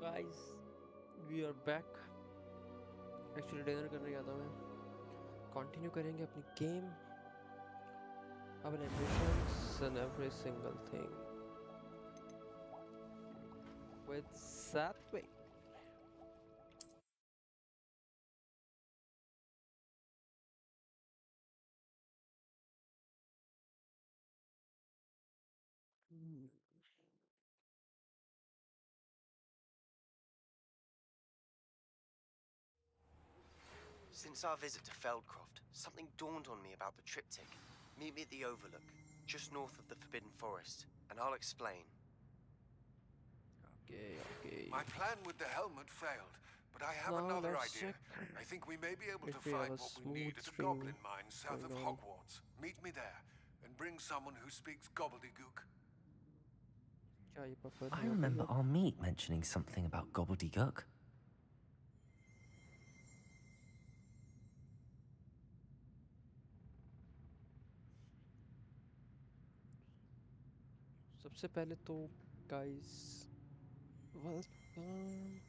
guys, we are back. Actually dinner करने गया था मैं. कंटिन्यू करेंगे अपनी game, our ambitions and every single thing with Satwick. Since our visit to Feldcroft, something dawned on me about the triptych. Meet me at the Overlook, just north of the Forbidden Forest, and I'll explain. Okay. My plan with the helmet failed, but I have Now another let's idea. check I think we may be able if to we have find a what we smooth need at a stream goblin mine south of going on. Hogwarts. Meet me there, and bring someone who speaks gobbledygook. क्या ये puffer I है remember भैया? our meet mentioning something about gobbledygook. सबसे पहले तो guys, welcome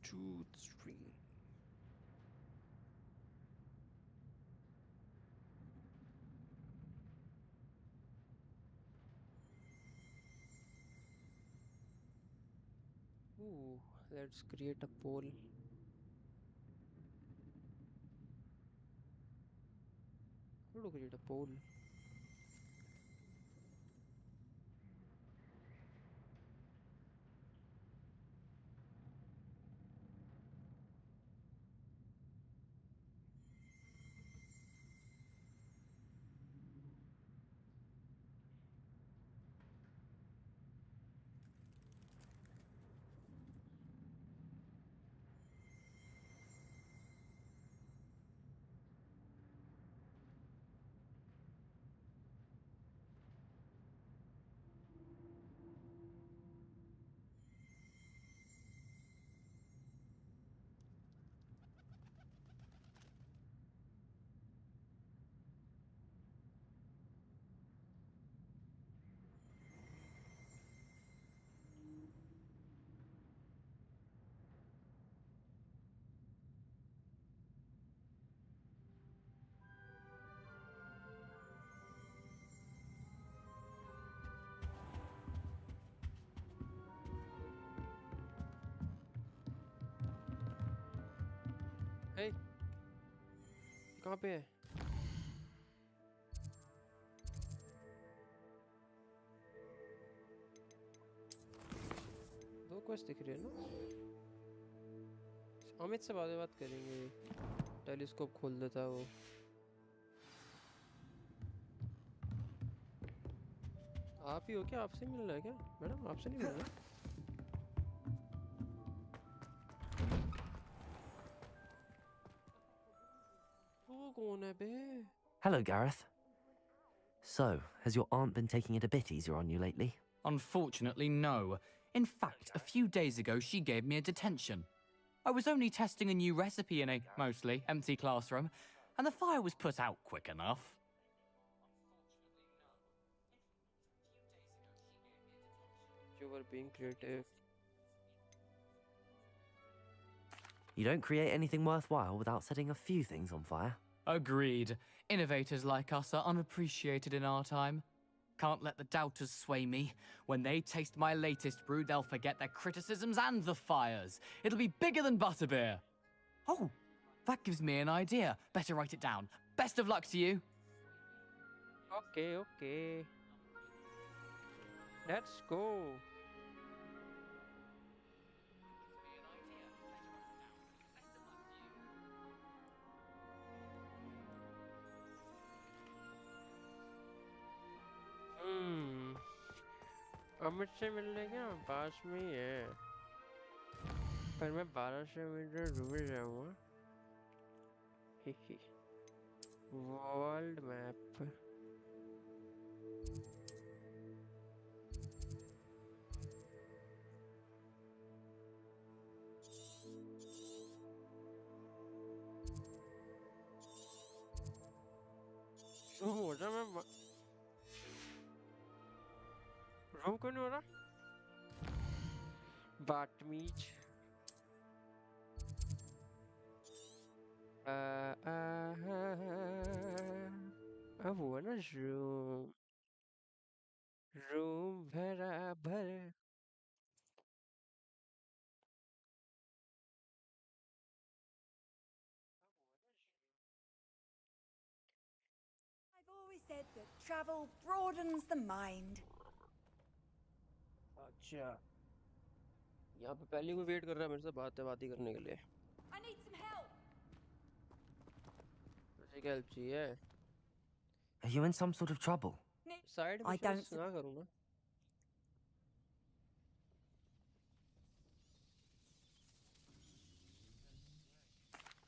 to the stream. Ooh, let's create a poll. How to create a poll? Hey, कहाँ पे है? दो क्वेस्ट दिख रहे हैं ना? अमित से बाद में बात करेंगे. टेलीस्कोप खोल देता है वो. आप ही हो क्या? आपसे मिलना है क्या? मैडम आपसे नहीं मिलना? वो कौन है बे? Hello, Gareth. So, has your aunt been taking it a bit easier on you lately? Unfortunately, no. In fact, a few days ago, she gave me a detention. I was only testing a new recipe in a mostly empty classroom, and the fire was put out quick enough. You were being creative. You don't create anything worthwhile without setting a few things on fire. Agreed. Innovators like us are unappreciated in our time. Can't let the doubters sway me. When they taste my latest brew, they'll forget their criticisms and the fires. It'll be bigger than butterbeer. Oh, that gives me an idea. Better write it down. Best of luck to you. Okay. Let's go. Amit से मिलने क्या पास में ही है, पर मैं 1200 metre दूर जाऊंगा. World map. हो जा मैं रूम क्यों नहीं हो रहा? बदतमीज। अब वो है ना रूम रूम बराबर। I've always said that travel broadens the mind. अच्छा, यहाँ पे पहले कोई वेट कर रहा है मेरे से बात ही करने के लिए। I need some help. तुझे क्या हेल्प चाहिए? Are you in some sort of trouble? Side I don't. Missions ना करूँ ना?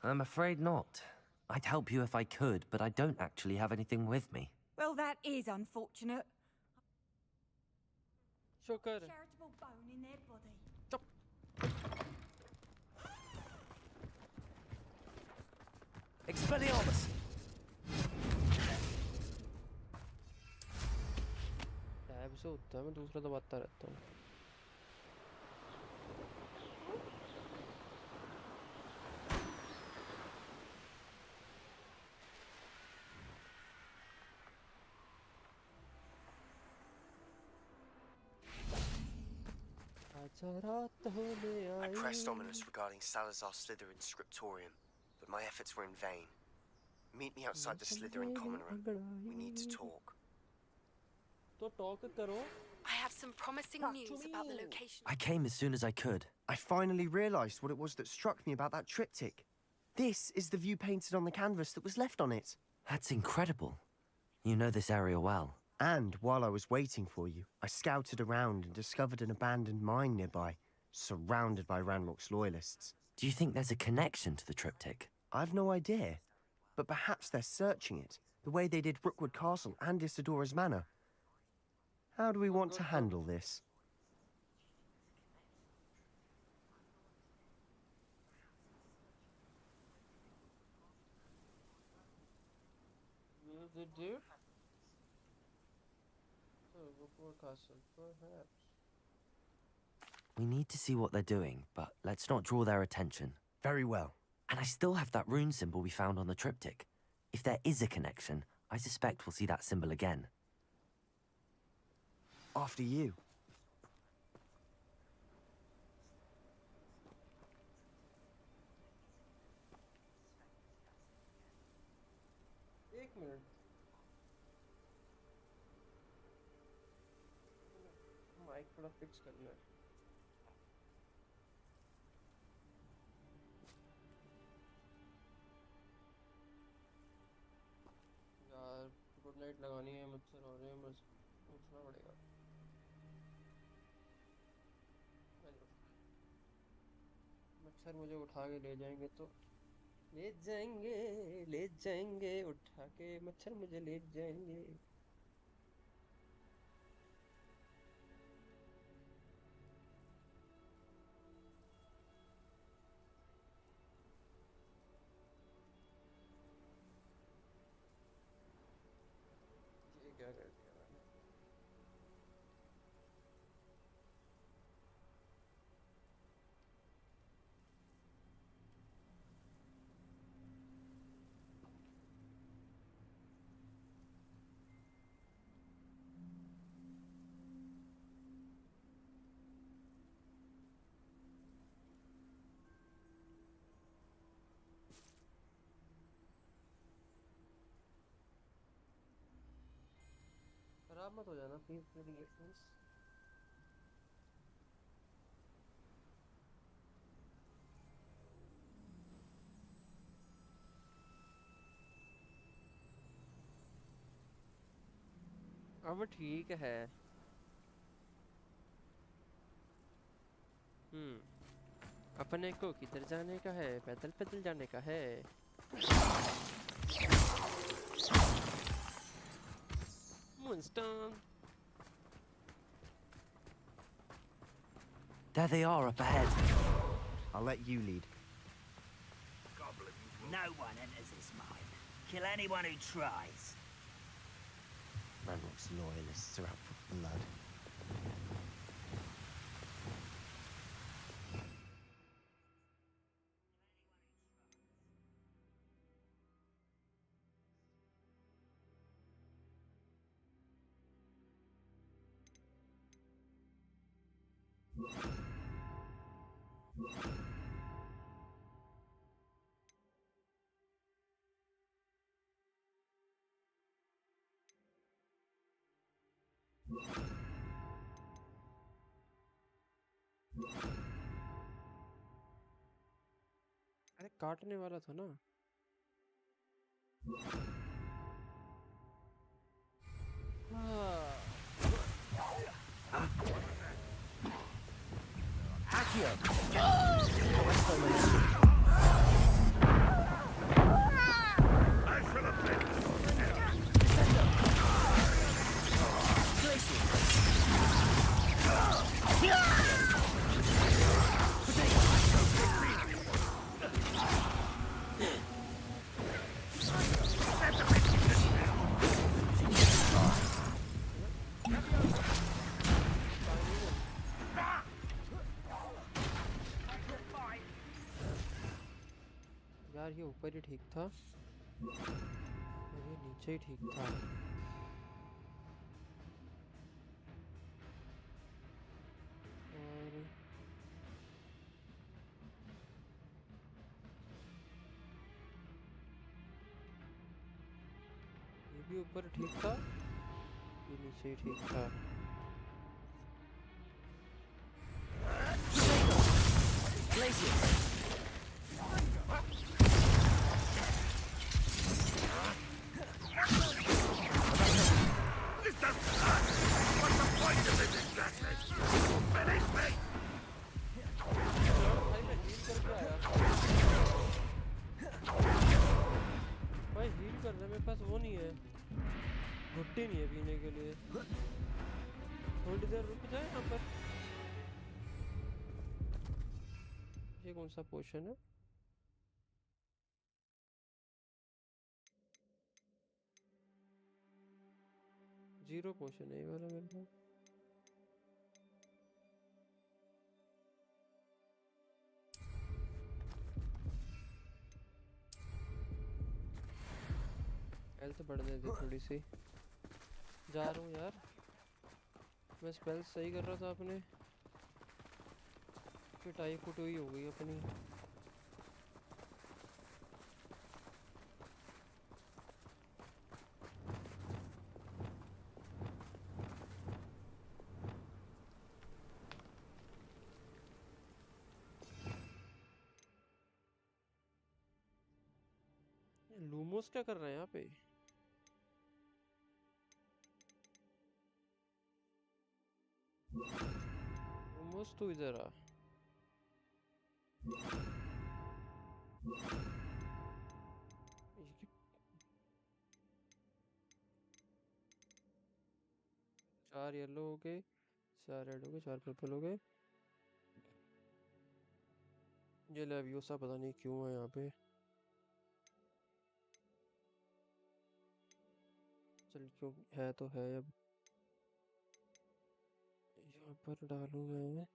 I'm afraid not. I'd help you if I could, but I don't actually have anything with me. Well, that is unfortunate. शुक्र। Charitable bone in their body. चुप। Expelliarmus! Tab से होता है, मैं दूसरा दबाता रहता हूँ। I pressed ominous regarding Salazar's Slytherin scriptorium, but my efforts were in vain. Meet me outside the Slytherin common room. We need to talk. तो टॉक करो। I have some promising news about the location. I came as soon as I could. I finally realized what it was that struck me about that triptych. This is the view painted on the canvas that was left on it. That's incredible. You know this area well. And while I was waiting for you, I scouted around and discovered an abandoned mine nearby, surrounded by Ranrock's loyalists. Do you think there's a connection to the triptych? I've no idea, but perhaps they're searching it, the way they did Rookwood Castle and Isidora's Manor. How do we want to handle this? Will they do? So, Rookwood Castle, perhaps. We need to see what they're doing, but let's not draw their attention. Very well. And I still have that rune symbol we found on the triptych. If there is a connection, I suspect we'll see that symbol again. After you. एक minute. Mic थोड़ा fix करना है। यार good night लगानी है, मच्छर हो रहे हैं, बस उठना पड़ेगा। मच्छर मुझे उठा के ले जाएंगे तो ले जाएंगे उठा के, मच्छर मुझे ले जाएंगे। ये क्या कर दिया मैंने? खराब मत हो जाना प्लीज मेरी ईयरफोन्स। अब ठीक है। अपने को किधर जाने का है? पैदल पैदल जाने का है। Moonstone. There they are up ahead. I'll let you lead. No one enters this mine. Kill anyone who tries. Ranrock's loyalists are out for blood. अरे काटने वाला था ना। यार ये ऊपर ही ठीक था और ये नीचे ही ठीक था। और ये भी ऊपर ठीक था, ये नीचे ही ठीक था। भाई हील करने मेरे पास वो नहीं है, घुट्टी नहीं है पीने के लिए। थोड़ी देर रुक जाए यहाँ पर। ये कौन सा पोशन है? जीरो पोशन है ये वाला मेरे पास। हेल्थ बढ़ने दी थोड़ी सी। जा रहा हूँ यार, मैं स्पेल सही कर रहा था अपने, पिटाई कुटुई हो गई अपनी। लूमोस क्या कर रहे हैं यहाँ पे? लूमोस तो इधर आ। चार येलो हो गए, 4 रेड हो गए, 4 पर्पल हो गए। ये लेवियोसा पता नहीं क्यों है यहाँ पे। चल क्यों है तो है, अब यहाँ पर डालूं मैं।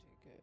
ठीक है,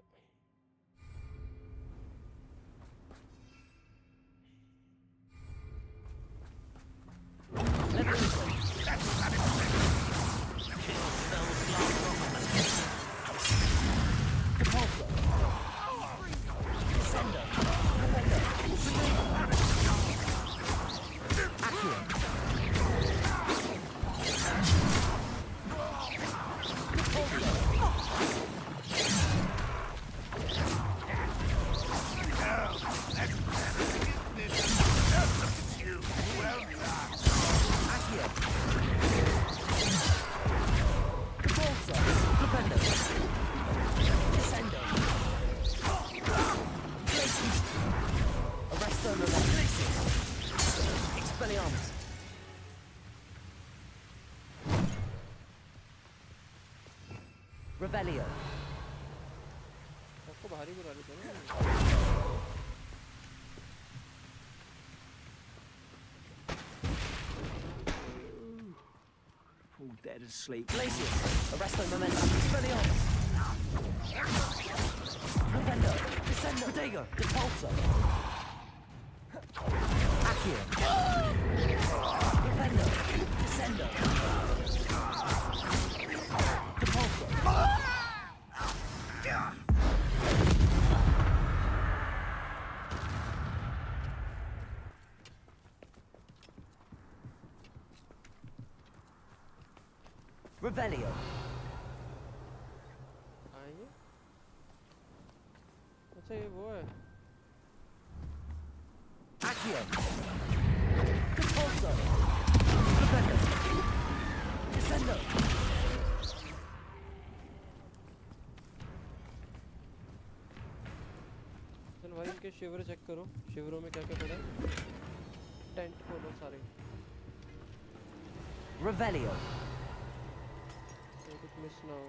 Revelio. आपको बाहर ही बुला लेते हैं ना। All dead asleep. Glacius. Arresto momentum. Expelliarmus. Propendo. Descendo. Protego. Depulso. Accio. Propendo. Revelio. आइए। अच्छा ये वो है। Accio. Repulso. Revelio. Descendo. चल भाई इनके शिविर चेक करो, शिविरों में क्या क्या पड़ा है। टेंट खोलो सारे। Revelio. कुछ मिस ना हो।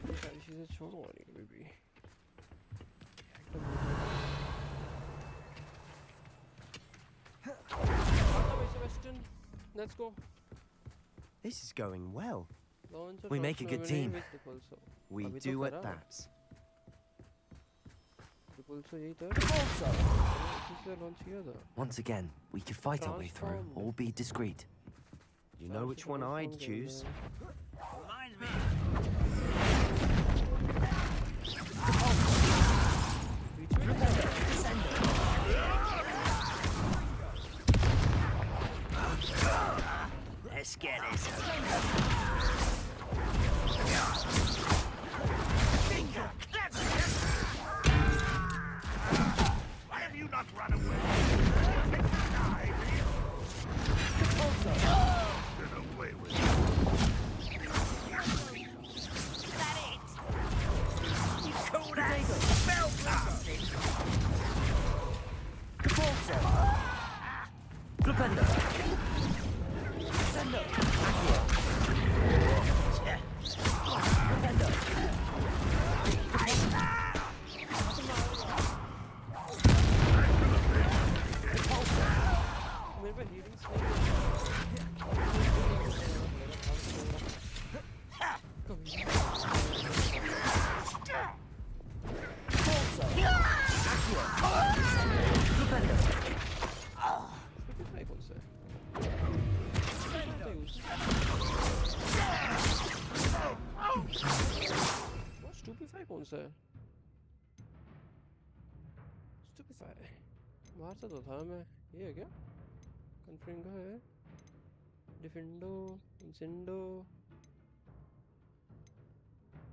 ये सारी चीजें छोड़ो और ये भी Western, let's go. This is going well. Launch We make a good team. We अभी do तो at करा। that. Repulso यही था। Repulso. इसी से launch किया था। Once again, we could fight our way through, Transformed. or be discreet. You know which one I'd choose? Reminds me. Let's get this. Why have you not run away? Get away with it. Is that it? You call that spell casting? Repulso. Flipendo. Descendo. Accio. Flipendo. मेरे पे healing नहीं Stupefy कौन सा है? Stupefy मारता तो था मैं, ये है क्या? Confringo का है? Defendo, Incendio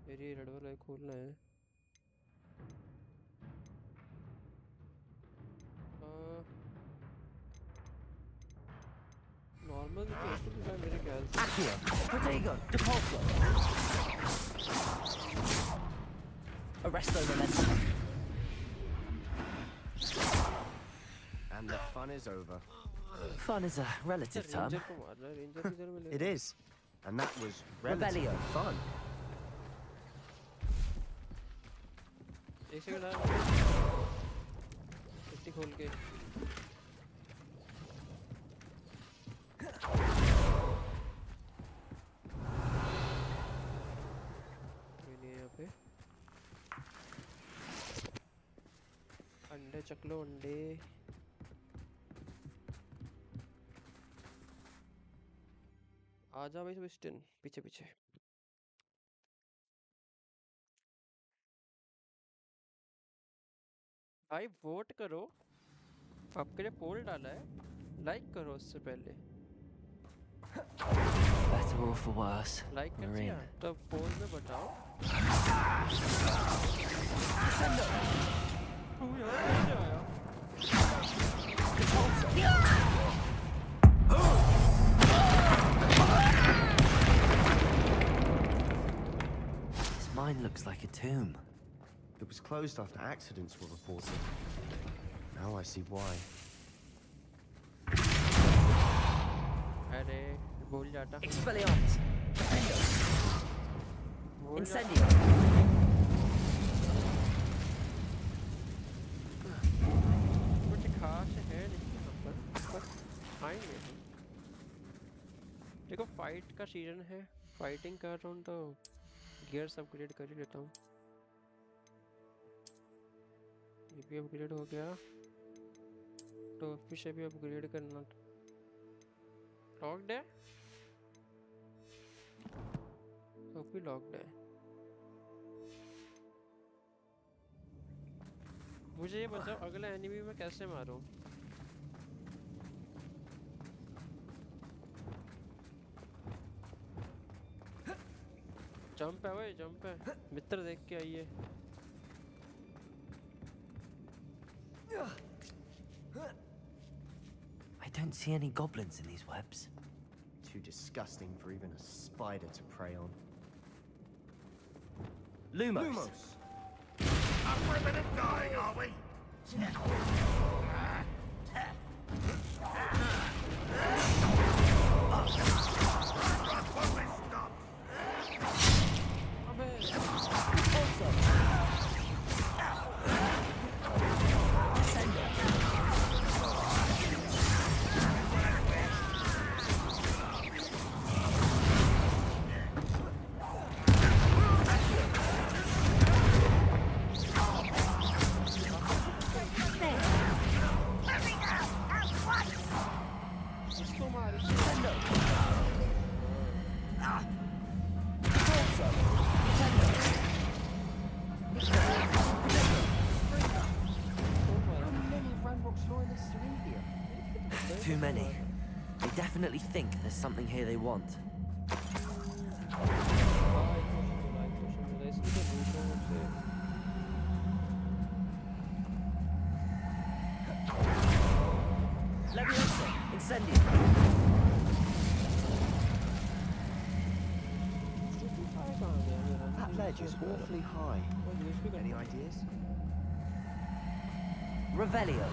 मेरी रेड वाला खोलना है। नॉर्मल तो Stupefy मेरे ख्याल से। Accio. Protego. Depulso. Arresto Memento. And the fun is over. Fun is a relative term. Ranger को मारना है, रेंजर किधर मिलेगा? It is. And that was relatively Revelio. fun. एक सेकंड आया इतनी खोल के कोई नहीं है यहाँ पे। अंडे चक लो अंडे। आजा भाई स्विस्टन पीछे पीछे। भाई वोट करो, आपके लिए पोल डाला है, लाइक करो उससे पहले। Better or for worse, like कर we're दिया in. तो पोल में बताओ। यार कैसे आया? This mine looks like a tomb. It was closed after accidents were reported. Now I see why. अरे भूल जाता। Expelliarmus. Defendo. भूल जाता। Incendio. कुछ खास है नहीं यहाँ पर, बस आएंगे हम। देखो फाइट का सीजन है, फाइटिंग कर रहा हूँ तो गियर्स अपग्रेड कर ही लेता हूँ। ये भी अपग्रेड हो गया, तो फिश भी अपग्रेड करना। लॉक्ड है, तो भी लॉक्ड है। मुझे ये बताओ अगला एनिमी में कैसे मारूं? जंप है भाई, जंप है। मित्र देख के आइए। I don't see any goblins in these webs. Too disgusting for even a spider to prey on. Lumos! Up for a bit of dying, are we? Too many. They definitely think there's something here they want. Leviosa! Incendio! That ledge is awfully high. Any ideas? Revelio.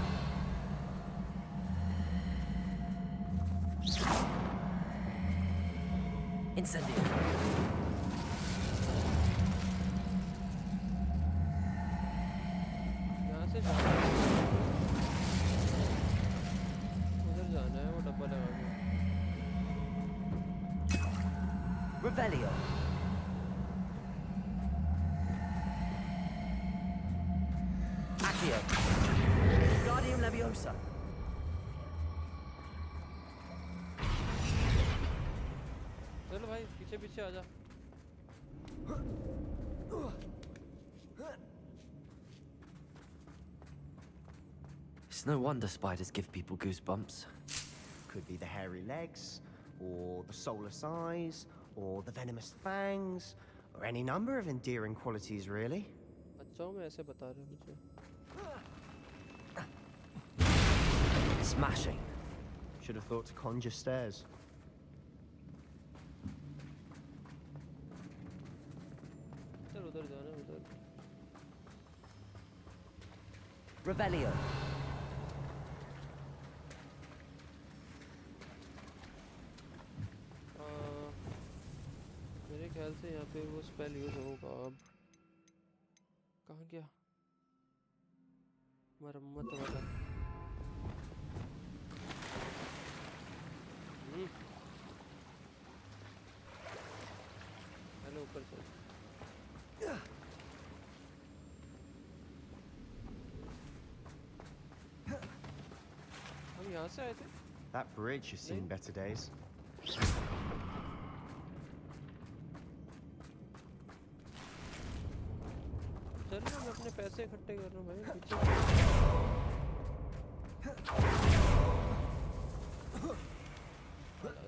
Incendio. यहाँ से जाना है, उधर जाना है, वो डब्बा लगा के। Revelio. Accio. Guardium Leviosa. चलो भाई पीछे पीछे आजा। It's no wonder spiders give people goosebumps. Could be the hairy legs, or the soulless eyes, or the venomous fangs, or any number of endearing qualities, really. अच्छा मैं ऐसे बता रहा हूँ मुझे। Smashing. Should have thought to conjure stairs. चल उधर जाना है, उधर। Revelio. मेरे ख्याल से यहाँ पे वो स्पेल यूज होगा अब। कहाँ गया? मरम्मत वाला। हेलो ऊपर चल। हम यहाँ से आए थे? That bridge has seen better days. चल मैं अपने पैसे इकट्ठे कर रहा हूँ भाई पीछे।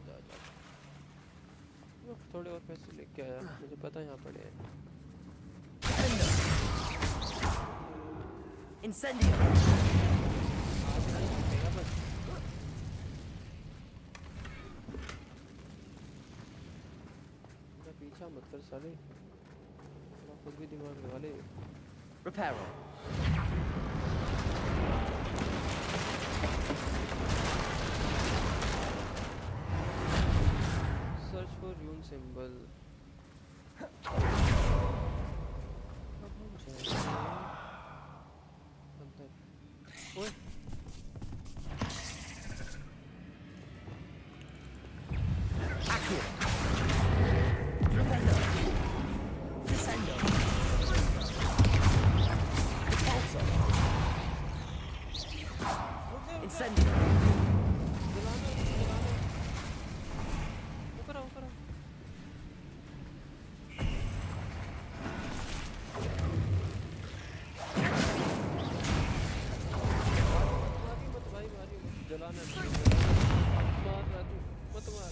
जा। थोड़े और पैसे लेके आया, मुझे पता है यहाँ पड़े हैं। Incendio. पीछा मत कर साले, खुद भी दिमाग लगा ले। Reparo. Search for rune symbol. अंदर। ओए। Incendio. ऊपर आओ। मत भाई मारियो मत, जलाना नहीं। मार राजू, मत मार।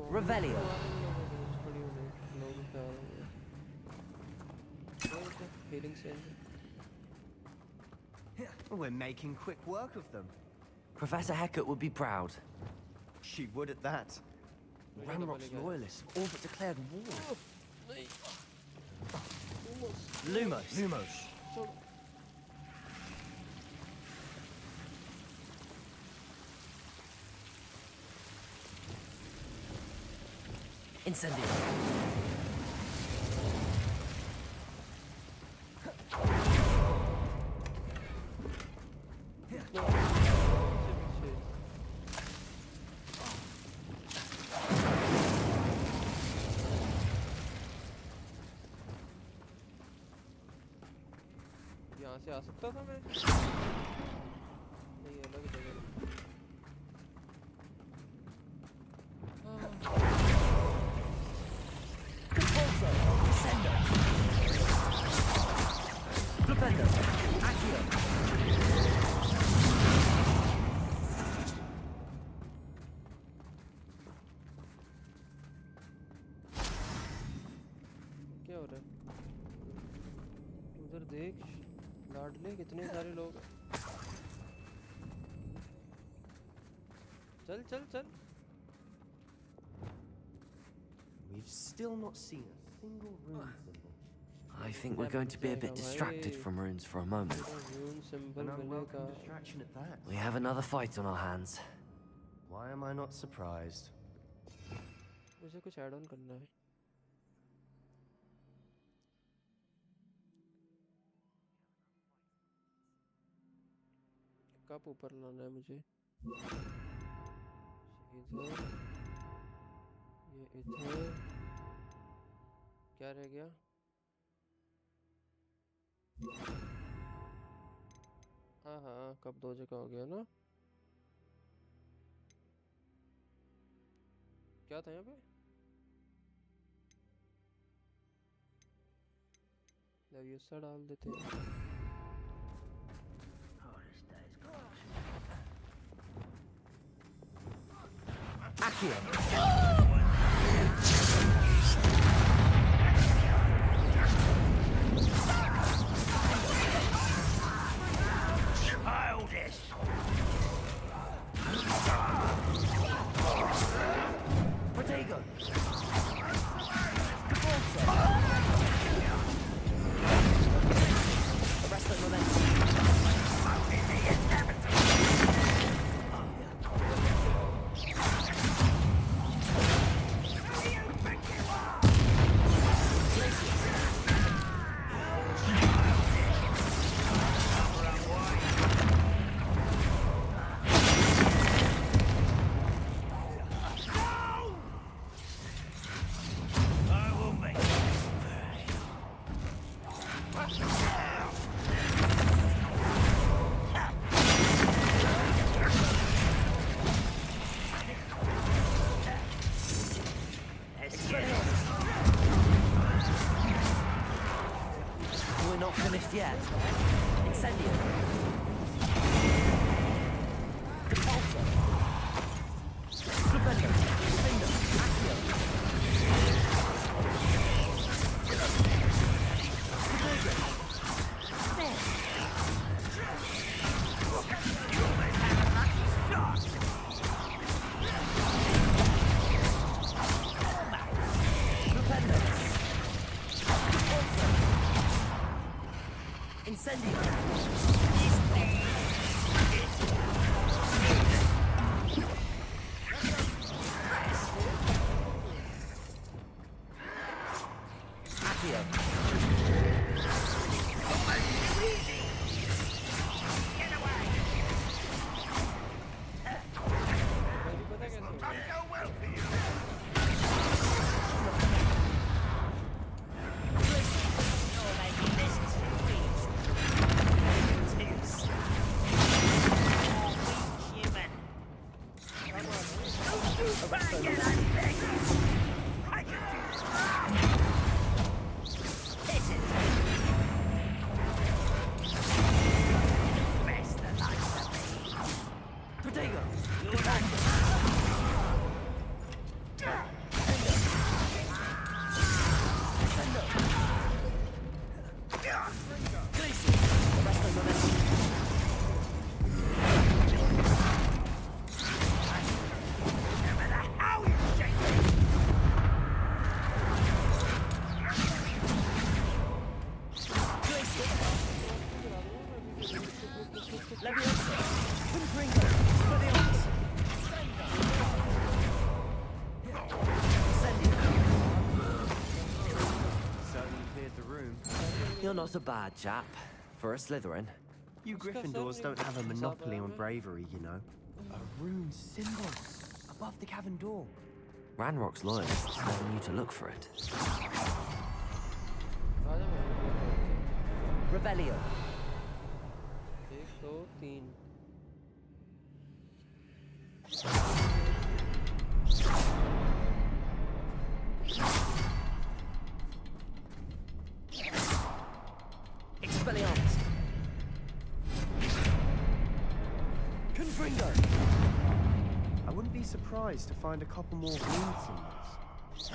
Revelio. We're making quick work of them. Professor Hecat would be proud. She would at that. Ramrock's loyalists have all but declared war. Lumos. Incendio. यहाँ से आ सकता था मैं नहीं अलग जगह क्या हो रहा है उधर देख लाडले कितने सारे लोग हैं चल चल चल We've still not seen a single rune symbol. I think we're going to be a bit distracted from runes for a moment. Rune symbol An मिलेगा unwelcome distraction at that. We have another fight on our hands. Why am I not surprised? मुझे कुछ add on करना है cup ऊपर लाना है मुझे इधर ये इधर क्या रह गया हाँ हाँ कप दो जगह हो गया ना क्या था यहाँ पे लेवियोसा डाल देते हैं We're not finished yet. Incendio. Repulsor. Stupendo. Stinger. Accio. Incendio. You're not a bad chap for a Slytherin. You उसका Gryffindors sir don't have a हिसाब monopoly आया on हमें। bravery, you know. A rune symbol above the cavern door. Ranrock's loyalists never knew to look for it. आजा मैं Revelio. 1 2 3 Expelliarmus. Confringo! I wouldn't be surprised to find a couple more rune symbols.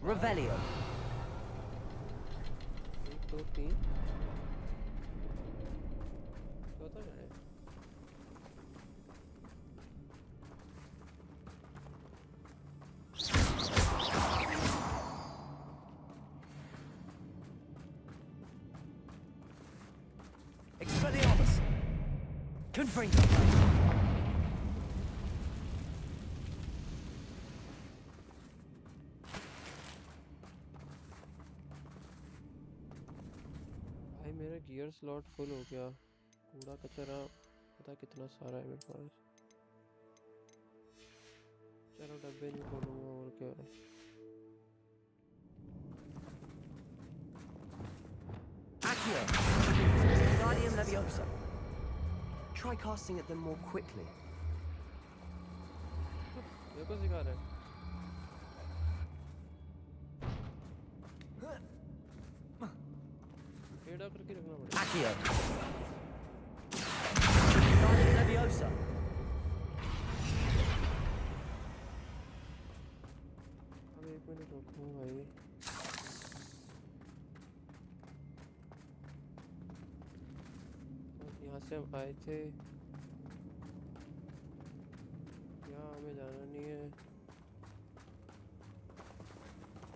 Revelio. 1 2 3 चौथा क्या है Expelliarmus. Confringo. भाई मेरा gear slot full हो गया कूड़ा कचरा पता कितना सारा है मेरे पास चलो डब्बे नहीं खोलूंगा और क्या है Accio. Guardian Leviosa. Try casting at them more quickly. मेरे को सिखा रहा है टेढ़ा करके रखना पड़ेगा Accio. Guardian Leviosa. अब 1 मिनट रुको भाई और यहाँ से हम आए थे यहाँ हमें जाना नहीं है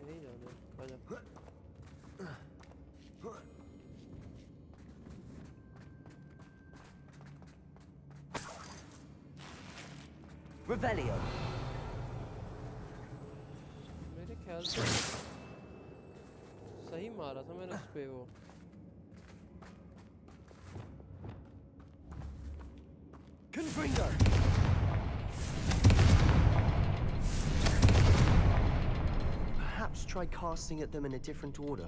नहीं जाना है आजा Revelio. मेरे ख्याल से सही मारा था मैंने उस पे वो Confringo! Perhaps try casting at them in a different order.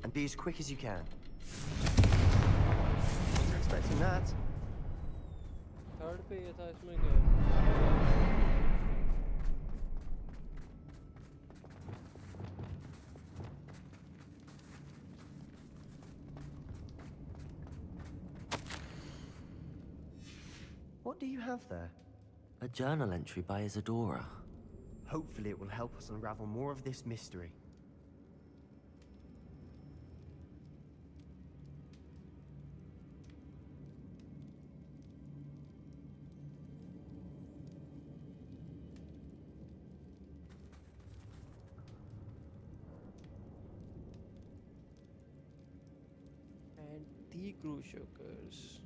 And be as quick as you can. Wasn't expecting that. Third पे ये था इसमें क्या है What do you have there? A journal entry by Isadora. Hopefully it will help us unravel more of this mystery. and the Crucio curse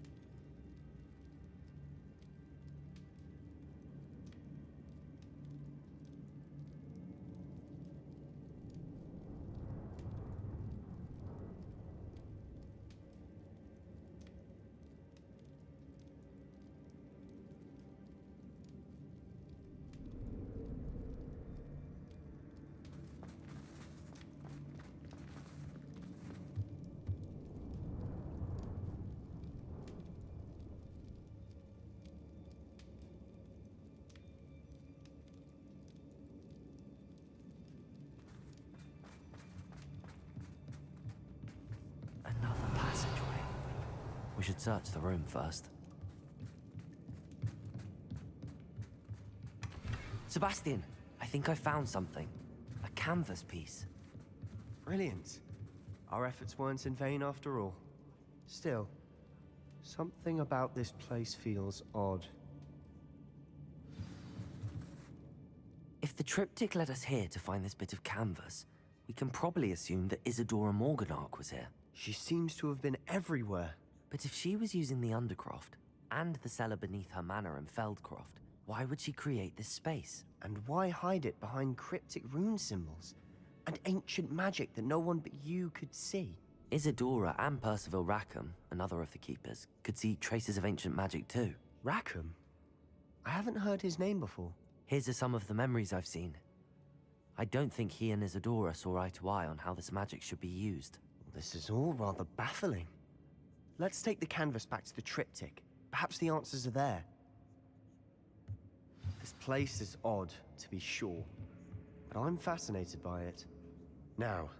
Another passageway. We should search the room first. Sebastian, I think I found something. A canvas piece. Brilliant. Our efforts weren't in vain after all. Still, something about this place feels odd. If the triptych led us here to find this bit of canvas, we can probably assume that Isadora Morganark was here. She seems to have been everywhere. But if she was using the Undercroft, and the cellar beneath her manor in Feldcroft, Why would she create this space? And why hide it behind cryptic rune symbols and ancient magic that no one but you could see? Isadora and Percival Rackham, another of the Keepers, could see traces of ancient magic too. Rackham? I haven't heard his name before. His are some of the memories I've seen. I don't think he and Isadora saw eye to eye on how this magic should be used. This is all rather baffling. Let's take the canvas back to the triptych. Perhaps the answers are there. This place is odd, to be sure, but I'm fascinated by it. Now,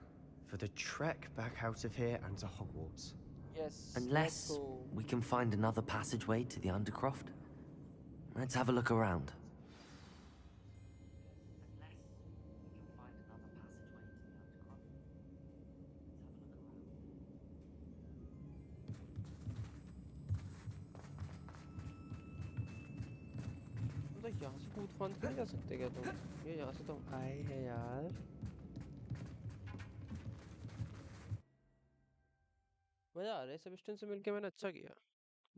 for the trek back out of here and to Hogwarts. Yes. Unless we can find another passageway to the Undercroft. Let's have a look around. मतलब यहाँ से कूद फांद कर जा सकते क्या तुम? ये यहाँ से तो आए हैं यार. मजा आ रहा है सेबेस्टियन से मिलके. मैंने अच्छा किया.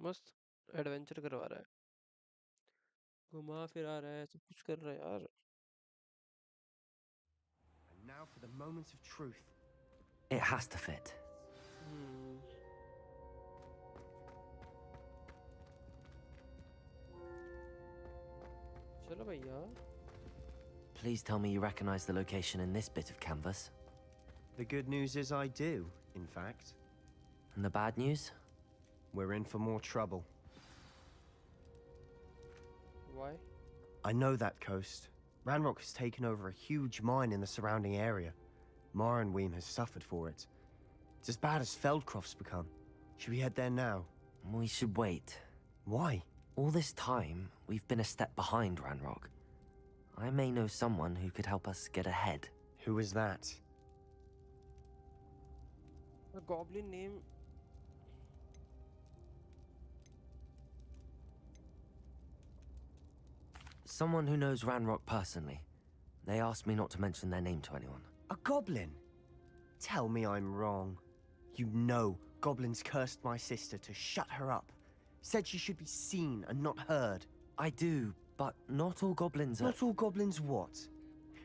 मस्त एडवेंचर करवा रहा है. घुमा फिरा रहा है, सब कुछ कर रहा है यार. And now for the moment of truth. It has to fit. चलो भैया. Please tell me you recognize the location in this bit of canvas. The good news is I do, in fact. And the bad news? We're in for more trouble. Why? I know that coast. Ranrock has taken over a huge mine in the surrounding area. Mornweem has suffered for it. It's as bad as Feldcroft's become. Should we head there now? We should wait. Why? All this time, we've been a step behind Ranrock. I may know someone who could help us get ahead. Who is that? A goblin name. Someone who knows Ranrock personally. They asked me not to mention their name to anyone. A goblin? Tell me I'm wrong. You know goblins cursed my sister to shut her up. Said she should be seen and not heard. I do, but not all goblins are— Not all goblins what?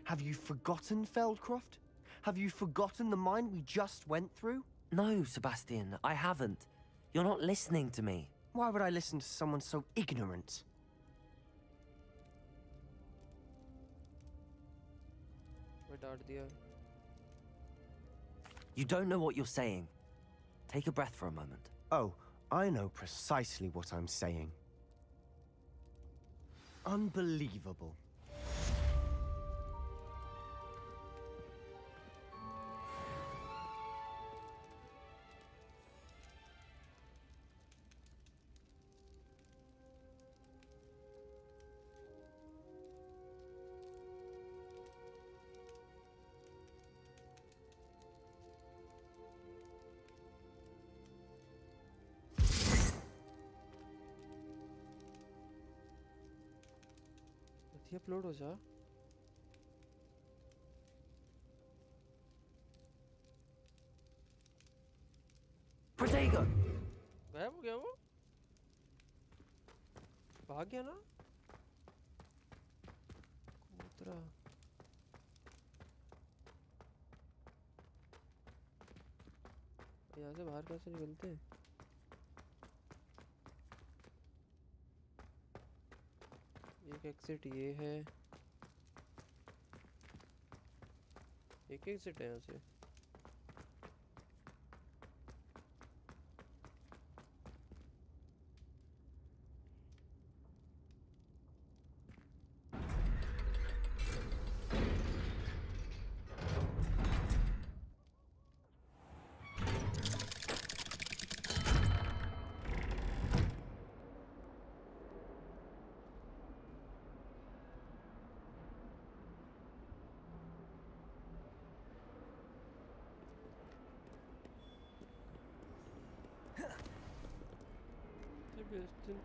Have you forgotten Feldcroft? Have you forgotten the mine we just went through? No, Sebastian, I haven't. You're not listening to me. Why would I listen to someone so ignorant? मैं डांट दिया. You don't know what you're saying. Take a breath for a moment. Oh, I know precisely what I'm saying. Unbelievable. ये upload हो जा. Protego! गायब हो गया वो. भाग गया ना. कूतरा. यहाँ से बाहर कैसे निकलते हैं? एक एग्जिट ये है. एक एग्जिट है यहाँ से.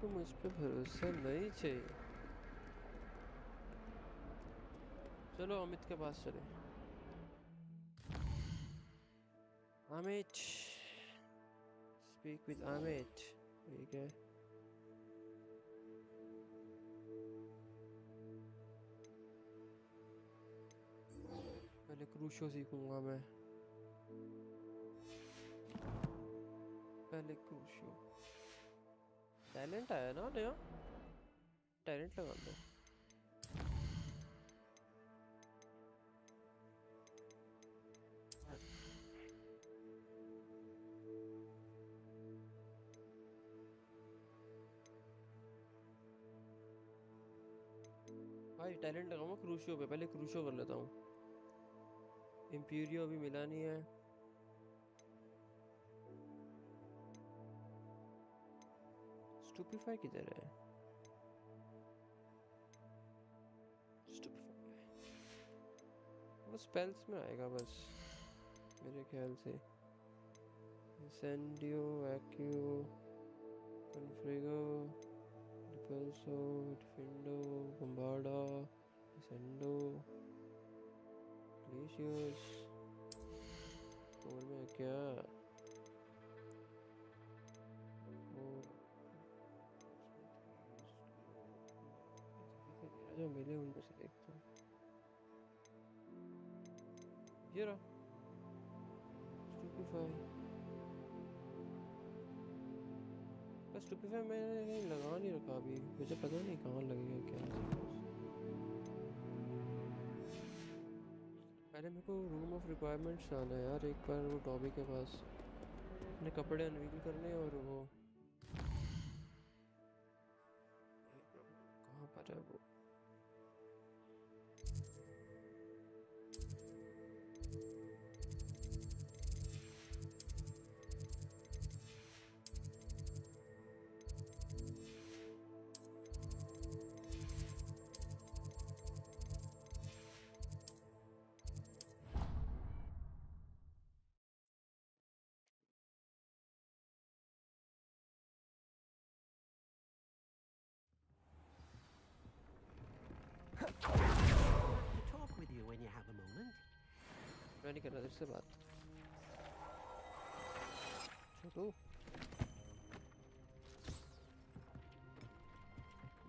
को मुझ पे भरोसा नहीं चाहिए. चलो अमित के पास चले. Amit, speak with Amit. ठीक है. क्रूशियो सीखूंगा मैं। पहले क्रूशियो। टैलेंट आया ना नया, टैलेंट लगा दो। भाई टैलेंट लगाऊंगा क्रूशियो पे, पहले क्रूशियो कर लेता हूँ। इम्पीरियो अभी मिला नहीं है। स्टूपिफाई किधर है? वो स्पेल्स में आएगा बस मेरे ख्याल से। इंसेंडियो, एक्यू, कॉन्फ्रिगो, रिपल्सो, डिफेंडो, बम्बार्डा, इंसेंडो, ग्लेशियस। और में क्या? जो मिले उनमें से देखता हूँ। ये रहा स्टूपिफाई। पर स्टूपिफाई मैंने कहीं लगा नहीं रखा अभी, मुझे पता नहीं कहाँ लगेगा क्या। पहले मेरे को रूम ऑफ रिक्वायरमेंट्स जाना है यार एक बार, वो टॉबी के पास अपने कपड़े अनवील करने। और वो कहाँ पर है वो? To talk with you when you have a moment. मैं नहीं कर रहा तेरे से बात। छोटू,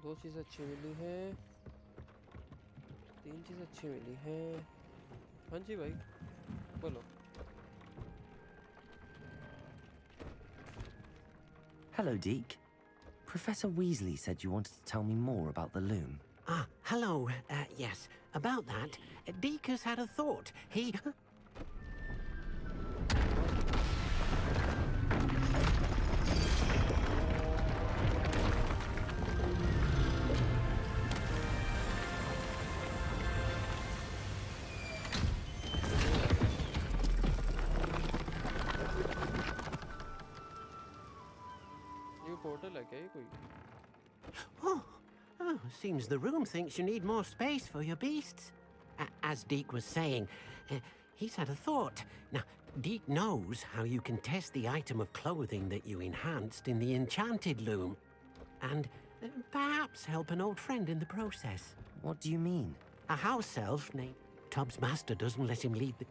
दो चीज़ अच्छी मिली है, तीन चीज़ अच्छी मिली है। हाँ जी भाई बोलो। Hello, Deke. Professor Weasley said you wanted to tell me more about the loom. Ah, hello. Yes, about that. Deke has had a thought. He... ये पोर्टल है क्या ये कोई? Oh, seems the room thinks you need more space for your beasts. As Deke was saying, he's had a thought. Now, Deke knows how you can test the item of clothing that you enhanced in the enchanted loom. And perhaps help an old friend in the process. What do you mean? A house elf named Tubbs' master doesn't let him lead the...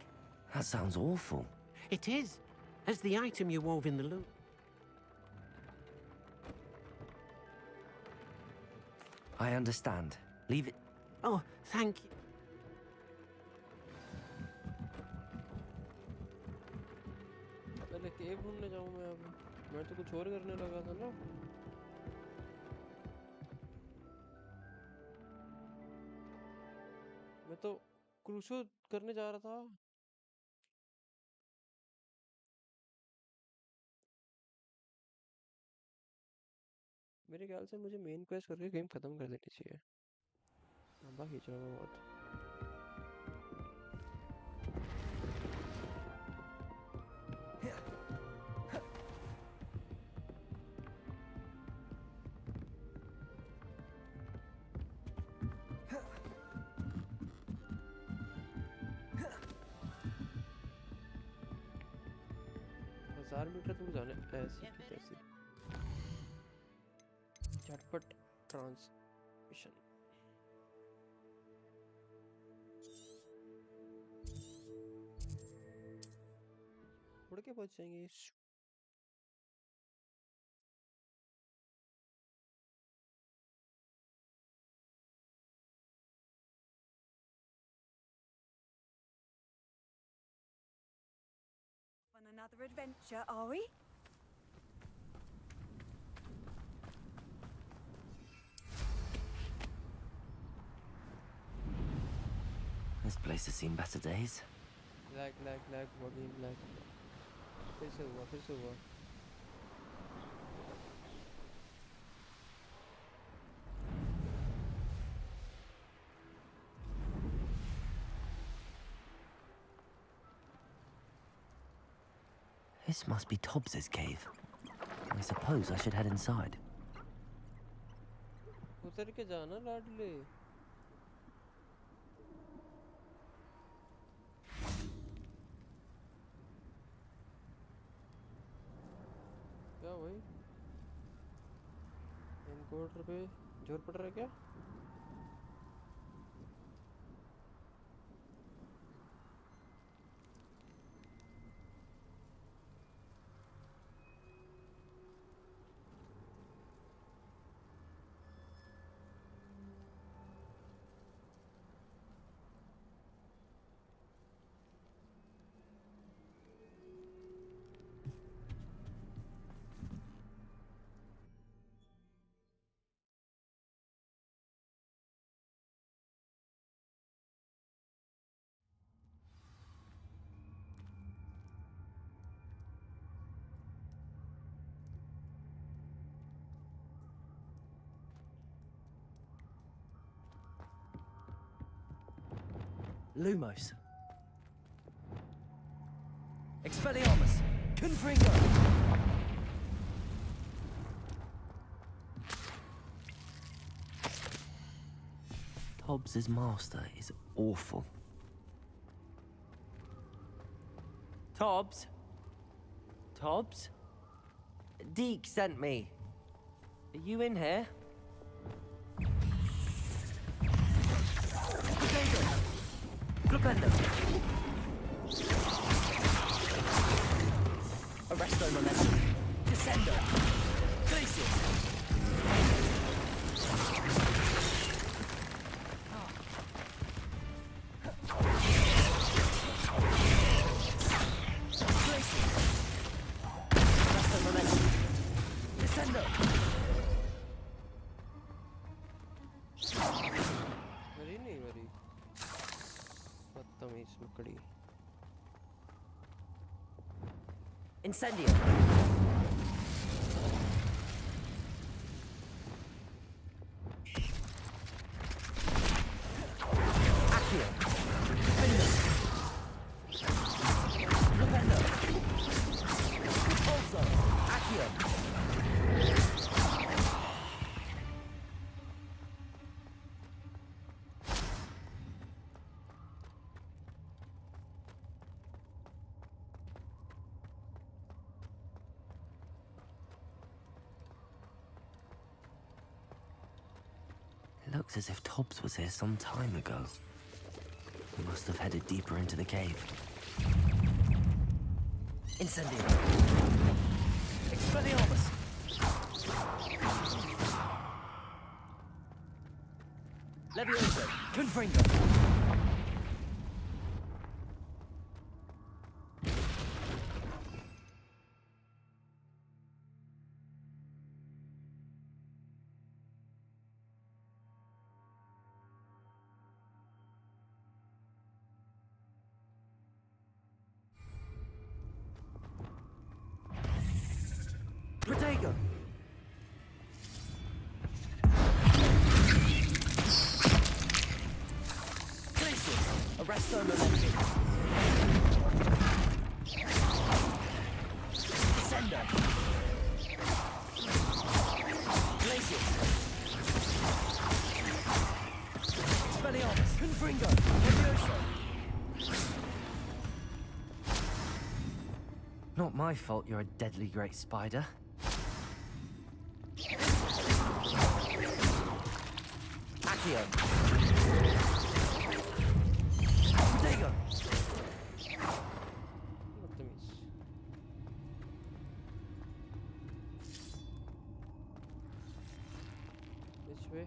That sounds awful. It is, as the item you wove in the loom. I understand. Leave it. Oh, thank you. पहले केव ढूंढने जाऊँ मैं अब? मैं तो कुछ और करने लगा था ना। मैं तो क्रूशो करने जा रहा था। मेरे ख्याल से मुझे मेन क्वेस्ट करके गेम खत्म कर देनी चाहिए। लंबा खींच रहा हूँ बहुत। हजार मीटर दूर जाने ऐसी की तैसी। झटपट ट्रांसमिशन। उड़ के पहुंच जाएंगे। another adventure, are we? This place has seen better days. lag, working lag. फिर से हुआ. This must be Tobbs's cave. I suppose I should head inside. उतर के जाना लाडले. क्या भाई? एनकोडर पे जोर पड़ रहा है क्या? Lumos. Expelliarmus. Confringo. Tobbs's master is awful. Tobbs? Tobbs? Deke sent me. Are you in here? Flipendo. Arresto momentum. Descendo. Glacius. Arresto momentum. Descendo. Very नहीं very. बदतमीज मकड़ी. Incendio. Accio. Fender. Flipendo. Also. Accio. Looks as if Tobbs was here some time ago. He must have headed deeper into the cave. Incendio. Expelliarmus. Levioso. Confringo. Protego! Glacius! Arresto momentum! Descendo! Glacius! Expelliarmus! Confringo! Levioso! Not my fault you're a deadly great spider. Accio. Protego. बदतमीज. This way.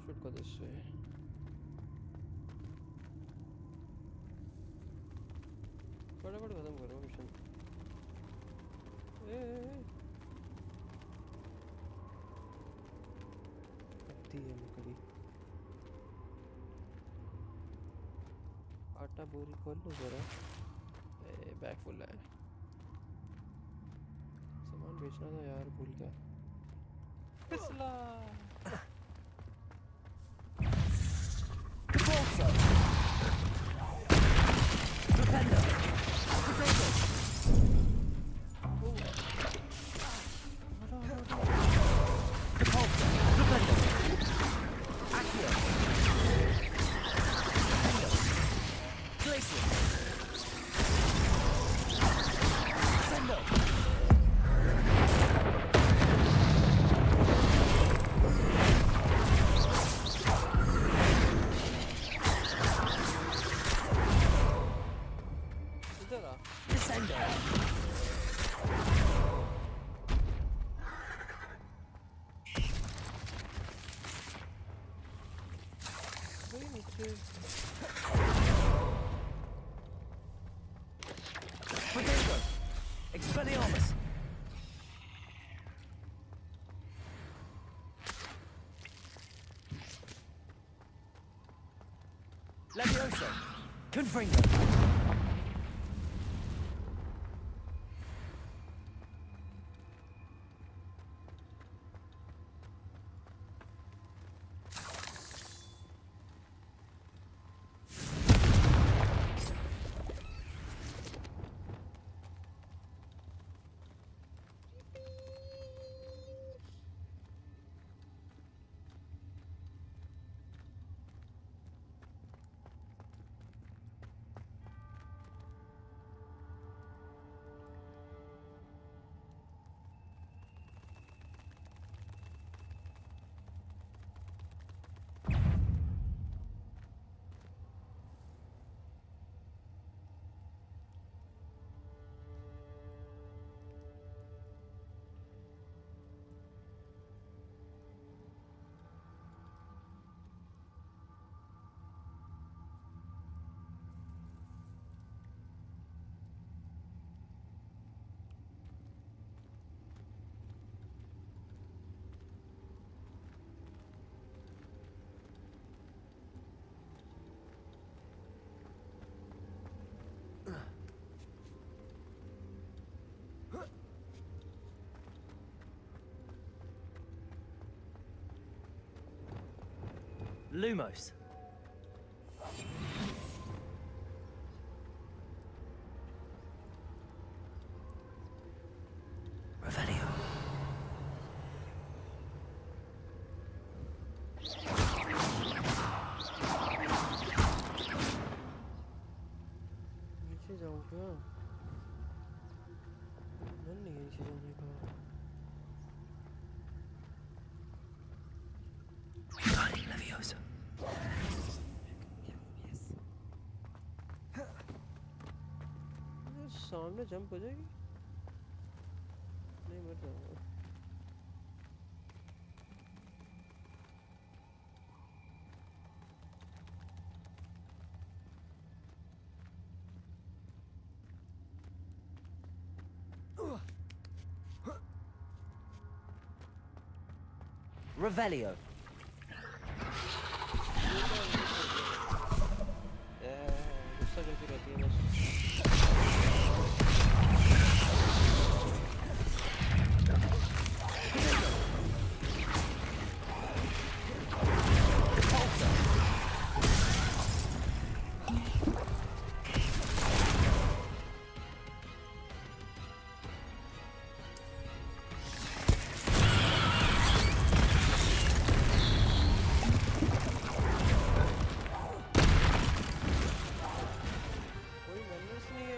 Should go this way. फटाफट खत्म करो mission है मकड़ी आटा बोरी खोल लो जरा बैग फुल है सामान बेचना था यार भूल गया फिसला Expelliarmus! Levioso! Confringo! Lumos. Revelio. नीचे जाऊँ क्या? मन नहीं है नीचे जाने का। Regarding Leviosa. सामने जंप हो जाएगी नहीं मर जाऊंगा Revelio. गुस्सा करती रहती है बस कोई मैनर्स नहीं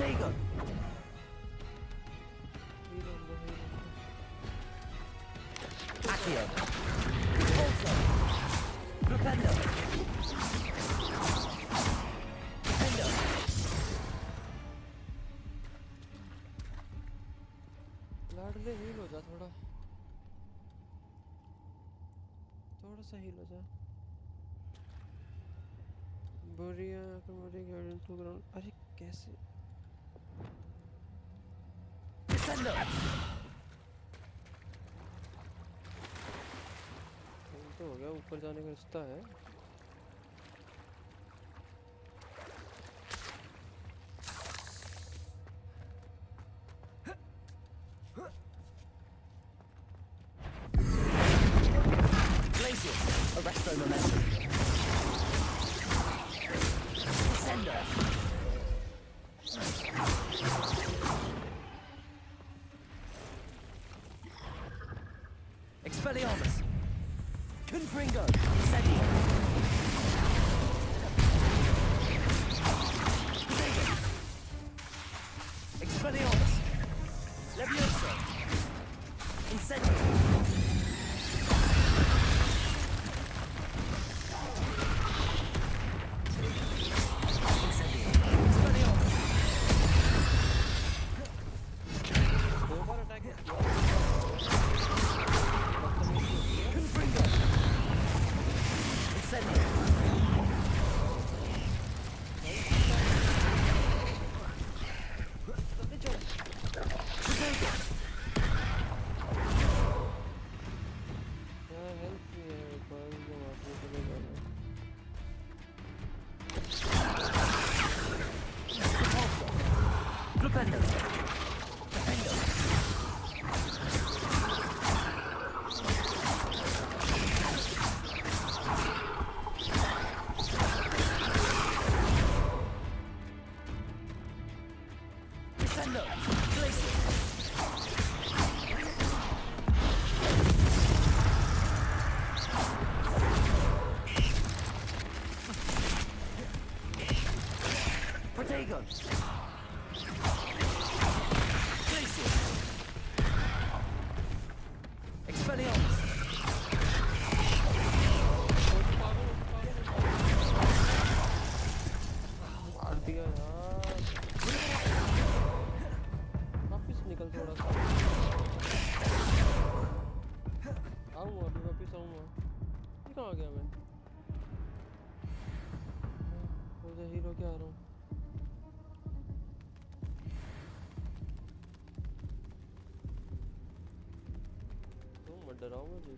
Protego! Accio! Repulso! Flipendo! Flipendo! लाडले हील हो जा थोड़ा सा हील हो जा बढ़िया अरे कैसे Descendo! तो हो गया ऊपर जाने का रास्ता है Arresto momentum. Descendo. Expelliarmus. Confringo. Incendio. Expelliarmus. Levioso. Incendio.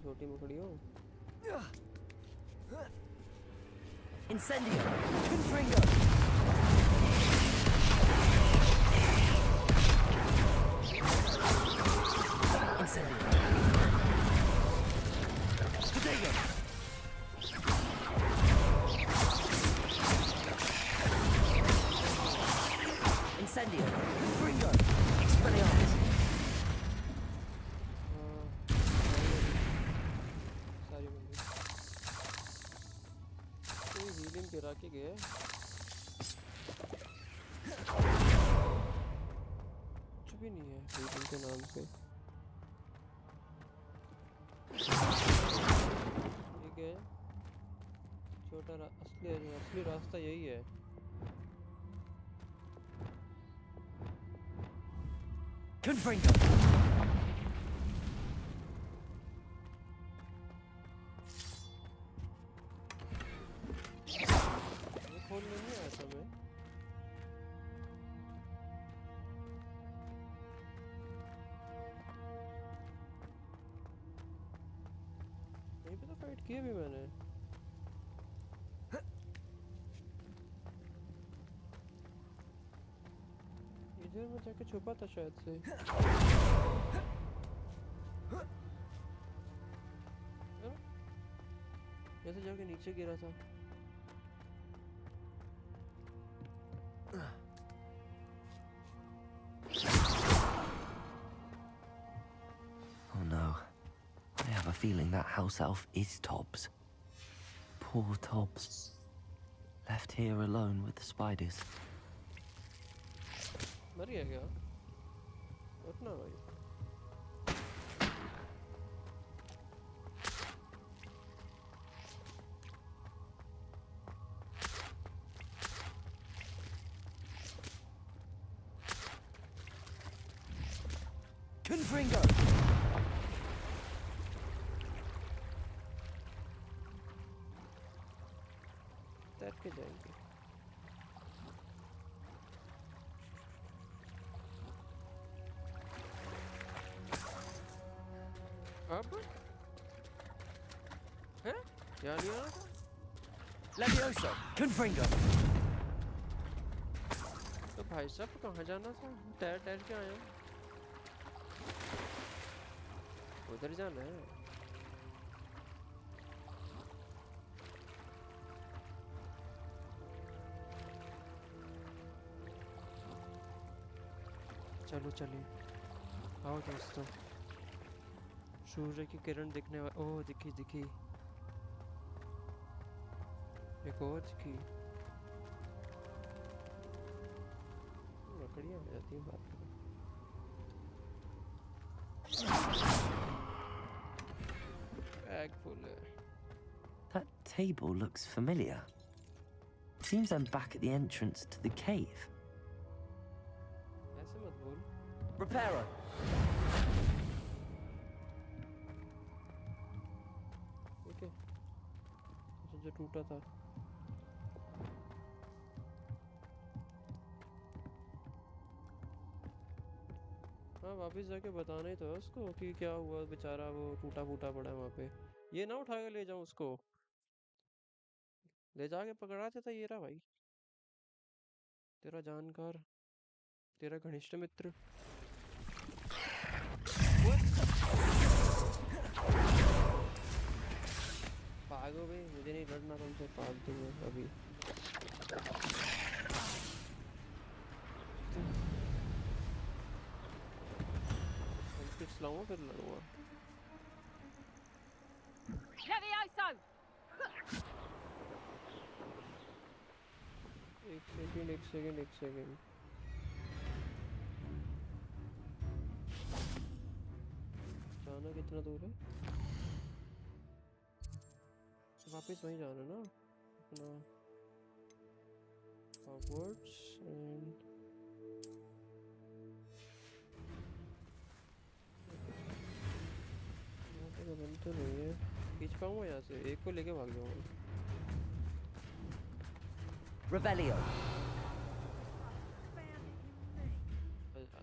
छोटी में खड़ी हो Incendio. Confringo. Incendio. Protego. Incendio. Confringo. Expelliarmus. गिरा के गए कुछ भी नहीं है हीलिंग के नाम पे ठीक है छोटा असली रास्ता यही है Confringo. किए भी मैंने इधर में जाके छुपा था शायद से ऐसे जाके नीचे गिरा था Oh no. I have a feeling that house elf is Tobbs. Poor Tobbs. Left here alone with the spiders. मर गया क्या? उठना भाई. Confringo! तैर के जाएंगे. अब हैं? क्या लिया था? Levioso! Confringo! तो भाई साहब कहाँ जाना था? तैर तैर के आया. उधर जाना है. चलो चलिए. आओ दोस्तों. सूर्य की किरण दिखने वाली. ओह दिखी दिखी. एक और दिखी. लकड़ियाँ आ जाती हैं बात में. बैग फुल है. That table looks familiar. Seems I'm back at the entrance to the cave. ऐसे मत बोल. Reparo! ठीक है. अच्छा जो टूटा था. हाँ वापस जाके बताना ही तो है उसको कि क्या हुआ बेचारा वो टूटा फूटा पड़ा है वहाँ पे. ये ना उठा के ले जाऊँ उसको. ले जाके पकड़ा देता. ये रहा भाई तेरा जानकार, तेरा घनिष्ठ मित्र. भागो भाई. मुझे नहीं लड़ना तुमसे फालतू में अभी. किट्स लाऊंगा फिर लड़ूंगा. Levioso! एक सेकंड. जाना कितना दूर है? वापस वहीं जाना ना अपना. Hogwarts and बन तो नहीं है. खींच पाऊंगा यहाँ से. एक को लेके भाग जाऊंगा. Revelio!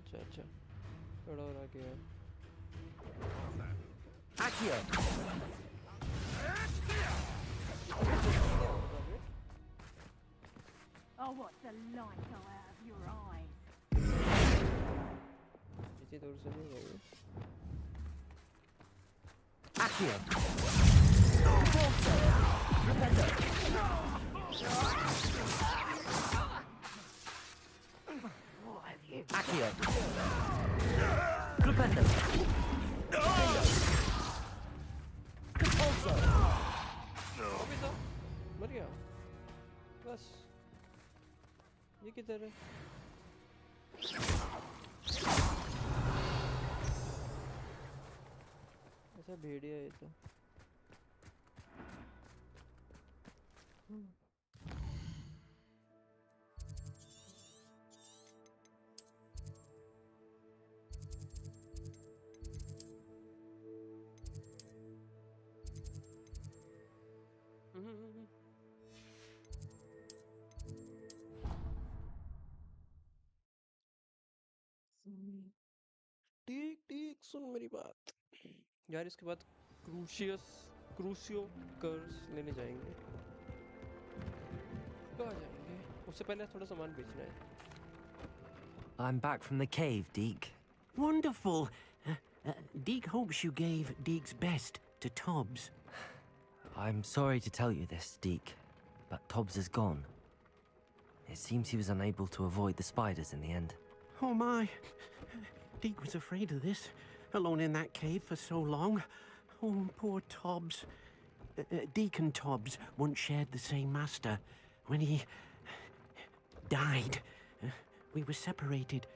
अच्छा थोड़ा और आगे है. Accio! Oh, what the light go out of your eyes. इतनी दूर से नहीं गए. Accio! Rependo! Accio! Rependo! Compulso! वापस आ. मर गया बस. ये किधर है? ऐसा भेड़िया है तो. ठीक सुन मेरी बात यार. इसके बाद क्रूसियो कर्स लेने जाएंगे. कहाँ जाएंगे? उससे पहले थोड़ा सामान बेचना है. I'm back from the cave, Deke. Wonderful. Deke hopes you gave Deke's best to Tobbs. I'm sorry to tell you this, Deke, but Tobbs is gone. It seems he was unable to avoid the spiders in the end. Oh my. Deke was afraid of this, alone in that cave for so long. Oh, poor Tobbs. Deke and Tobbs once shared the same master. When he died, we were separated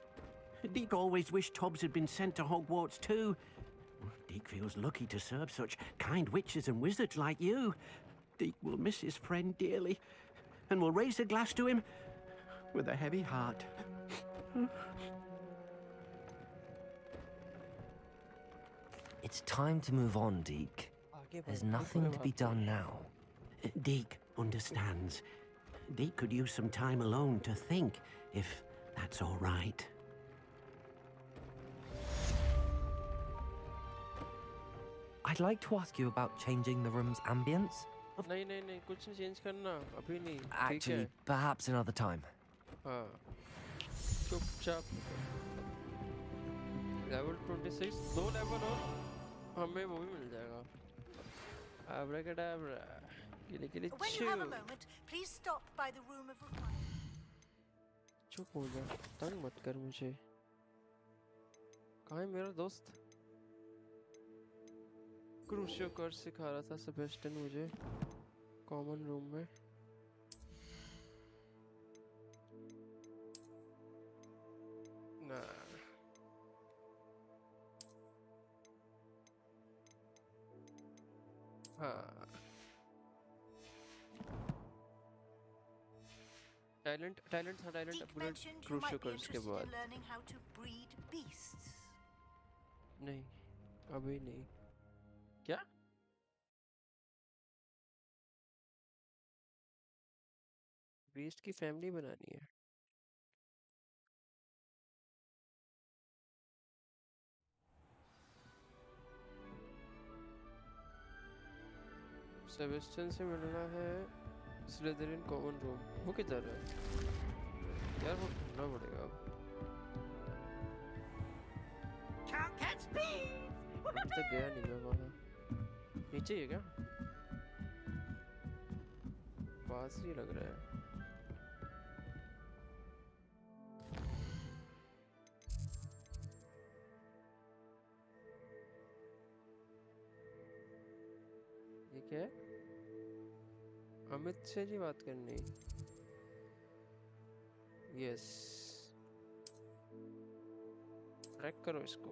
Deke always wished Tobbs had been sent to Hogwarts too. Deke feels lucky to serve such kind witches and wizards like you. Deke will miss his friend dearly, and will raise a glass to him with a heavy heart. It's time to move on, Deke. There's nothing to be done now. Deke understands. Deke could use some time alone to think, if that's all right. I'd like to ask you about changing the room's ambience. नहीं कुछ नहीं change करना अभी नहीं ठीक Actually, है perhaps another time. हाँ चुपचाप लेवल 26 दो लेवल और हमें वो भी मिल जाएगा Abracadabra गिली गिली When you have a moment, please stop by the room of requirement. चुप हो जा तंग मत कर मुझे कहाँ है मेरा दोस्त क्रूशियो कर सिखा रहा था सेबेस्टियन मुझे कॉमन रूम में ना हाँ टैलेंट अपग्रेड क्रूशियो कर्स के बाद Learning how to breed beasts. नहीं अभी नहीं क्या बीस्ट की फैमिली बनानी है सेबेस्टियन से मिलना है स्लिदरिन कॉमन रूम वो किधर है यार वो ढूंढना पड़ेगा अब अभी तक गया नहीं मैं वहाँ नीचे ही है क्या पास ही लग रहा है ये क्या है अमित से जी बात करनी यस ट्रैक करो इसको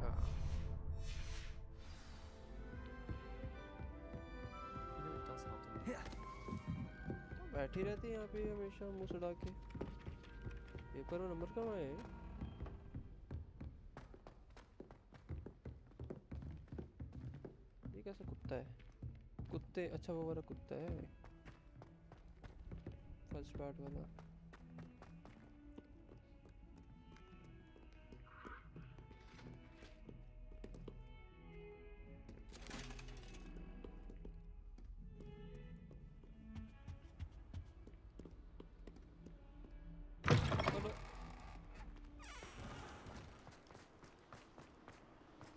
हाँ बैठी रहती है यहाँ पे हमेशा मुंह सड़ा के पेपर और नंबर कहाँ है ये कैसा कुत्ता है कुत्ते अच्छा वो वाला कुत्ता है फर्स्ट पार्ट वाला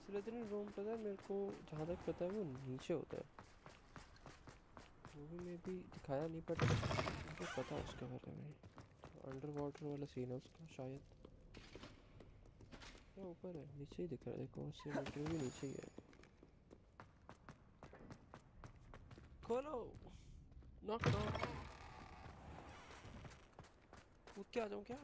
स्लिदरिन रूम पता है मेरे को जहाँ तक पता है वो नीचे होता है मूवी में भी दिखाया नहीं बट मुझे पता है उसके बारे में अंडर वाटर वाला सीन है उसका शायद क्या ऊपर है नीचे ही दिख रहा है देखो उससे मीटर भी नीचे ही है खोलो नॉक नॉक कूद के आ जाऊँ क्या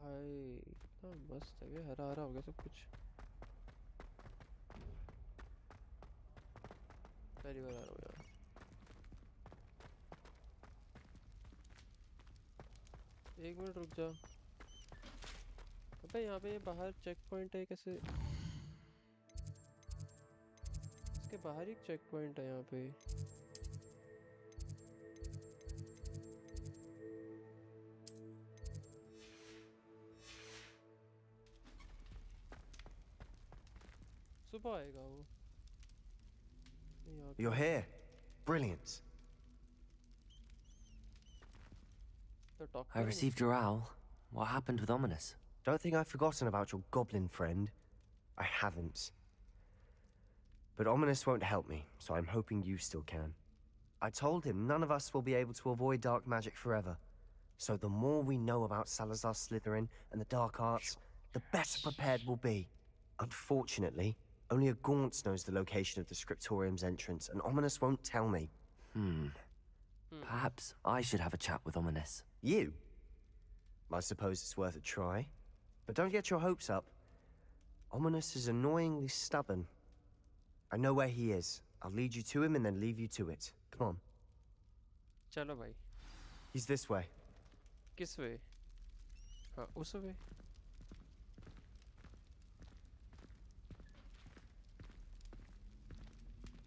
भाई इतना मस्त है हरा हरा हो गया सब कुछ पहली बार आ रहा हूँ यार एक मिनट रुक जा अबे यहाँ पे ये बाहर चेक पॉइंट है कैसे इसके बाहर ही चेक पॉइंट है यहाँ पे सुबह आएगा वो You're here. Brilliant. I received your owl. What happened with Ominous? Don't think I've forgotten about your goblin friend. I haven't. But Ominous won't help me, so I'm hoping you still can. I told him none of us will be able to avoid dark magic forever. So the more we know about Salazar Slytherin and the dark arts, the better prepared we'll be. Unfortunately, only a Gaunt knows the location of the Scriptorium's entrance, and Ominous won't tell me. Perhaps I should have a chat with Ominous. You? I suppose it's worth a try. But don't get your hopes up. Ominous is annoyingly stubborn. I know where he is. I'll lead you to him and then leave you to it. Come on. चलो भाई. He's this way. किस वे? हाँ उस वे.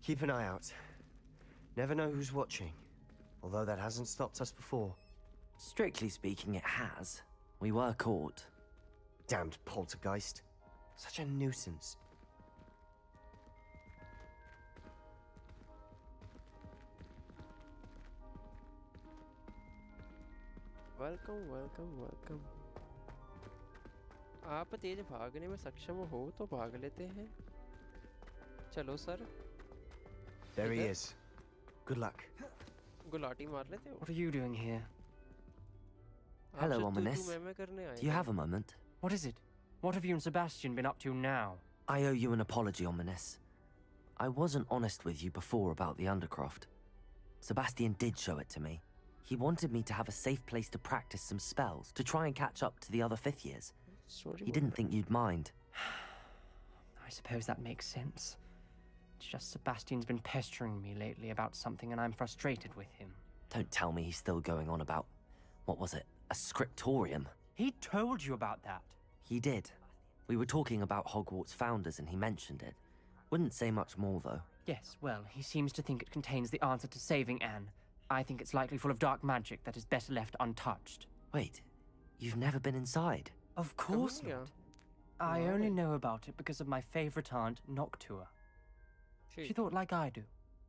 Keep an eye out. Never know who's watching. Although that hasn't stopped us before. Strictly speaking, it has. We were caught. Damned poltergeist. Such a nuisance. Welcome welcome welcome. आप तेज भागने में सक्षम हो तो भाग लेते हैं. चलो sir. There he is. Good luck. Gulati मार लेते हो. What are you doing here? Hello, आपसे Ominous. मैं करने आया Do you था. have a moment? What is it? What have you and Sebastian been up to now? I owe you an apology, Ominous. I wasn't honest with you before about the Undercroft. Sebastian did show it to me. He wanted me to have a safe place to practice some spells, to try and catch up to the other fifth years. He didn't think you'd mind. I suppose that makes sense. It's just Sebastian's been pestering me lately about something and I'm frustrated with him. Don't tell me he's still going on about, what was it, a scriptorium? He told you about that. He did. We were talking about Hogwarts founders and he mentioned it. Wouldn't say much more, though. Yes, well, he seems to think it contains the answer to saving Anne. I think it's likely full of dark magic that is better left untouched. Wait, you've never been inside? Of course not. I only know about it because of my favorite aunt, Noctua. She thought like I do.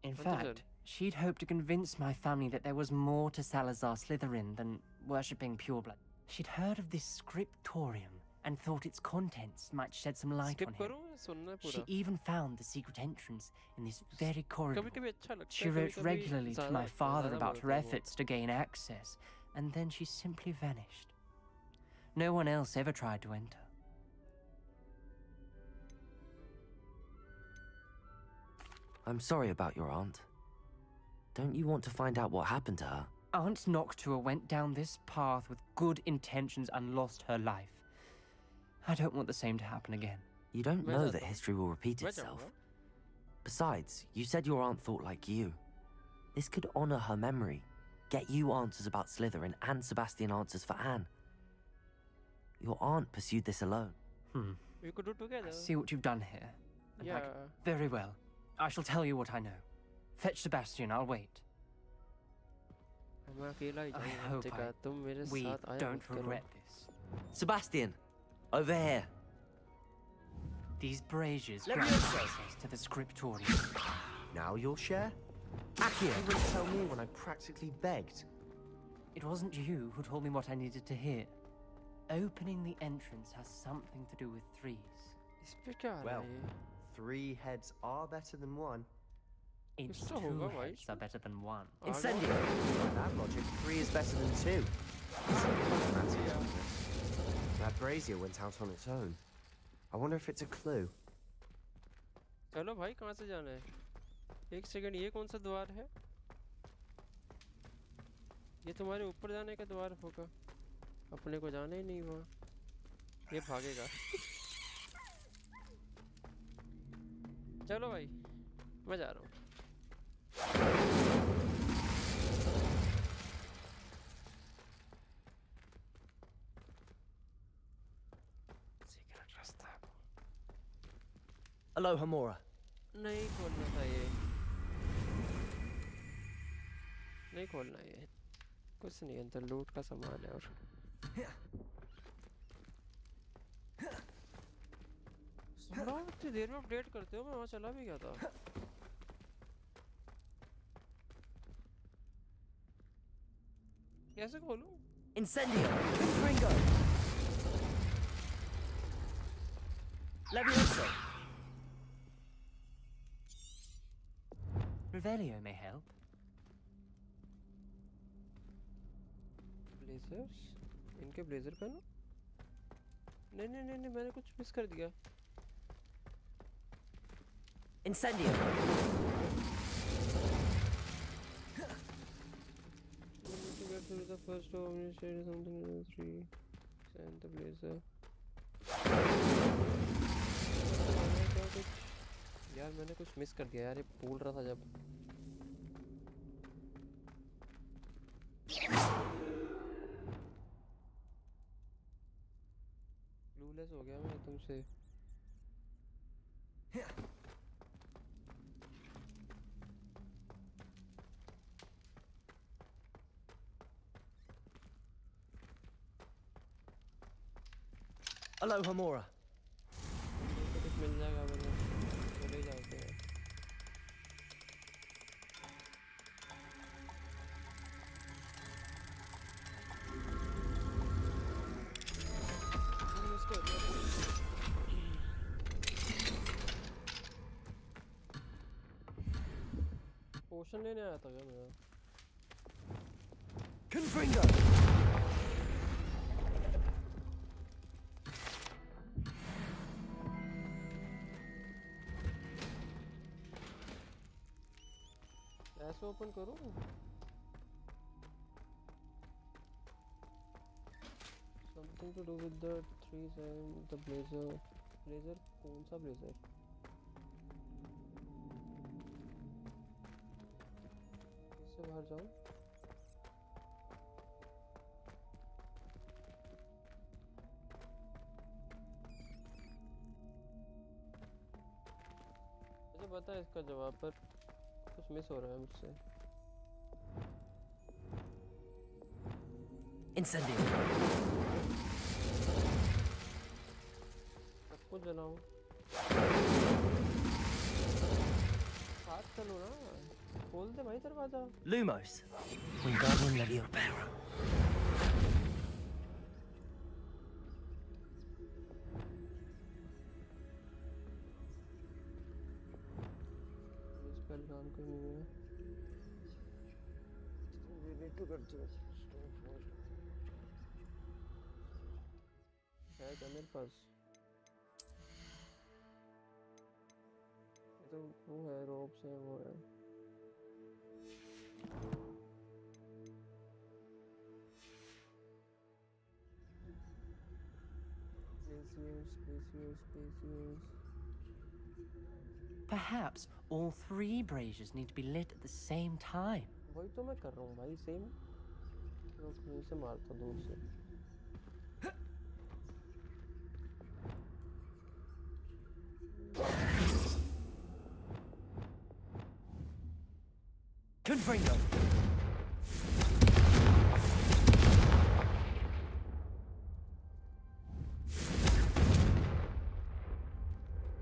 In fact, she'd hoped to convince my family that there was more to Salazar Slytherin than worshipping pureblood. She'd heard of this scriptorium and thought its contents might shed some light on him. She even found the secret entrance in this very corridor. She wrote regularly to my father about her efforts to gain access, and then she simply vanished. No one else ever tried to enter. I'm sorry about your aunt. Don't you want to find out what happened to her? Aunt Noctua went down this path with good intentions and lost her life. I don't want the same to happen again. You don't know that history will repeat itself. Besides, you said your aunt thought like you. This could honor her memory, get you answers about Slytherin and Sebastian answers for Anne. Your aunt pursued this alone. We could do together. I see what you've done here. And very well. I shall tell you what I know. Fetch Sebastian, I'll wait. I hope we don't regret this. Sebastian, over here. These braziers grant access to the scriptorium. Now you'll share? Aki, you wouldn't tell me when I practically begged. It wasn't you who told me what I needed to hear. Opening the entrance has something to do with threes. Well, 3 heads are better than 1. It's 2 heads are better than 1. Incendio! By that logic, 3 is better than 2. That brazier went out on its own. I wonder if it's a clue. चलो भाई कहाँ से जाना है? एक second ये कौन सा द्वार है? ये तुम्हारे ऊपर जाने का द्वार होगा. अपने को जाना ही नहीं वहाँ. ये भागेगा. चलो भाई, मैं जा रहा हूँ. Hello, Hamora. नहीं खोलना था ये. नहीं खोलना ये. कुछ नहीं अंदर लूट का सामान है और. साला इतनी देर में अपडेट करते हो मैं वहाँ चला भी गया था. कैसे खोलूं? Incendio! Ringo! Levioso! Revelio may help. Blazers? इनके ब्लेजर पहनो? नहीं नहीं नहीं नहीं मैंने कुछ मिस कर दिया. Incendio! the first to share something in 3 and the blazer. यार मैंने कुछ मिस कर दिया यार, ये बोल रहा था जब क्लूलेस हो गया मैं तुमसे। Hello, Hamura. कुछ मिल जाएगा मुझे, चले जाते हैं। पोशन लेने आया था क्या मैं? Confringo. ऐसे ओपन करूँ? Something to do with the trees and the blazer. Blazer कौन सा blazer? इससे बाहर जाऊँ? मुझे पता है इसका जवाब, पर कुछ मिस हो रहा है मुझसे। Incendio. सबको जलाऊं? साथ चलो ना, खोल दे भाई दरवाजा। Lumos. Wingardium Leviosa. स्पेल काम करनी है। नीट्रो करते हैं। है क्या मेरे पास? ये तो वो है, रोप्स है, वो है। Spaciers. Perhaps all 3 braziers need to be lit at the same time. वही तो मैं कर रहा हूँ भाई, सेम। रुक, यहीं से मारता दूर से। Confringo.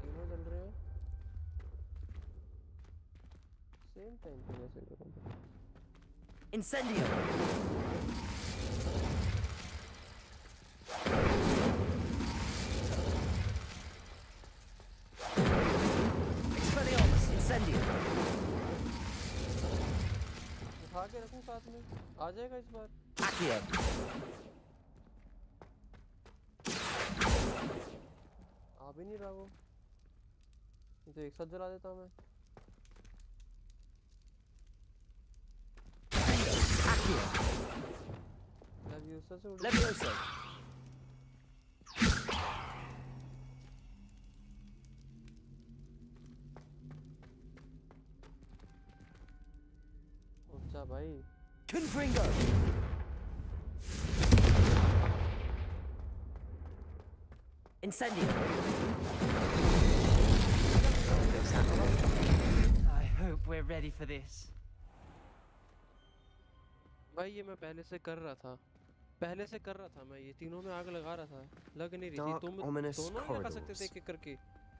तीनों जल रहे हैं सेम टाइम पे, कैसे करूँ? Incendio. Expelliarmus. Incendio. उठा के रखूं साथ में, आ जाएगा इस बार। Accio. आ भी नहीं रहा वो, ये तो एक साथ जला देता हूँ मैं। Accio. लेवियोसा से उड़। Leviosa. उठ जा भाई। Confringo. Incendio. I hope we're ready for this. भाई ये मैं पहले से कर रहा था, मैं ये तीनों में आग लगा रहा था, लग नहीं रही थी। Dark, तुम ominous दोनों लगा सकते थे corridors. एक-एक करके।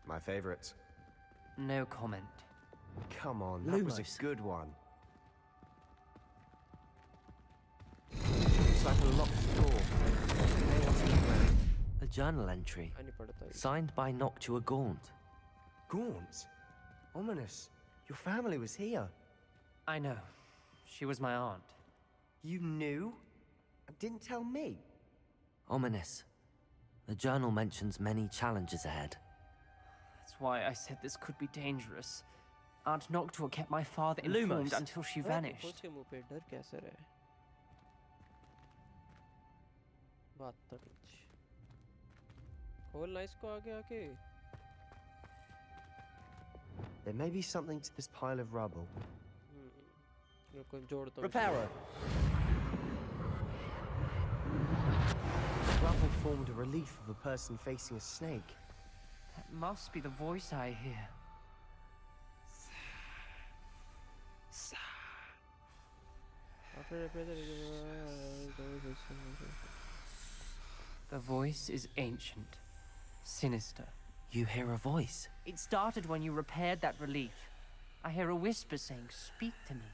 My favorite. No comment. Come on, that was a Lumos. good one. It's like a locked door. Chaos everywhere. A journal entry. आ नहीं पड़ता ये। Signed by Noctua Gaunt. Gaunt? Ominous. Your family was here. I know. She was my aunt. You knew? And didn't tell me? Ominous. The journal mentions many challenges ahead. That's why I said this could be dangerous. Aunt Noctua kept my father Lumos. informed until she vanished. उसके मुंह पे डर कैसे रहे? Inch खोलना इसको आगे आके There may be something to this pile of rubble. रुको जोड़ता हूँ Repairer. The rubble formed a relief of a person facing a snake. That must be the voice I hear. The voice is ancient, sinister. You hear a voice? It started when you repaired that relief. I hear a whisper saying, "Speak to me."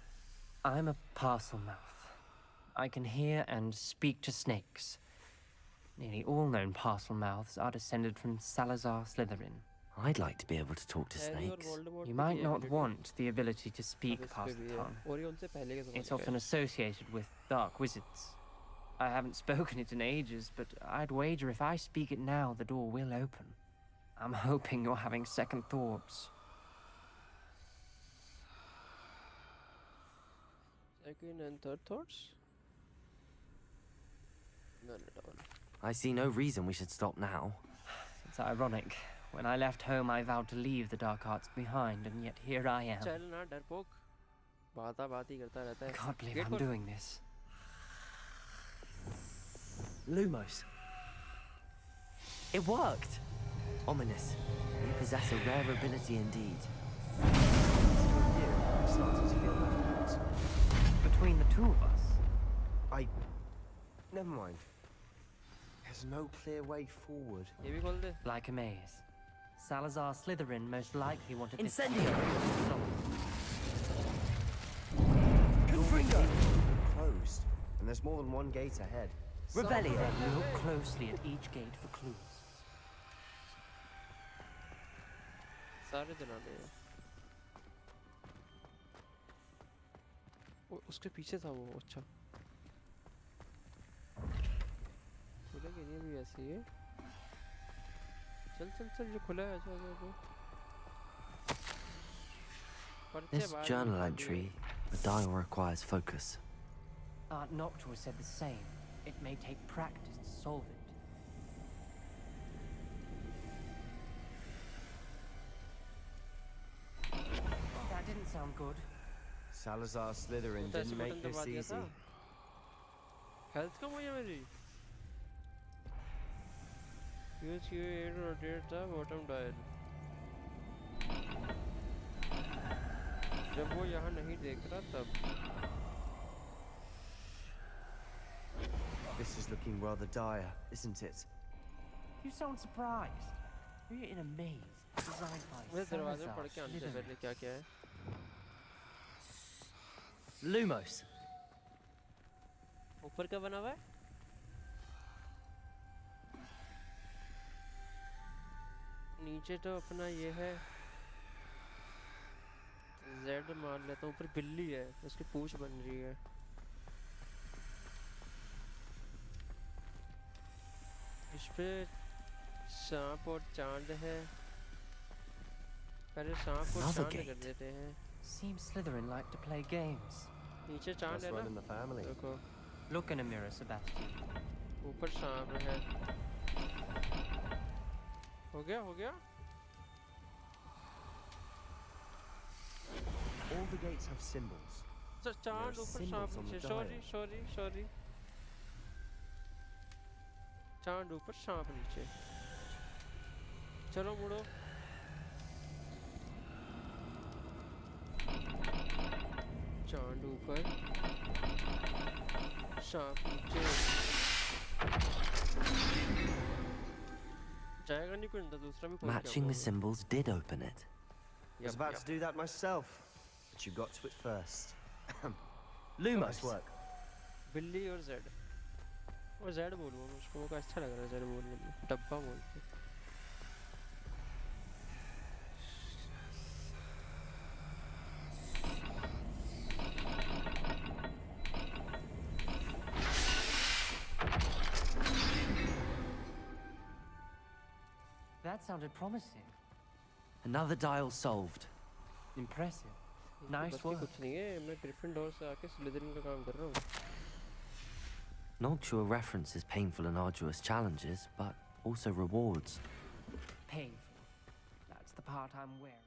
I'm a parcel mouth. I can hear and speak to snakes. Nearly all known parcel mouths are descended from Salazar Slytherin. I'd like to be able to talk to snakes. You might not want the ability to speak past the tongue. It's often associated with dark wizards. I haven't spoken it in ages, but I'd wager if I speak it now, the door will open. I'm hoping you're having second thoughts. Second and third thoughts? None at all. I see no reason we should stop now. It's ironic. When I left home, I vowed to leave the dark arts behind, and yet here I am. I can't believe I'm doing this. Lumos. It worked! Ominous. You possess a rare ability indeed. I'm starting to feel left out. Between the two of us? Never mind. There's no clear way forward. Like a maze. Salazar Slytherin most likely wanted Incendio! Confringo! Closed, and there's more than one gate ahead. Revelio! Then look closely at each gate for clues. सारे जला दे उसके पीछे था वो अच्छा खुला कि नहीं भी ऐसे ही है चल चल चल जो खुला है जो This journal entry, the dial requires focus. Noctua said the same. It may take practice to solve it. That didn't sound good. Salazar Slytherin didn't make this easy. Health कम हो गया मेरी Use Q8 to rotate the bottom dial. जब वो यहाँ नहीं देख रहा तब This is looking rather dire, isn't it? You sound surprised. We're in a maze designed by मैं दरवाजे Salazar पढ़ के आने से पहले क्या क्या है Lumos. ऊपर क्या बना हुआ है नीचे तो अपना ये है Z मान लेता हूँ ऊपर बिल्ली है उसकी पूंछ बन रही है इस पे सांप और चांद है पहले सांप और चांद कर देते हैं Seems Slytherin like to play games. नीचे चांद है ना देखो Look in a mirror, Sebastian. ऊपर सांप है हो गया All the gates have symbols. So चांद ऊपर सांप नीचे sorry चांद ऊपर सांप नीचे चलो मुड़ो चांद ऊपर सांप नीचे जाएगा नहीं कोई दूसरा भी खोल के Matching the symbols did open it. I was about to do that myself, but you got to it first. Lumos. Nice work. बिल्ली और Z वो Z बोलूँ उसको वो अच्छा लग रहा है Z बोलने में डब्बा बोलते That sounded promising. Another dial solved. Impressive. Nice work. कुछ नहीं है मैं ग्रिफिंडोर से आके स्लिदरिन का काम कर रहा हूँ Noctua references painful and arduous challenges, but also rewards. Painful. That's the part I'm wearing.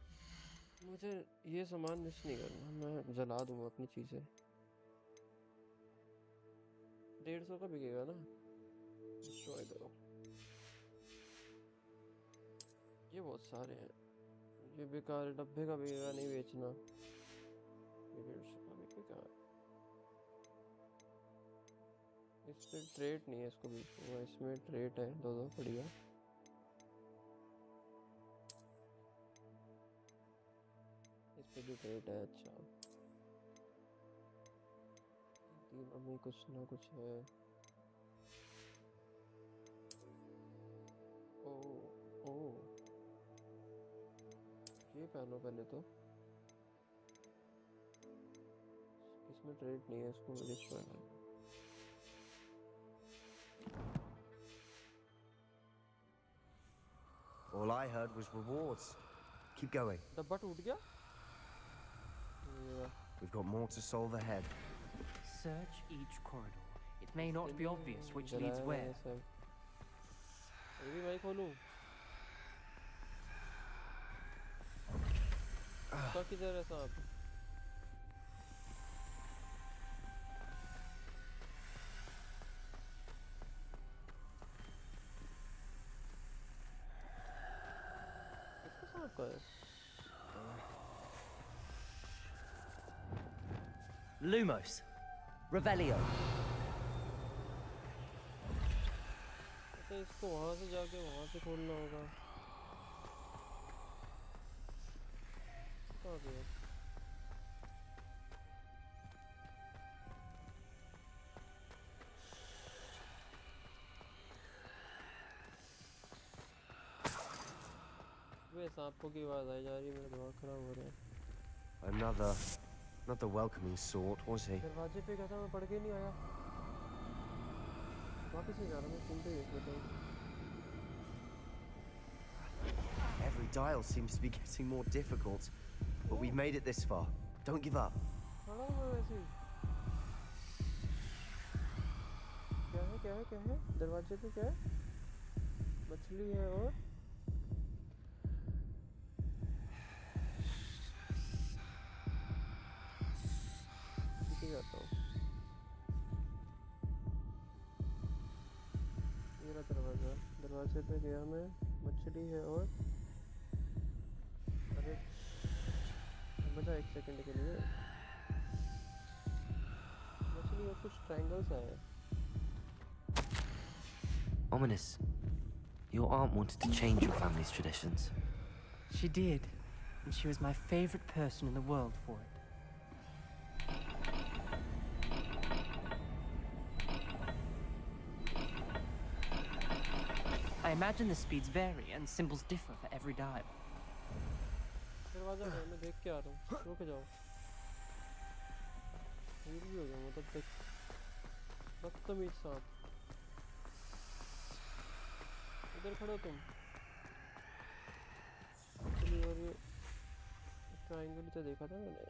मुझे ये सामान मिस नहीं करना, मैं जला दूंगा अपनी चीजें। 150 का बिकेगा ना? डिस्ट्रॉय करो। ये बहुत सारे हैं, ये बेकार है, डब्बे का बिकेगा, नहीं बेचना। ये 150 का बिकेगा। इस पे ट्रेड नहीं है, इसको बेचूंगा। इसमें ट्रेड है, दो बढ़िया। इस पे भी ट्रेड है, अच्छा। तीनों में कुछ ना कुछ है। ओ ओ ये पहनो पहले तो। इसमें ट्रेड नहीं है, इसको डिस्ट्रॉय करना। All I heard was rewards. Keep going. डब्बा टूट गया? We've got more to solve ahead. Search each corridor. It may not be obvious which leads where. ये भी मैं खोलूं? इसका किधर है सांप? इसका सांप का है? Lumos. Revelio. तो इसको वहां से जाके वहां से खोलना होगा। कहाँ गया? वे सांपों की आवाज आई जा रही है, मेरा दिमाग खराब हो रहा है। Not the welcoming sort, was he? दरवाजे पे क्या था, मैं पढ़ के नहीं आया। वापस नहीं जा रहा, मैं सुनते ही देख लेता हूँ। Every dial seems to be getting more difficult, but we've made it this far. Don't give up. खड़ा हूँ मैं वैसे ही। क्या है? दरवाजे पे क्या है? मछली है और पीछे जाता हूँ। ये रहा दरवाजे पे गया मैं। मछली है और अरे बचा 1 सेकंड के लिए। मछली और कुछ ट्रायंगल्स आए। Ominous. Your aunt wanted to change your family's traditions. She did, and she was my favorite person in the world for it. I imagine the speeds vary and symbols differ for every dial. दरवाजा है, मैं देख के आ रहा हूँ। रुक जाओ। ये भी हो गया मतलब देख। बदतमीज सांप। इधर खड़ो तुम। चलिए, और ये ट्रायंगल तो देखा था मैंने।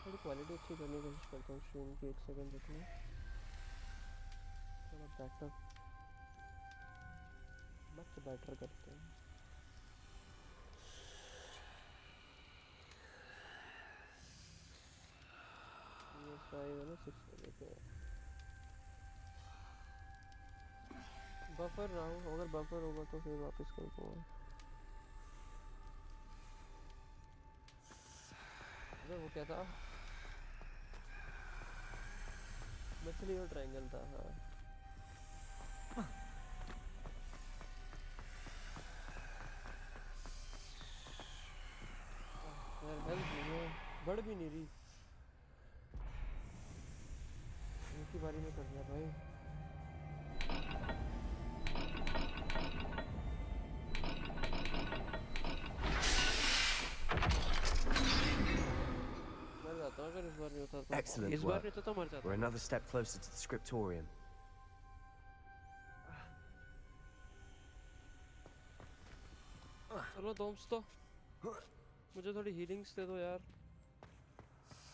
थोड़ी क्वालिटी अच्छी करने की कोशिश करता हूँ स्ट्रीम की। 1 सेकंड रुकना, थोड़ा बेटर करते हैं। ये साइज है ना 6 लेते हैं। बफर रहा हूँ, अगर बफर होगा तो फिर वापस कर दूँगा। अरे वो क्या था? मछली और ट्रायंगल था। हाँ, यार हेल्प नहीं है, बढ़ भी नहीं रही। इनकी बारी में कर दिया भाई। मर जाता हूँ अगर इस बार नहीं होता तो। Excellent इस बार work. नहीं होता तो मर जाता। We're another step closer to the scriptorium. चलो दोस्तों, मुझे थोड़ी healings दे दो यार.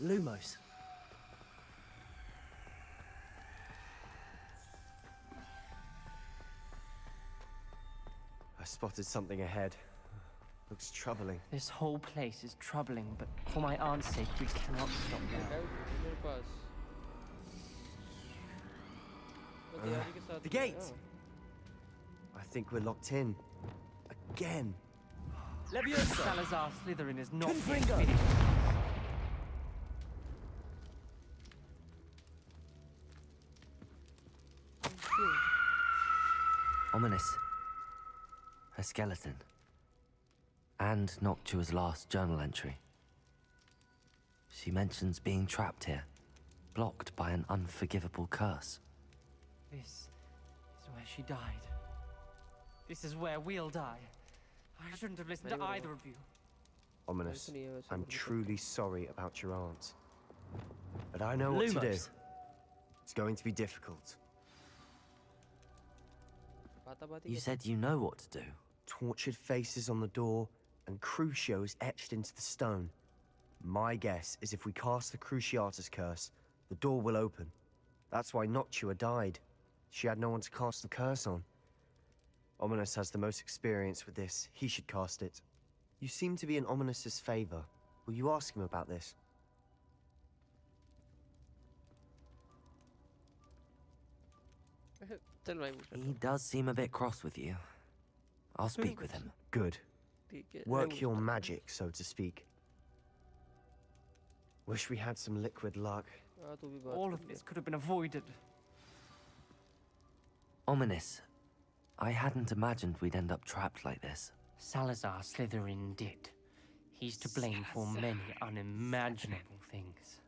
Lumos. I spotted something ahead. Looks troubling. This whole place is troubling, but for my aunt's sake, we cannot stop now. मेरे पास. The gate! I think we're locked in. Again. Leviosa! Salazar Slytherin is not Confringo! finished. Ominous. A skeleton. And Noctua's last journal entry. She mentions being trapped here, blocked by an unforgivable curse. This is where she died. This is where we'll die. I shouldn't have listened to either of you. Ominous, I'm truly sorry about your aunt. But I know what to do. It's going to be difficult. You said you know what to do. Tortured faces on the door, and Crucio is etched into the stone. My guess is if we cast the Cruciatus curse, the door will open. That's why Noctua died. She had no one to cast the curse on. Ominous has the most experience with this. He should cast it. You seem to be in Ominous's favor. Will you ask him about this? He does seem a bit cross with you. I'll speak with him. Good. Work your magic, so to speak. Wish we had some liquid luck. All of this could have been avoided. Ominous. I hadn't imagined we'd end up trapped like this. Salazar Slytherin did. He's to blame for many unimaginable things.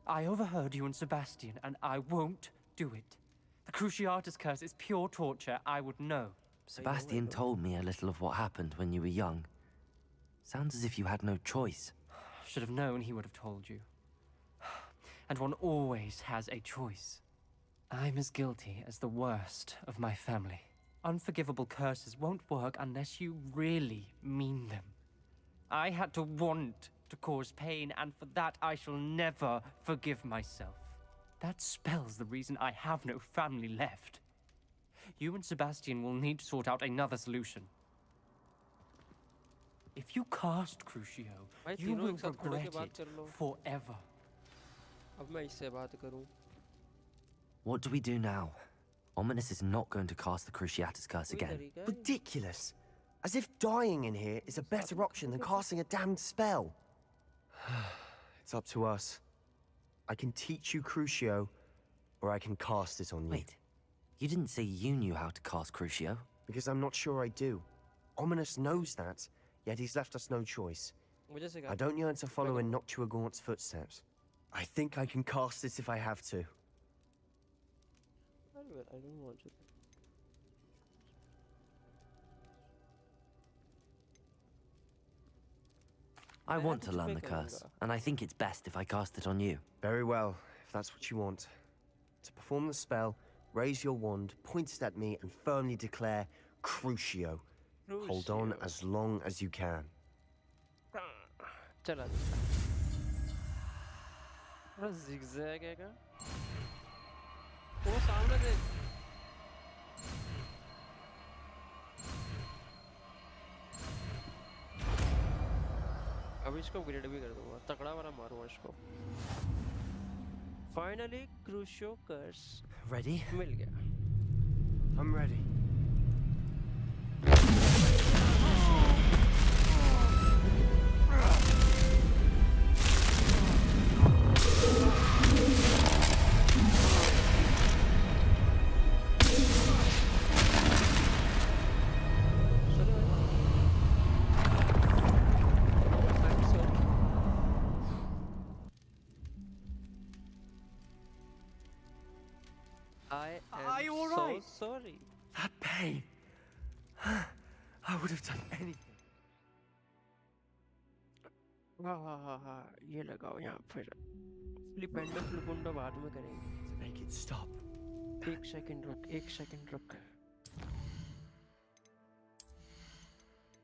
I overheard you and Sebastian, and I won't do it. The Cruciatus curse is pure torture. I would know. Sebastian told me a little of what happened when you were young. Sounds as if you had no choice. Should have known he would have told you. And one always has a choice. I'm as guilty as the worst of my family. Unforgivable curses won't work unless you really mean them. I had to want to cause pain, and for that I shall never forgive myself. That spell's the reason I have no family left. You and Sebastian will need to sort out another solution. If you cast Crucio, you will regret it forever. What do we do now? Ominous is not going to cast the Cruciatus curse again. Ridiculous. As if dying in here is a better option than casting a damned spell. It's up to us. I can teach you Crucio, or I can cast it on you. Wait, you didn't say you knew how to cast Crucio? Because I'm not sure I do. Ominous knows that, yet he's left us no choice. I don't yearn to follow in Noctua Gaunt's footsteps. I think I can cast it if I have to. I don't want to. I want to learn the curse, and I think it's best if I cast it on you. Very well, if that's what you want. To perform the spell, raise your wand, point it at me, and firmly declare Crucio. Hold on as long as you can. चला थोड़ा zigzag है क्या? वो सामने देख. अब इसको grade भी कर दूंगा. तगड़ा वाला मारूंगा इसको. Finally, Crucio curse. Ready? मिल गया. I'm ready. Are you all right? So sorry. That pain. I would have done anything. हाँ ये लगाओ यहाँ फिर फ्लिप एंड फ्लिपुंडा बाद में करेंगे. To make it stop. एक सेकंड रुक.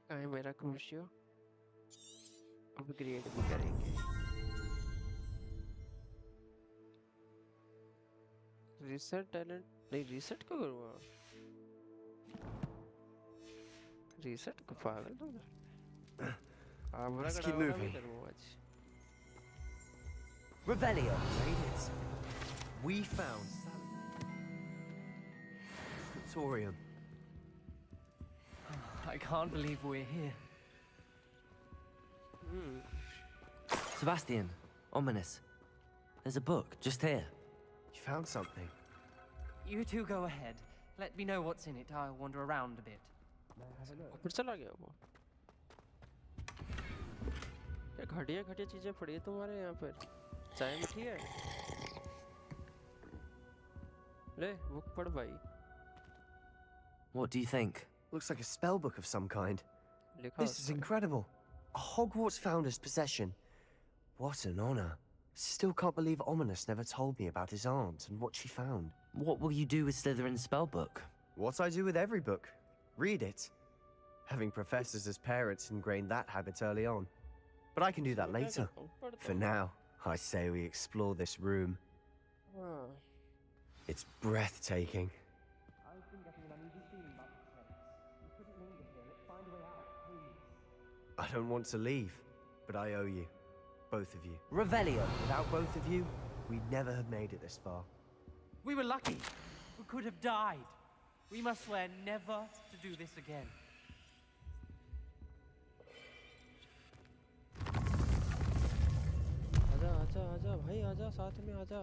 कहाँ है मेरा क्रूशियो? अपग्रेड भी करेंगे। रीसेट टैलेंट नहीं, रीसेट क्यों करूँगा? रीसेट को पागल तो Let's keep moving. Revelio. Made it. We found Scriptorium. I can't believe we're here. Sebastian, ominous. There's a book just here. You found something. You two go ahead. Let me know what's in it. I'll wander around a bit. फिर चला गया वो। क्या घटिया घटिया चीजें पड़ी है तुम्हारे यहाँ पर? चाय मीठी है? ले बुक पढ़ भाई। What do you think? Looks like a spell book of some kind. लिखा This is incredible. A Hogwarts founder's possession. What an honor. Still can't believe Ominous never told me about his aunt and what she found. What will you do with Slytherin's spellbook? What I do with every book. Read it. Having professors as parents ingrained that habit early on. But I can do that later. For now, I say we explore this room. It's breathtaking. I've been getting an uneasy feeling about this place. You couldn't linger here. Let's find a way out, please. I don't want to leave, but I owe you. Both of you. Revelio. Without both of you, we'd never have made it this far. We were lucky. We could have died. We must swear never to do this again. आजा आजा आजा भाई आजा साथ में आजा।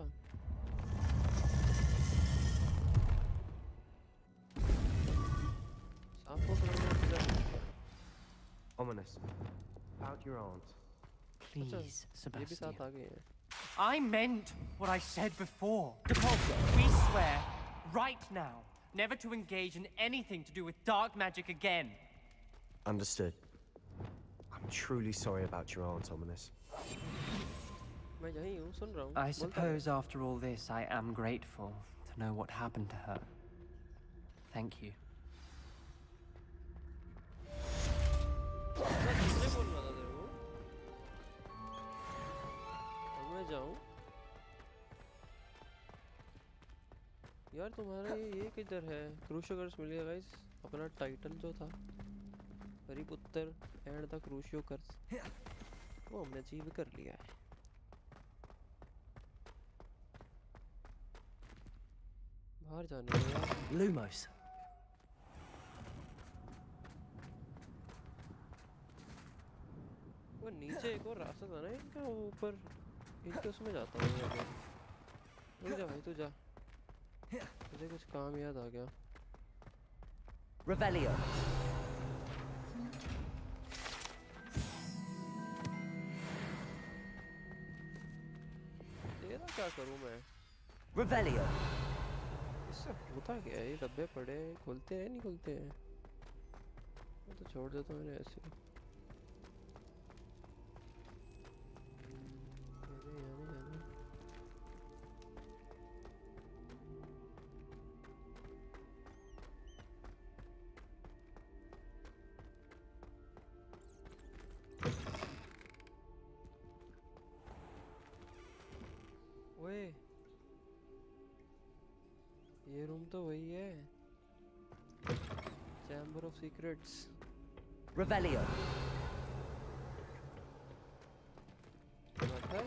सांप को पकड़ना है। Ominous. About your aunt. Please, ये भी Sebastian. साथ आ गए हैं। I meant what I said before. We swear, right now, never to engage in anything to do with dark magic again. Understood. I'm truly sorry about your aunt, Ominous. मैं यहीं हूँ सुन रहा हूँ। I suppose after all this, I am grateful to know what happened to her. Thank you. किसने बोल रहा था तेरे को? अब मैं जाऊँ? यार तुम्हारा ये किधर है? क्रूशियो कर्स मिल गया गाइस। अपना टाइटल जो था हरिपुत्र एंड द क्रूशियो कर्स वो हमने अचीव कर लिया है। बाहर जाने दो यार। Lumos. वो नीचे एक और रास्ता था ना इनका, वो ऊपर इनके उसमें जाता हूँ मैं। रुक जा भाई तू जा, मुझे कुछ काम याद आ गया। Revelio. तेरा क्या करूँ मैं? Revelio. इससे होता क्या है? ये डब्बे पड़े हैं, खुलते हैं नहीं खुलते हैं? मैं तो छोड़ देता हूँ इन्हें ऐसे ही। ओए ये रूम तो वही है, चैम्बर ऑफ सीक्रेट्स। Revelio. मतलब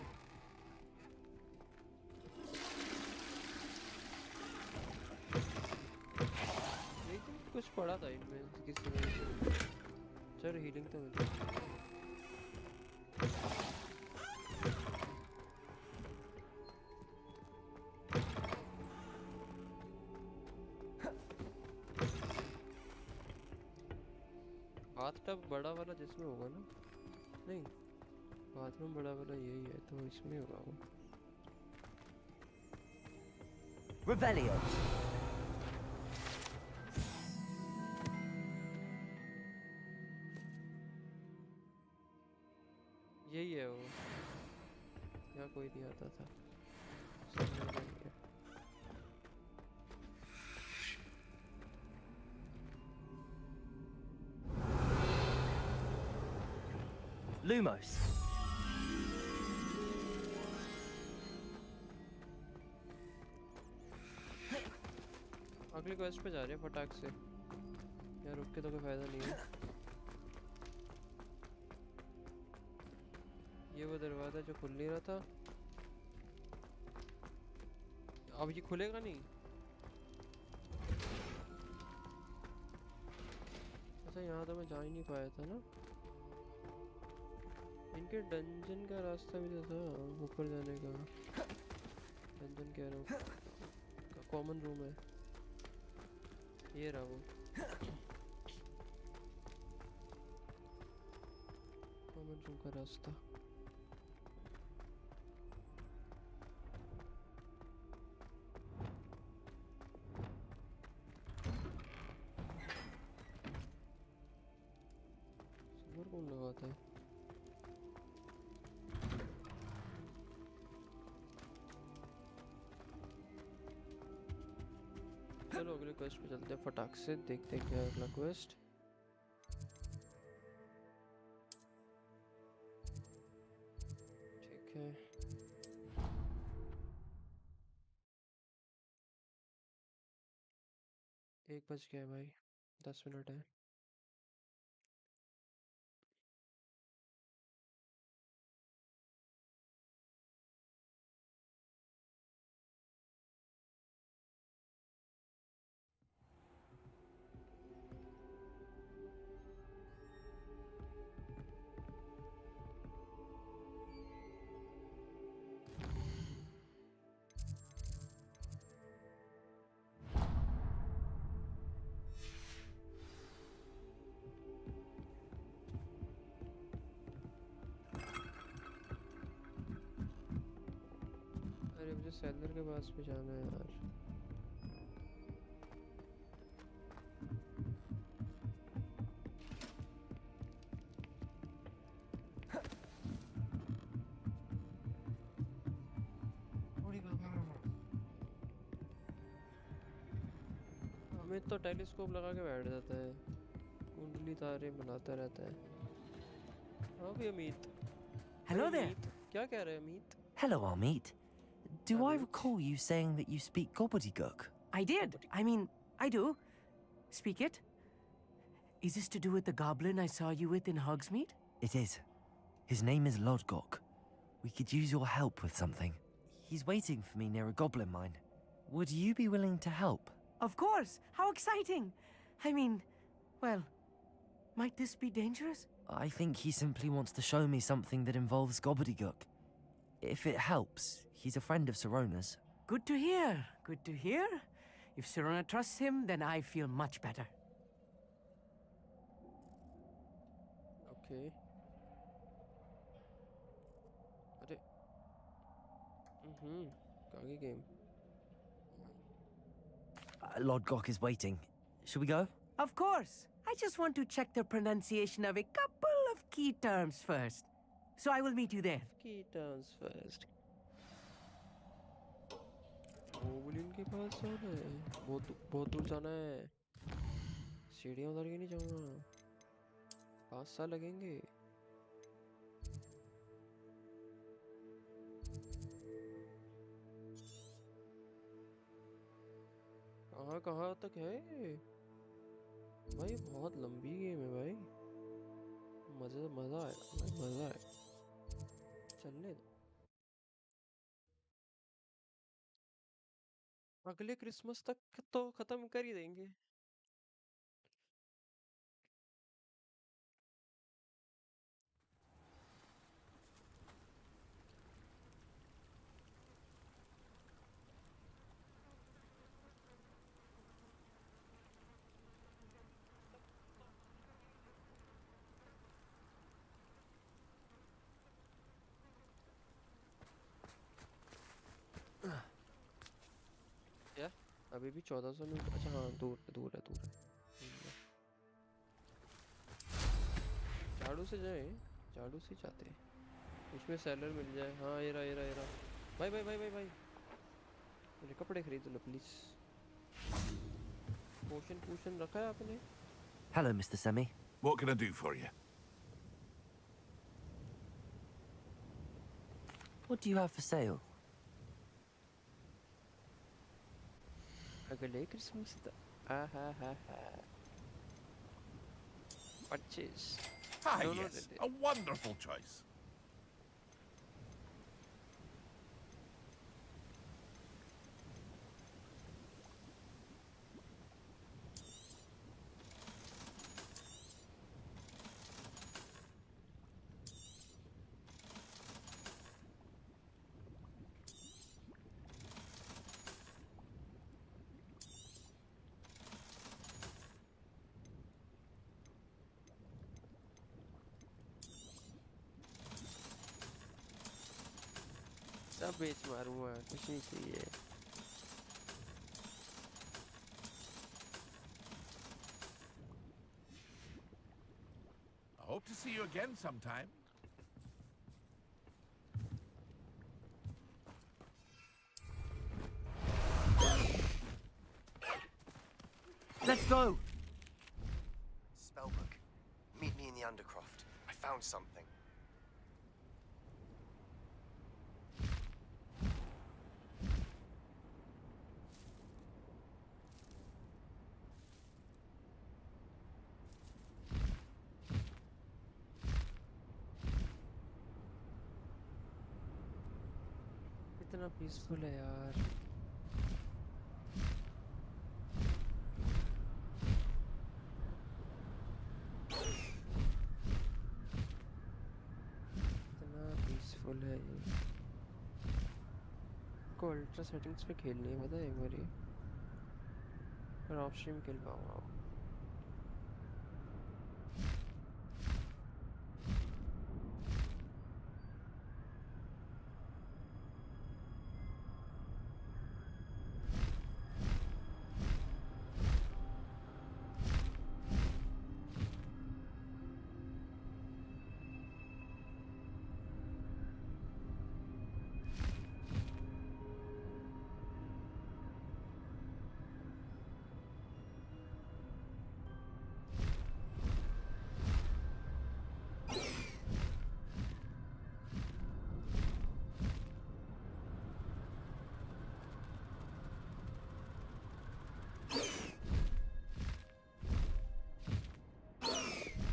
लेकिन कुछ पड़ा था इनमें किसी ने। चल हीलिंग तो मिल गई। बाथटब बड़ा वाला जिसमें होगा ना? नहीं, बाथरूम बड़ा वाला यही है तो इसमें होगा वो। Revelio. यही है वो। यहाँ कोई नहीं आता था। सामने वाला ही है। Lumos. अगली क्वेस्ट पे जा रहे हैं फटाक से यार, रुक के तो कोई फायदा नहीं है। ये वो दरवाजा जो खुल नहीं रहा था, अब ये खुलेगा नहीं। अच्छा यहाँ तो मैं जा ही नहीं पाया था ना। इनके डंजन का रास्ता भी तो था ऊपर जाने का। डंजन कह रहा हूँ, कॉमन रूम है ये रहा वो। कॉमन रूम का रास्ता। सुपर कौन लगाता है? चलो अगले क्वेस्ट पे चलते हैं फटाक से, देखते हैं क्या है अगला क्वेस्ट। ठीक है, एक बज गया है भाई, 10 मिनट है। अरे मुझे सेलर के पास भी जाना है यार। अमित तो टेलीस्कोप लगा के बैठ जाता है, कुंडली तारे बनाता रहता है। हाँ भी अमित। Hello there. क्या कह रहे हैं Amit? Hello, Amit. Do I recall you saying that you speak gobbledygook? I did. I mean, I do. Speak it. Is this to do with the goblin I saw you with in Hogsmeade? It is. His name is Lodgok. We could use your help with something. He's waiting for me near a goblin mine. Would you be willing to help? Of course. How exciting. I mean, well, might this be dangerous? I think he simply wants to show me something that involves gobbledygook. If it helps, he's a friend of Sirona's. Good to hear. Good to hear. If Sirona trusts him, then I feel much better. Okay. अरे कागी game. Lodgok is waiting. Shall we go? Of course. I just want to check the pronunciation of a couple of key terms first. So I will meet you there. Key terms first. Goblin के पास जाना है, बहुत दूर जाना है। सीढ़ियाँ उतर के नहीं जाऊँगा, 5 साल लगेंगे। कहाँ तक है भाई? बहुत लंबी गेम है भाई। मजा आएगा, मजा आएगा। चलने दो, अगले क्रिसमस तक तो खत्म कर ही देंगे। क्या अभी भी 1400 मीटर? अच्छा हाँ, दूर है। झाड़ू से जाए, झाड़ू से जाते, उसमें सेलर मिल जाए। हाँ ये रहा। भाई मेरे कपड़े खरीद लो प्लीज। पोशन रखा है आपने? Hello, Mr. Semi. What can I do for you? What do you have for sale? अगले Christmas purchase. Ah, No, yes, a wonderful choice. सब बेच मारूंगा कुछ नहीं चाहिए I hope to see you again sometime. Let's go! Spellbook. Meet me in the Undercroft. I found something. इतना peaceful है यार इतना पीसफुल है ये को अल्ट्रा सेटिंग्स पे खेलनी है पता है एक बारी और ऑफ स्ट्रीम खेल पाऊंगा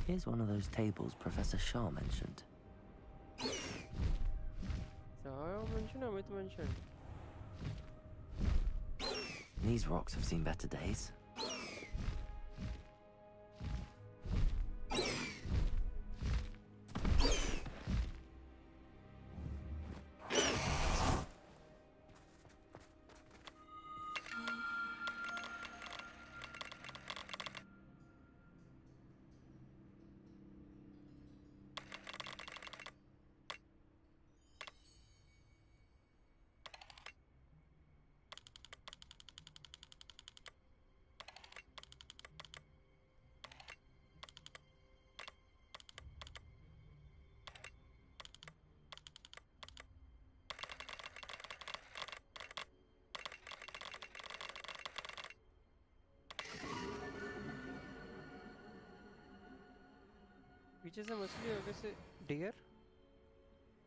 Here's one of those tables Professor Shah mentioned. These rocks have seen better days. पीछे से मछली आगे से डियर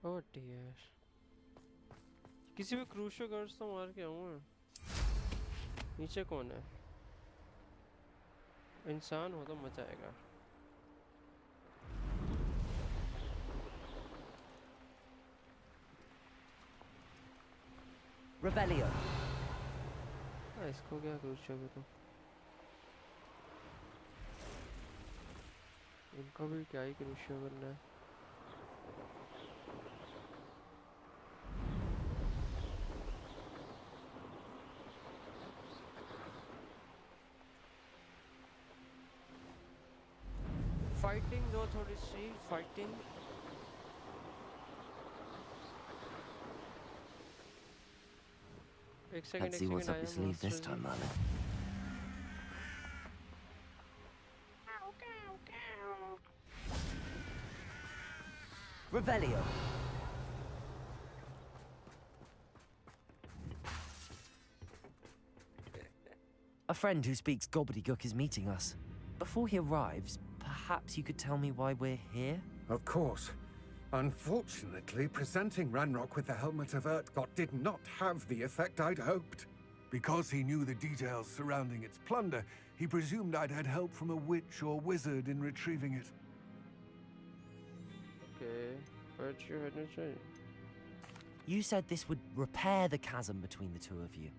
ओह डियर किसी भी क्रूशियो गार्ड्स तो मार के आऊंगा नीचे कौन है इंसान हो तो मजा आएगा Revelio. इसको क्या क्रूशियो करूं इनको भी क्या ही क्रूशियो करना है फाइटिंग नो थोड़ी सी फाइटिंग एक second Let's see what's up your sleeve this time, Merlin. Revelio. A friend who speaks gobbledygook is meeting us. Before he arrives, perhaps you could tell me why we're here? Of course. Unfortunately, presenting Ranrock with the Helmet of Urtkot did not have the effect I'd hoped. Because he knew the details surrounding its plunder, he presumed I'd had help from a witch or wizard in retrieving it. Okay, but you hadn't said. You said this would repair the chasm between the two of you.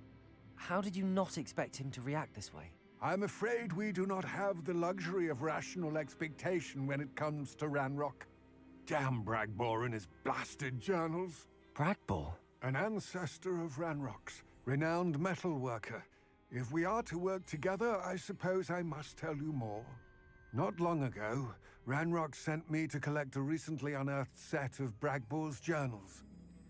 How did you not expect him to react this way? I'm afraid we do not have the luxury of rational expectation when it comes to Ranrock. Damn Bragbor and his blasted journals. Bragbor? An ancestor of Ranrock's, renowned metal worker. If we are to work together, I suppose I must tell you more. Not long ago, Ranrock sent me to collect a recently unearthed set of Bragbor's journals.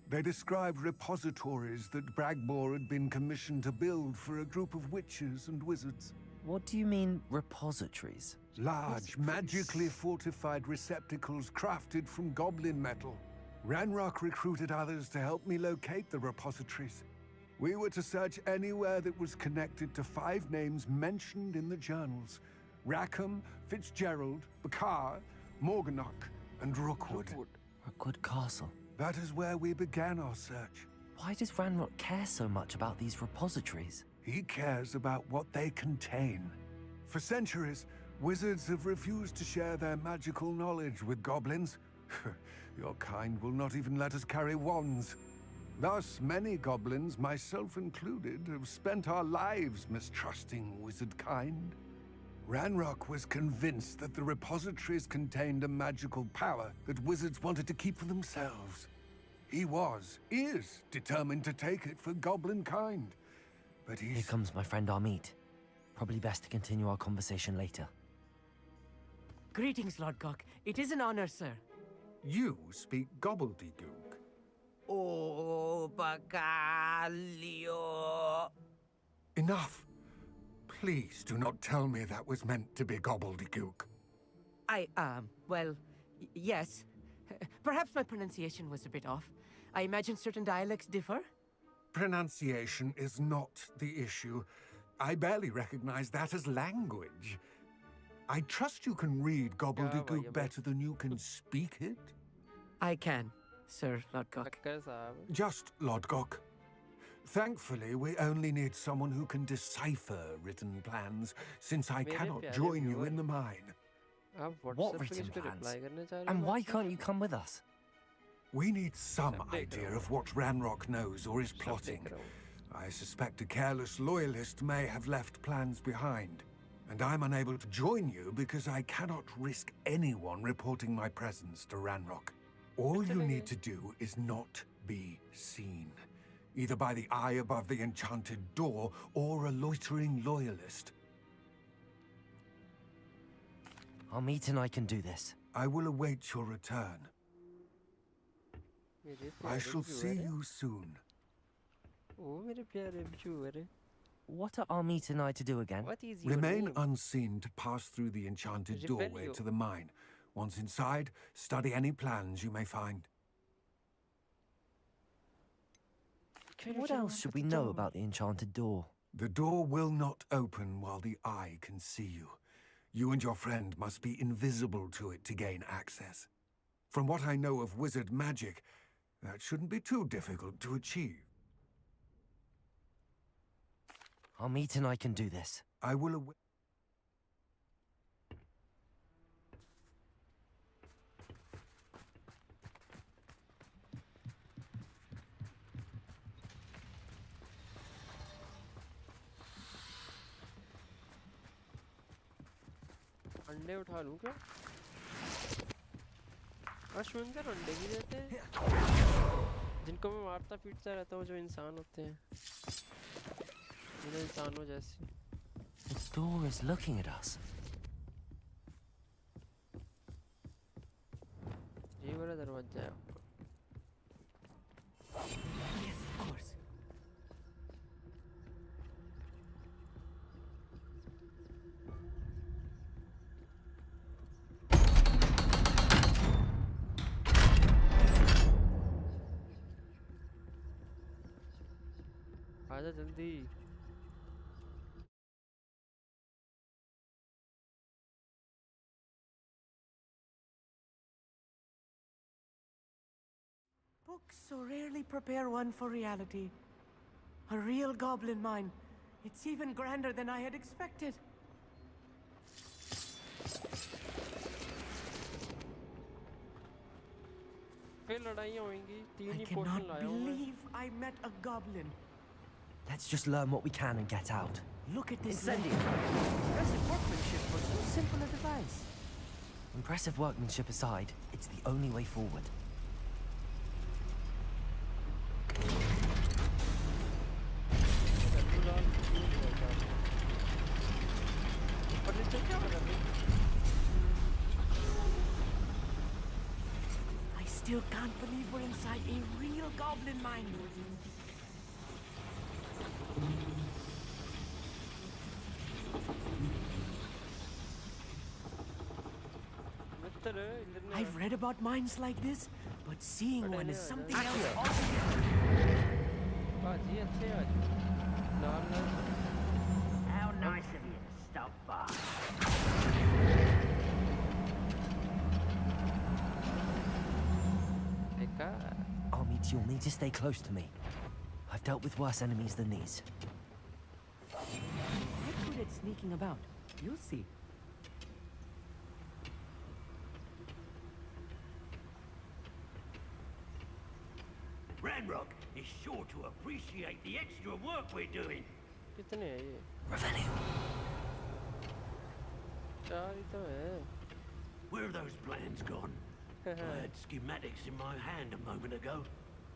They described repositories that Bragbor had been commissioned to build for a group of witches and wizards. What do you mean, repositories? Large, magically fortified receptacles crafted from goblin metal. Ranrock recruited others to help me locate the repositories. We were to search anywhere that was connected to 5 names mentioned in the journals: Rackham, Fitzgerald, Bakar, Morganach, and Rookwood. Rookwood Castle. That is where we began our search. Why does Ranrock care so much about these repositories? He cares about what they contain. For centuries, wizards have refused to share their magical knowledge with goblins. Your kind will not even let us carry wands. Thus, many goblins, myself included, have spent our lives mistrusting wizard kind. Ranrock was convinced that the repositories contained a magical power that wizards wanted to keep for themselves. He is determined to take it for goblin kind. But Here comes my friend Amit. Probably best to continue our conversation later. Greetings, Lord Cock. It is an honor, sir. You speak gobbledygook. Oh, Bacalio. Enough. Please do not tell me that was meant to be gobbledygook. Well, yes. Perhaps my pronunciation was a bit off. I imagine certain dialects differ? Pronunciation is not the issue. I barely recognize that as language. I trust you can read gobbledygook better than you can speak it? I can, Sir Lodgok. Just Lodgok. Thankfully, we only need someone who can decipher written plans, since I cannot join you in the mine. What written plans? And why can't you come with us? We need some idea of what Ranrock knows or is plotting. I suspect a careless loyalist may have left plans behind. And I'm unable to join you because I cannot risk anyone reporting my presence to Ranrock. All you need to do is not be seen. Either by the eye above the enchanted door, or a loitering loyalist. Amit and I can do this. I will await your return. I shall see you soon. What are Amit and I to do again? Remain unseen to pass through the enchanted doorway to the mine. Once inside, study any plans you may find. What else should we know about the enchanted door? The door will not open while the eye can see you. You and your friend must be invisible to it to gain access. From what I know of wizard magic, that shouldn't be too difficult to achieve. Amit and I can do this. I will await. अंडे उठा लूं क्या? अश्विनकर अंडे भी देते हैं जिनको मैं मारता पीटता रहता हूँ, जो इंसान होते हैं, इंसानों जैसे. The door is looking at us. ये वाला दरवाजा है. Yes, of course. आजा जल्दी. Books so rarely prepare one for reality. A real goblin mine. It's even grander than I had expected. I cannot believe I met a goblin. Let's just learn what we can and get out. Look at this. Incendio. Impressive workmanship for so simple a device. Impressive workmanship aside, it's the only way forward. I still can't believe we're inside a real goblin mine. I've read about mines like this, but seeing one is something else altogether. How nice of you to stop by. Amit, you'll need to stay close to me. I've dealt with worse enemies than these. Get good at sneaking about. You'll see. Ranrock is sure to appreciate the extra work we're doing. Revelio. Where are those plans gone? I had schematics in my hand a moment ago.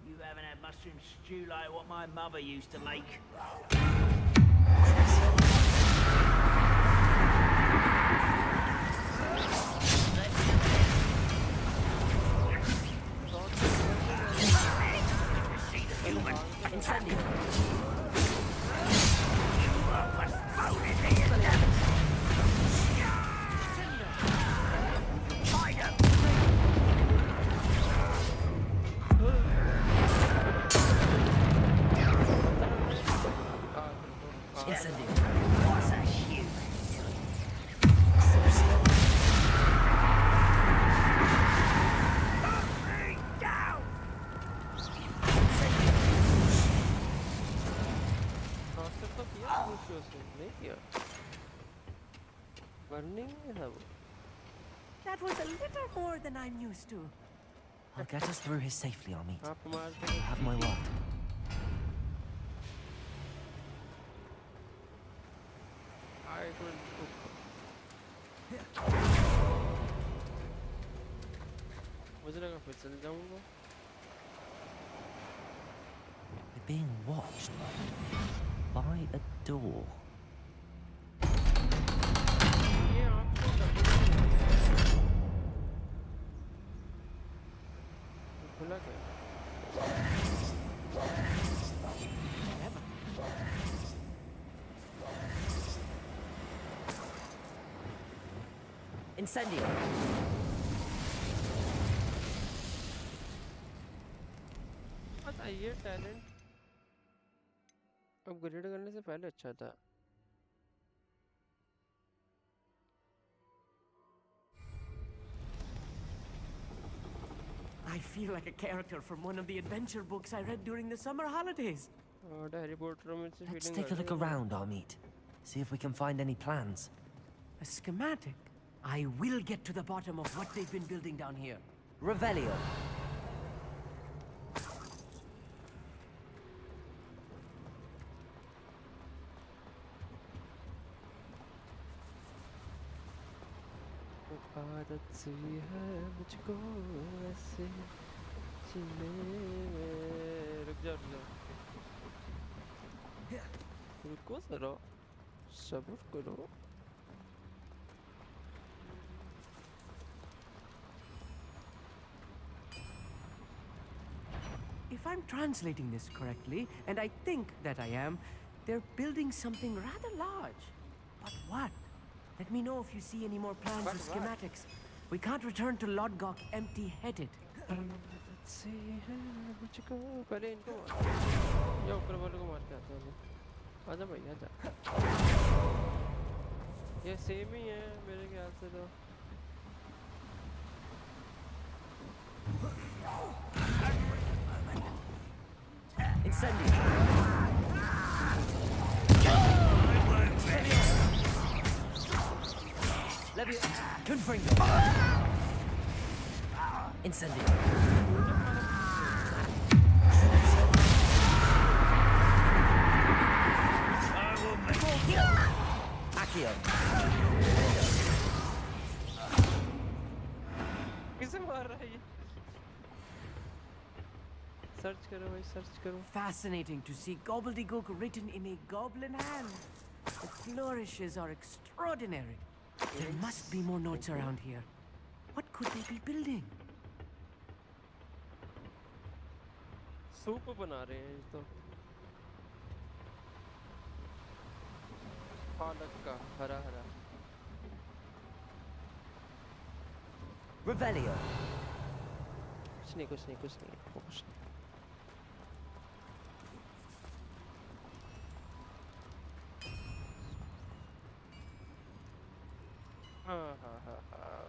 You haven't had mushroom stew like what my mother used to make. Incendio. That was a little more than I'm used to. I'll get us through here safely, Amit. You have my word. We're being watched by a door. Incendio. पता ये talent upgrade करने से पहले अच्छा था. I feel like a character from one of the adventure books I read during the summer holidays. Let's take a look around, Amit. See if we can find any plans. A schematic? I will get to the bottom of what they've been building down here. Revelio. आदत सी है मुझको ऐसे जीने में. रुक जाओ रुको जरा सब्र करो. If I'm translating this correctly, and I think that I am, they're building something rather large. But what? Let me know if you see any more plans or schematics. We can't return to Lodgok empty-headed. पहले इनको या ऊपर वालों को मार के आता हूँ. आजा भाई आजा. ये सेम ही है मेरे ख्याल से तो. Incendio. Confringo. Incendio. Accio. किसे मार रहा है ये? सर्च करो भाई, सर्च करो. Fascinating to see gobbledygook written in a goblin hand. The flourishes are extraordinary. There must be more notes around here. What could they be building? Soup बना रहे हैं तो. पालक का हरा हरा. Revelio. कुछ नहीं, कुछ नहीं, कुछ नहीं, कुछ नहीं. हाँ हाँ हाँ हाँ.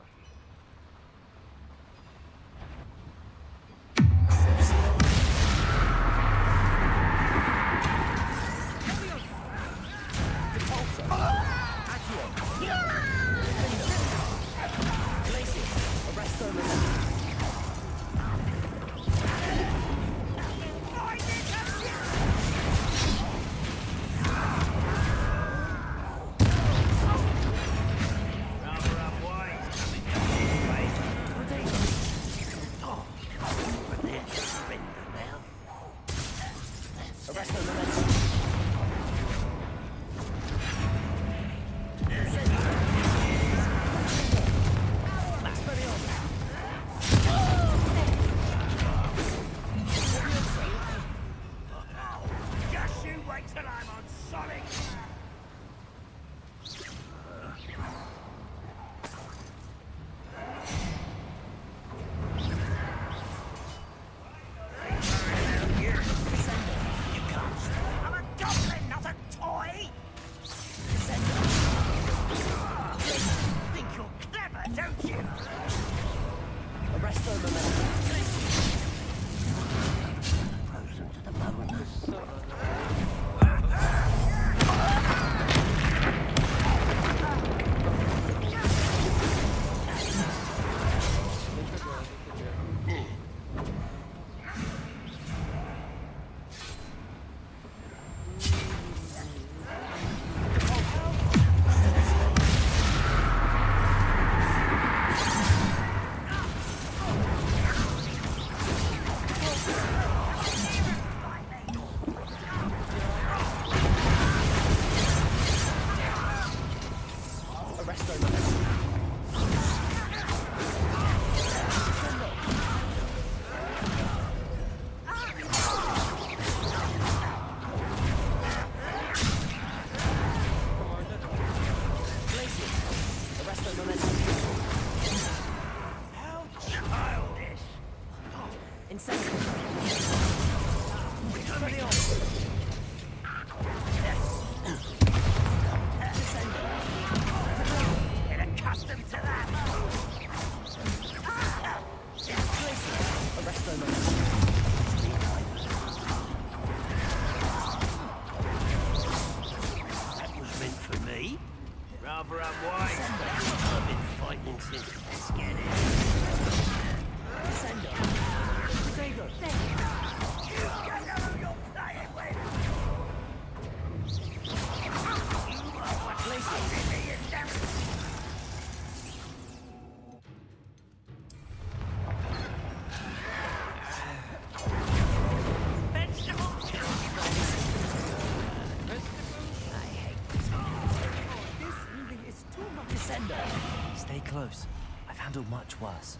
Stay close. I've handled much worse.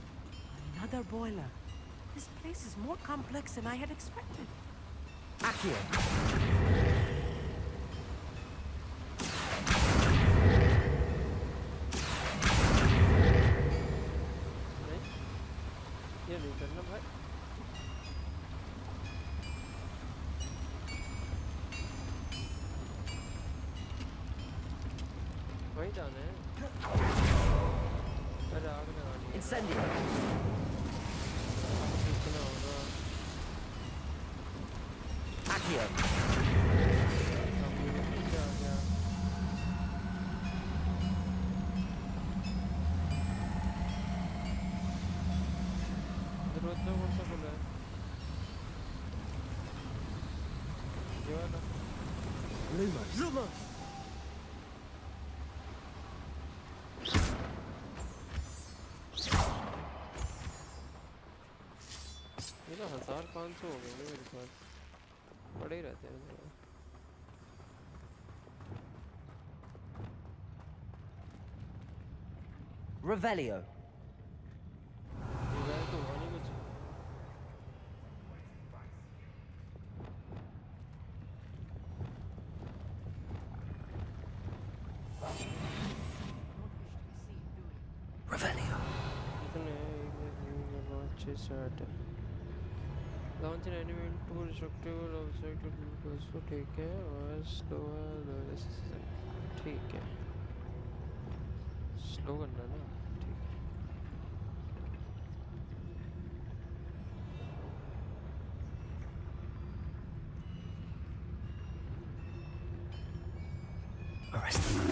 Another boiler. This place is more complex than I had expected. Accio. ये नहीं करना भाई. वहीं जाना है. अरे आग लगानी है. Incendio. इतना होगा. Accio. अब ये पीछे आ गया. रोता कौन सा खुला है? ये वाला Lumos! ये ना 1500 हो गए मेरे पास, पड़े ही रहते हैं। Revelio. ये तो हुआ नहीं कुछ। Revelio. Launch an enemy into destructible object will ठीक है और slower ठीक है, slow करना ना, ठीक है। Arrest them.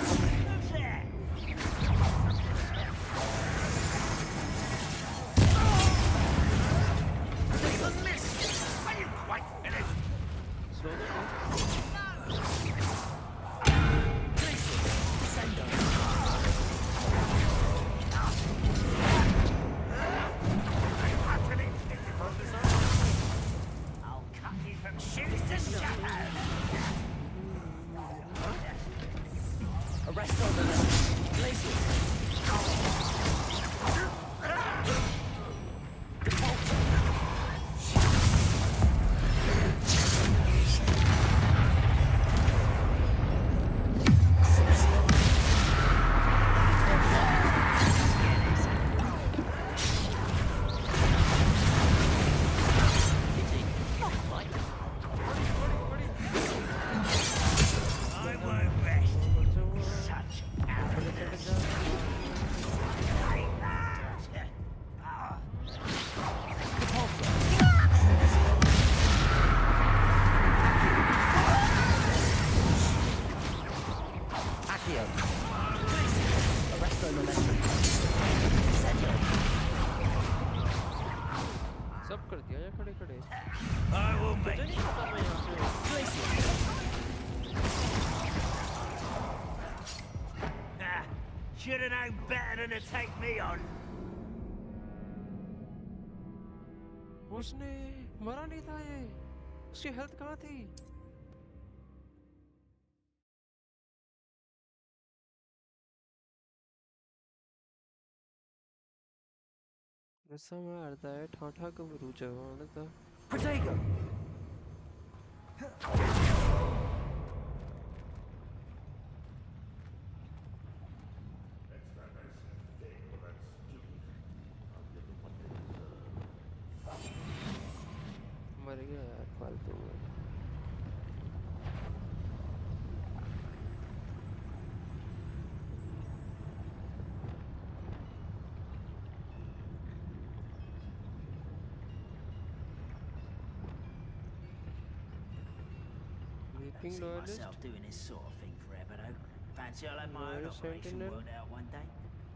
Should have known better than to take me on. उसने मरा नहीं था ये, उसकी हेल्थ कहाँ थी? ऐसा मारता है ठाठा का बरूचा वाला था। Protego. मर गया यार फालतू में। I see myself doing this sort of thing forever though. Fancy I'll have my own operation worked out one day.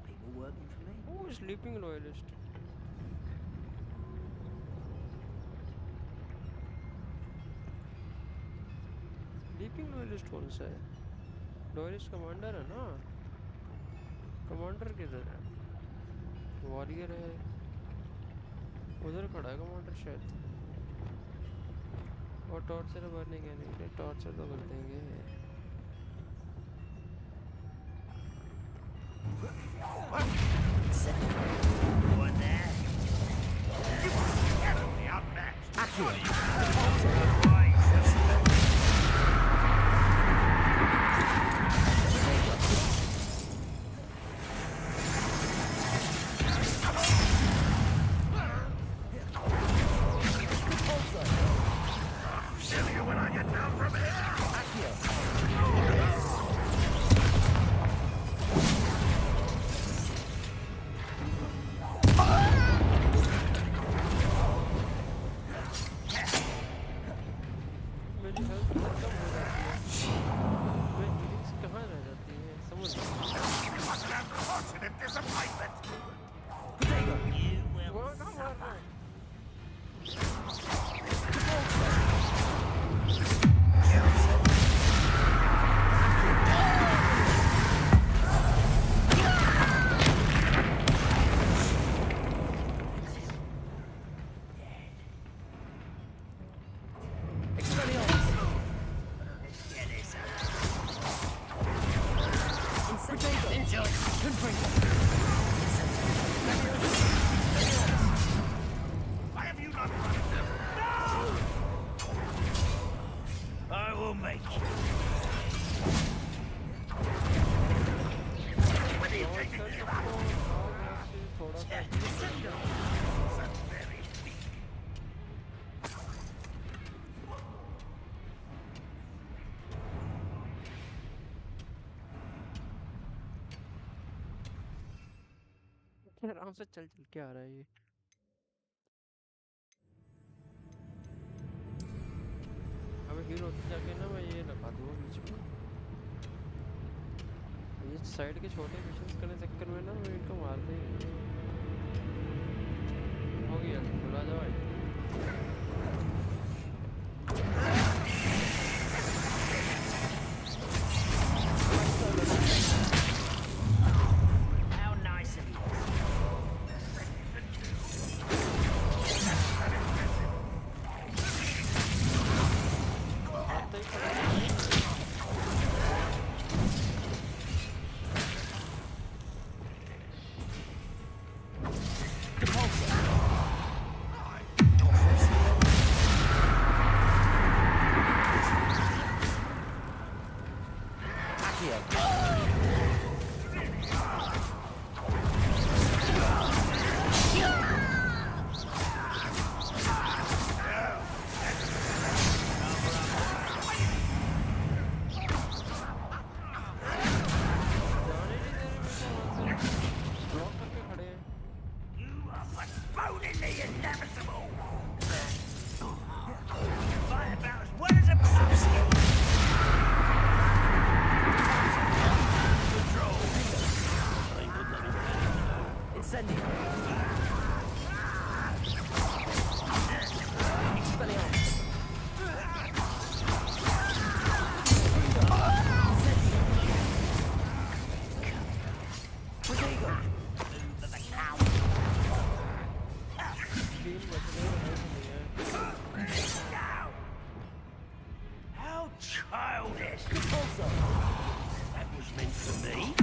People working for me. Oh, sleeping loyalist. Sleeping loyalist कौन सा है? Loyalist commander है ना? Commander किधर है? Warrior है। उधर खड़ा है commander शायद। और टॉर्चर भरने के नहीं, टॉर्चर तो कर देंगे। One there. आराम से चल चल के आ रहा है ये। अबे हील होते जाके ना मैं ये लगा दूंगा बीच में। ये साइड के छोटे मिशंस करने चक्कर में ना मैं इनको मार दे। हो गया बुला जाओ भाई। How nice of you. How childish! That was meant for me.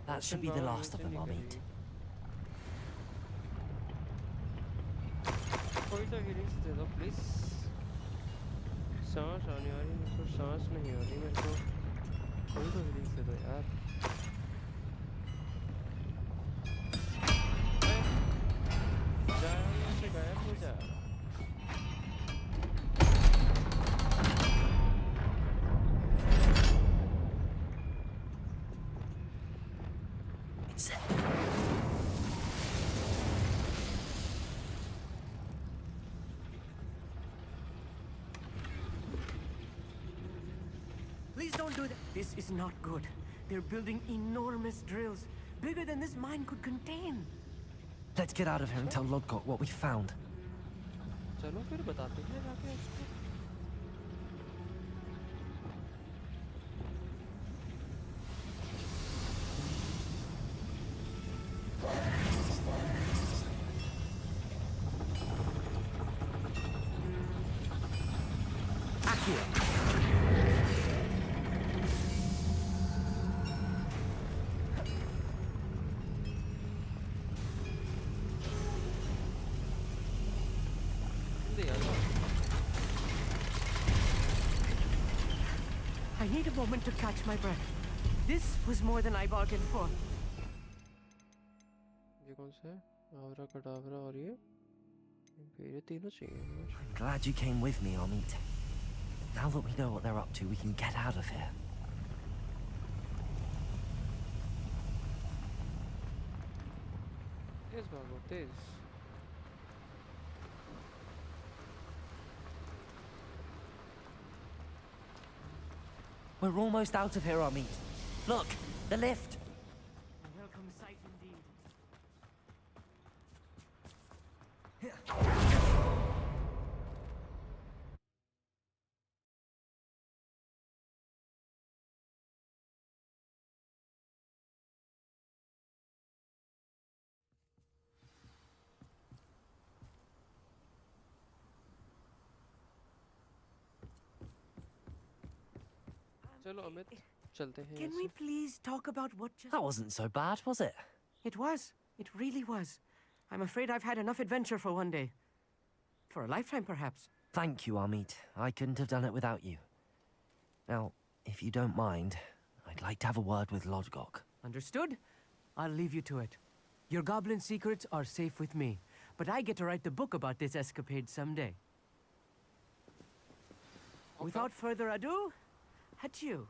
That should be the last of them, I'll meet. कोई तो हीलिंग्स दे दो प्लीज। सांस आने वाली मेरे को, सांस नहीं आ रही मेरे को। कोई तो हीलिंग्स दे दो यार। जा यहाँ से गायब हो जा। Please don't do that. This is not good. They're building enormous drills, bigger than this mine could contain. Let's get out of here and tell Lodgok what we found. चलो फिर बताते हैं जाके उसको। I need a moment to catch my breath. This was more than I bargained for. ये कौन सा है? आवरा कटावरा और ये तीनों चाहिए। I'm glad you came with me, Amit. Now that we know what they're up to, we can get out of here. तेज भागो, तेज। We're almost out of here, Amit. Look, the lift. A welcome sight indeed. चलो अमित चलते हैं Can we please talk about what just... That wasn't so bad, was it? It was. It really was. I'm afraid I've had enough adventure for one day. For a lifetime, perhaps. Thank you, Amit. I couldn't have done it without you. Now, if you don't mind, I'd like to have a word with Lodgok. Understood? I'll leave you to it. Your goblin secrets are safe with me, but I get to write the book about this escapade someday. Okay. Without further ado, adieu.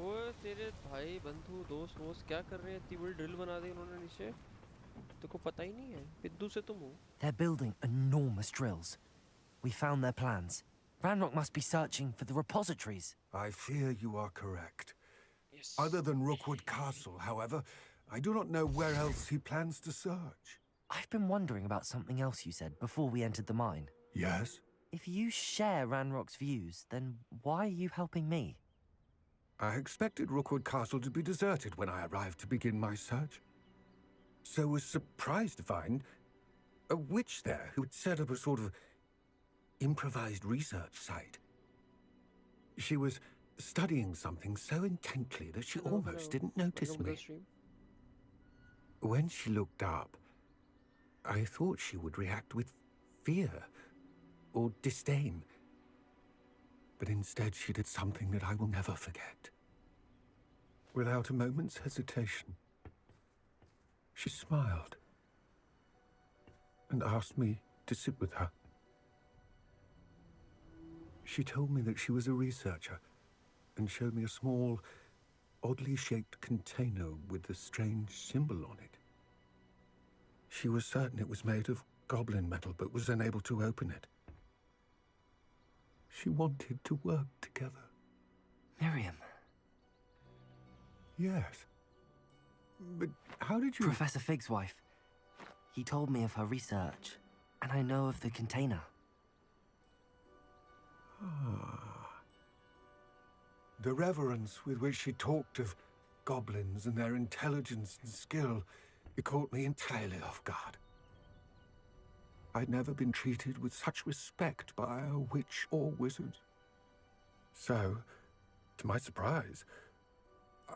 ओए तेरे भाई बंधु दोस्त वोस्त क्या कर रहे हैं? इतनी बड़ी ड्रिल बना दी उन्होंने नीचे. तेको पता ही नहीं है. पिद्दू से तुम हो. They're building enormous drills. We found their plans. Ranrock must be searching for the repositories. I fear you are correct. Yes. Other than Rookwood Castle, however, I do not know where else he plans to search. I've been wondering about something else you said before we entered the mine. Yes? If you share Ranrock's views, then why are you helping me? I expected Rookwood Castle to be deserted when I arrived to begin my search. So was surprised to find a witch there who had set up a sort of improvised research site. She was studying something so intently that she almost didn't notice me. When she looked up, I thought she would react with fear or disdain. But instead she did something that I will never forget. Without a moment's hesitation, she smiled and asked me to sit with her. She told me that she was a researcher and showed me a small, oddly shaped container with a strange symbol on it. She was certain it was made of goblin metal, but was unable to open it. She wanted to work together. Miriam. Yes. But how did you... Professor Fig's wife. He told me of her research, and I know of the container. The reverence with which she talked of goblins and their intelligence and skill, it caught me entirely off guard. I'd never been treated with such respect by a witch or wizard. So, to my surprise,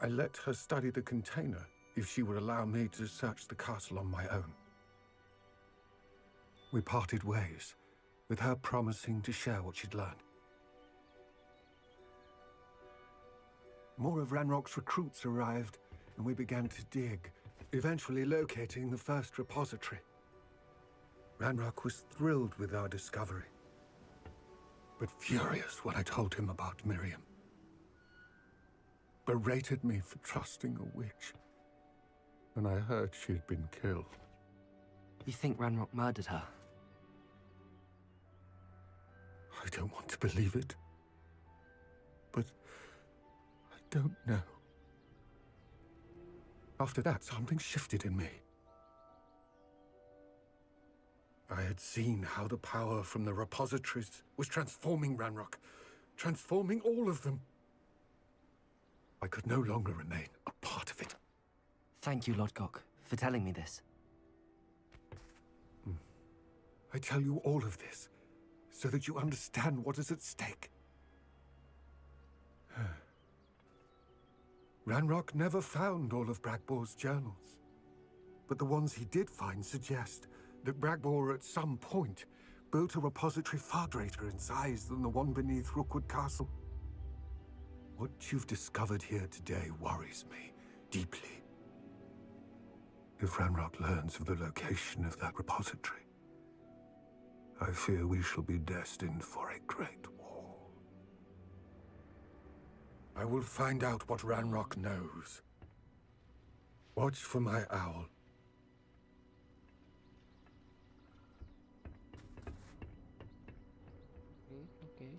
I let her study the container if she would allow me to search the castle on my own. We parted ways, with her promising to share what she'd learned. More of Ranrock's recruits arrived, and we began to dig, eventually locating the first repository. Ranrock was thrilled with our discovery, but furious when I told him about Miriam. Berated me for trusting a witch, and I heard she had been killed. You think Ranrock murdered her? I don't want to believe it, but I don't know. After that, something shifted in me. I had seen how the power from the repositories was transforming Ranrock, transforming all of them. I could no longer remain a part of it. Thank you, Lodgok, for telling me this. I tell you all of this so that you understand what is at stake. Ranrock never found all of Bragbor's journals, but the ones he did find suggest that Bragbor at some point built a repository far greater in size than the one beneath Rookwood Castle. What you've discovered here today worries me deeply. If Ranrock learns of the location of that repository, I fear we shall be destined for a great war. I will find out what Ranrock knows. Watch for my owl. Okay.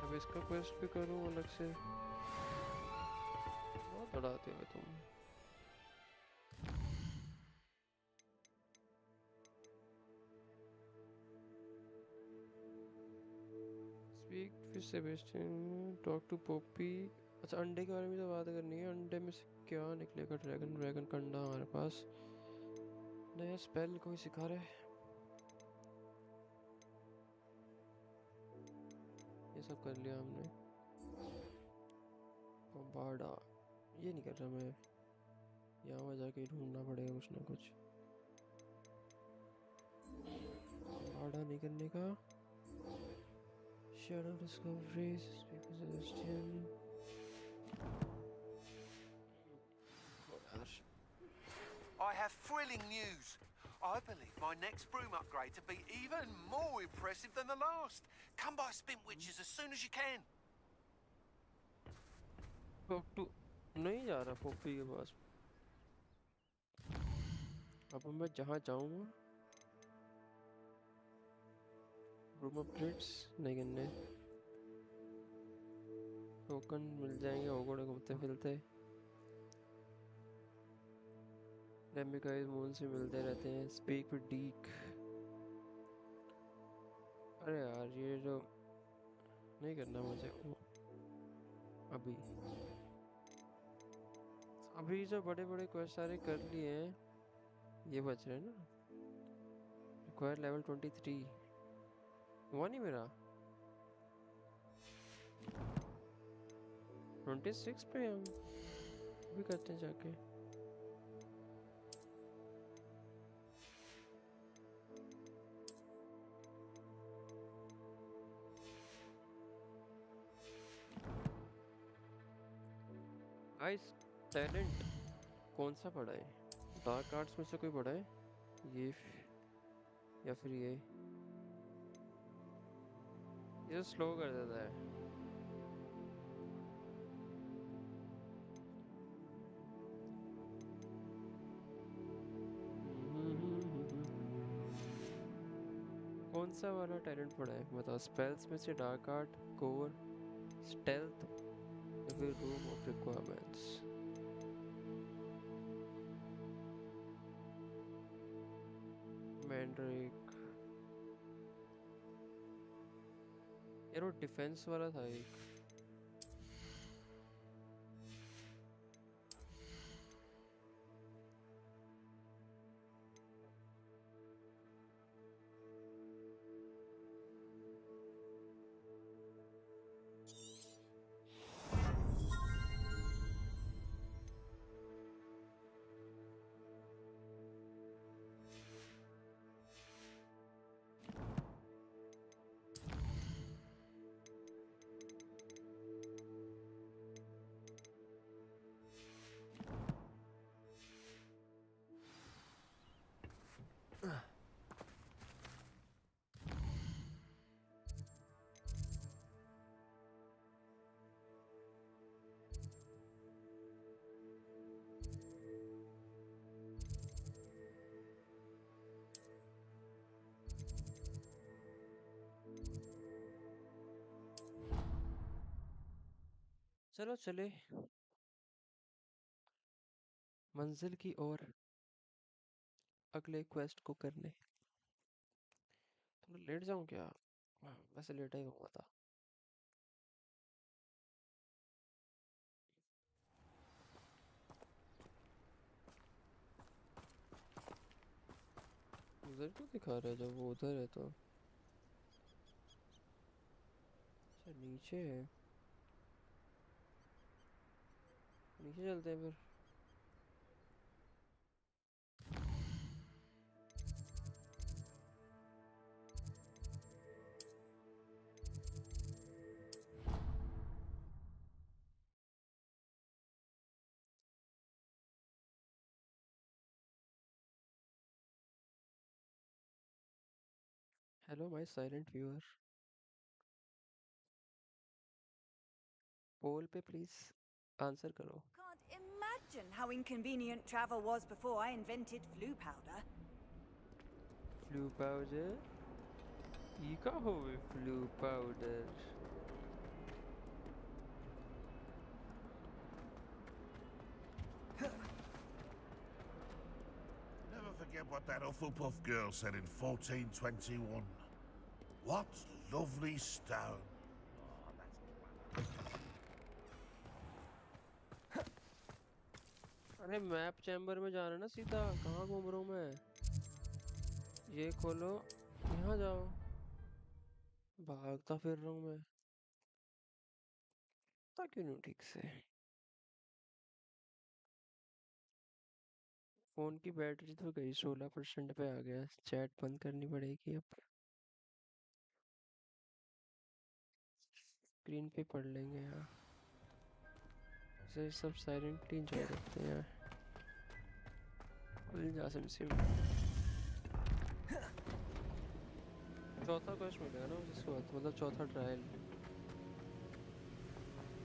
अब इसका quest भी करूँ अलग से. बहुत अड़ाते हो तुम. Speak with Sebastian, talk to Poppy, अच्छा अंडे के बारे में तो बात करनी है। अंडे में से क्या निकलेगा? ड्रैगन का अंडा हमारे पास। नया स्पेल कोई सिखा रहे? ये सब कर लिया हमने। बम्बार्डा ये नहीं कर रहा मैं। यहाँ जाके ढूंढना पड़ेगा कुछ ना कुछ। बम्बार्डा नहीं करने का। Shadow discoveries, people suggestion. I have thrilling news. I believe my next broom upgrade to be even more impressive than the last. Come by Spintwitches as soon as you can. Poppy नहीं जा रहा पोपी के पास। अब मैं जहाँ जाऊँगा room upgrades नहीं करने। टोकन मिल जाएंगे ओगोड़े घूमते फिरते। रेमिकाइज मून से मिलते रहते हैं। स्पीक विद डीक। अरे यार ये जो नहीं करना मुझे अभी जो बड़े बड़े क्वेस्ट सारे कर लिए हैं। ये बच रहे हैं ना। रिक्वायर लेवल 23 हुआ नहीं मेरा। 26 पे हम भी करते हैं जाके। गाइस टैलेंट कौन सा पड़ा है? डार्क आर्ट्स में से कोई पड़ा है? ये या फिर ये स्लो कर देता है। कौन सा वाला टैलेंट पड़ा है बताओ? स्पेल्स में से डार्क आर्ट, कोर, स्टेल्थ या फिर रूम ऑफ रिक्वायरमेंट्स? मैंड्रेक यार वो डिफेंस वाला था एक। चलो चले मंजिल की ओर अगले क्वेस्ट को करने। थोड़ा लेट जाऊं क्या? वैसे लेट ही हुआ था। उधर क्यों दिखा रहा है जब वो उधर है तो? अच्छा नीचे है। नीचे चलते हैं फिर। Hello my silent viewer. Poll पे प्लीज आंसर करो। Can't imagine how inconvenient travel was before I invented flu powder. Flu powder? ये का होवे flu powder? Never forget what that Hufflepuff girl said in 1421. What lovely stone. अरे map chamber में जाना ना सीधा, कहाँ घूम रहा हूँ मैं? ये खोलो, यहाँ जाओ। भागता फिर रहा हूँ मैं, क्यों नहीं ठीक से? फोन की बैटरी तो गई, 16% पे आ गया। चैट बंद करनी पड़ेगी अब। स्क्रीन पे पढ़ लेंगे यार, इसे सब साइलेंटली एंजॉय करते हैं। चौथा क्वेश्चन मिलेगा ना जिसके बाद, मतलब चौथा ट्रायल।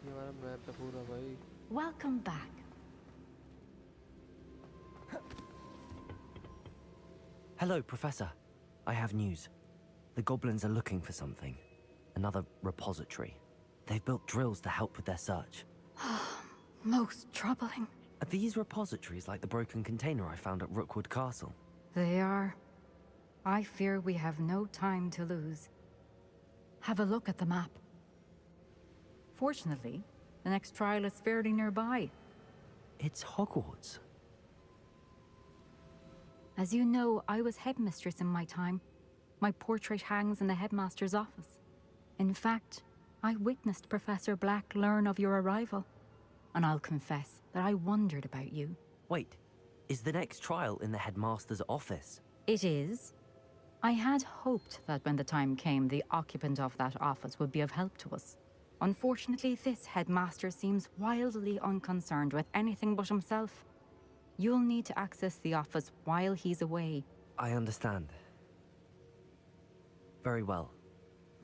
ये हमारा मैप है पूरा भाई। Welcome back. Hello, Professor. I have news. The goblins are looking for something. Another repository. They've built drills to help with their search. Most troubling. Are these repositories like the broken container I found at Rookwood Castle? They are. I fear we have no time to lose. Have a look at the map. Fortunately, the next trial is fairly nearby. It's Hogwarts. As you know, I was headmistress in my time. My portrait hangs in the headmaster's office. In fact, I witnessed Professor Black learn of your arrival. And I'll confess that I wondered about you. Wait, is the next trial in the headmaster's office? It is. I had hoped that when the time came, the occupant of that office would be of help to us. Unfortunately, this headmaster seems wildly unconcerned with anything but himself. You'll need to access the office while he's away. I understand. Very well.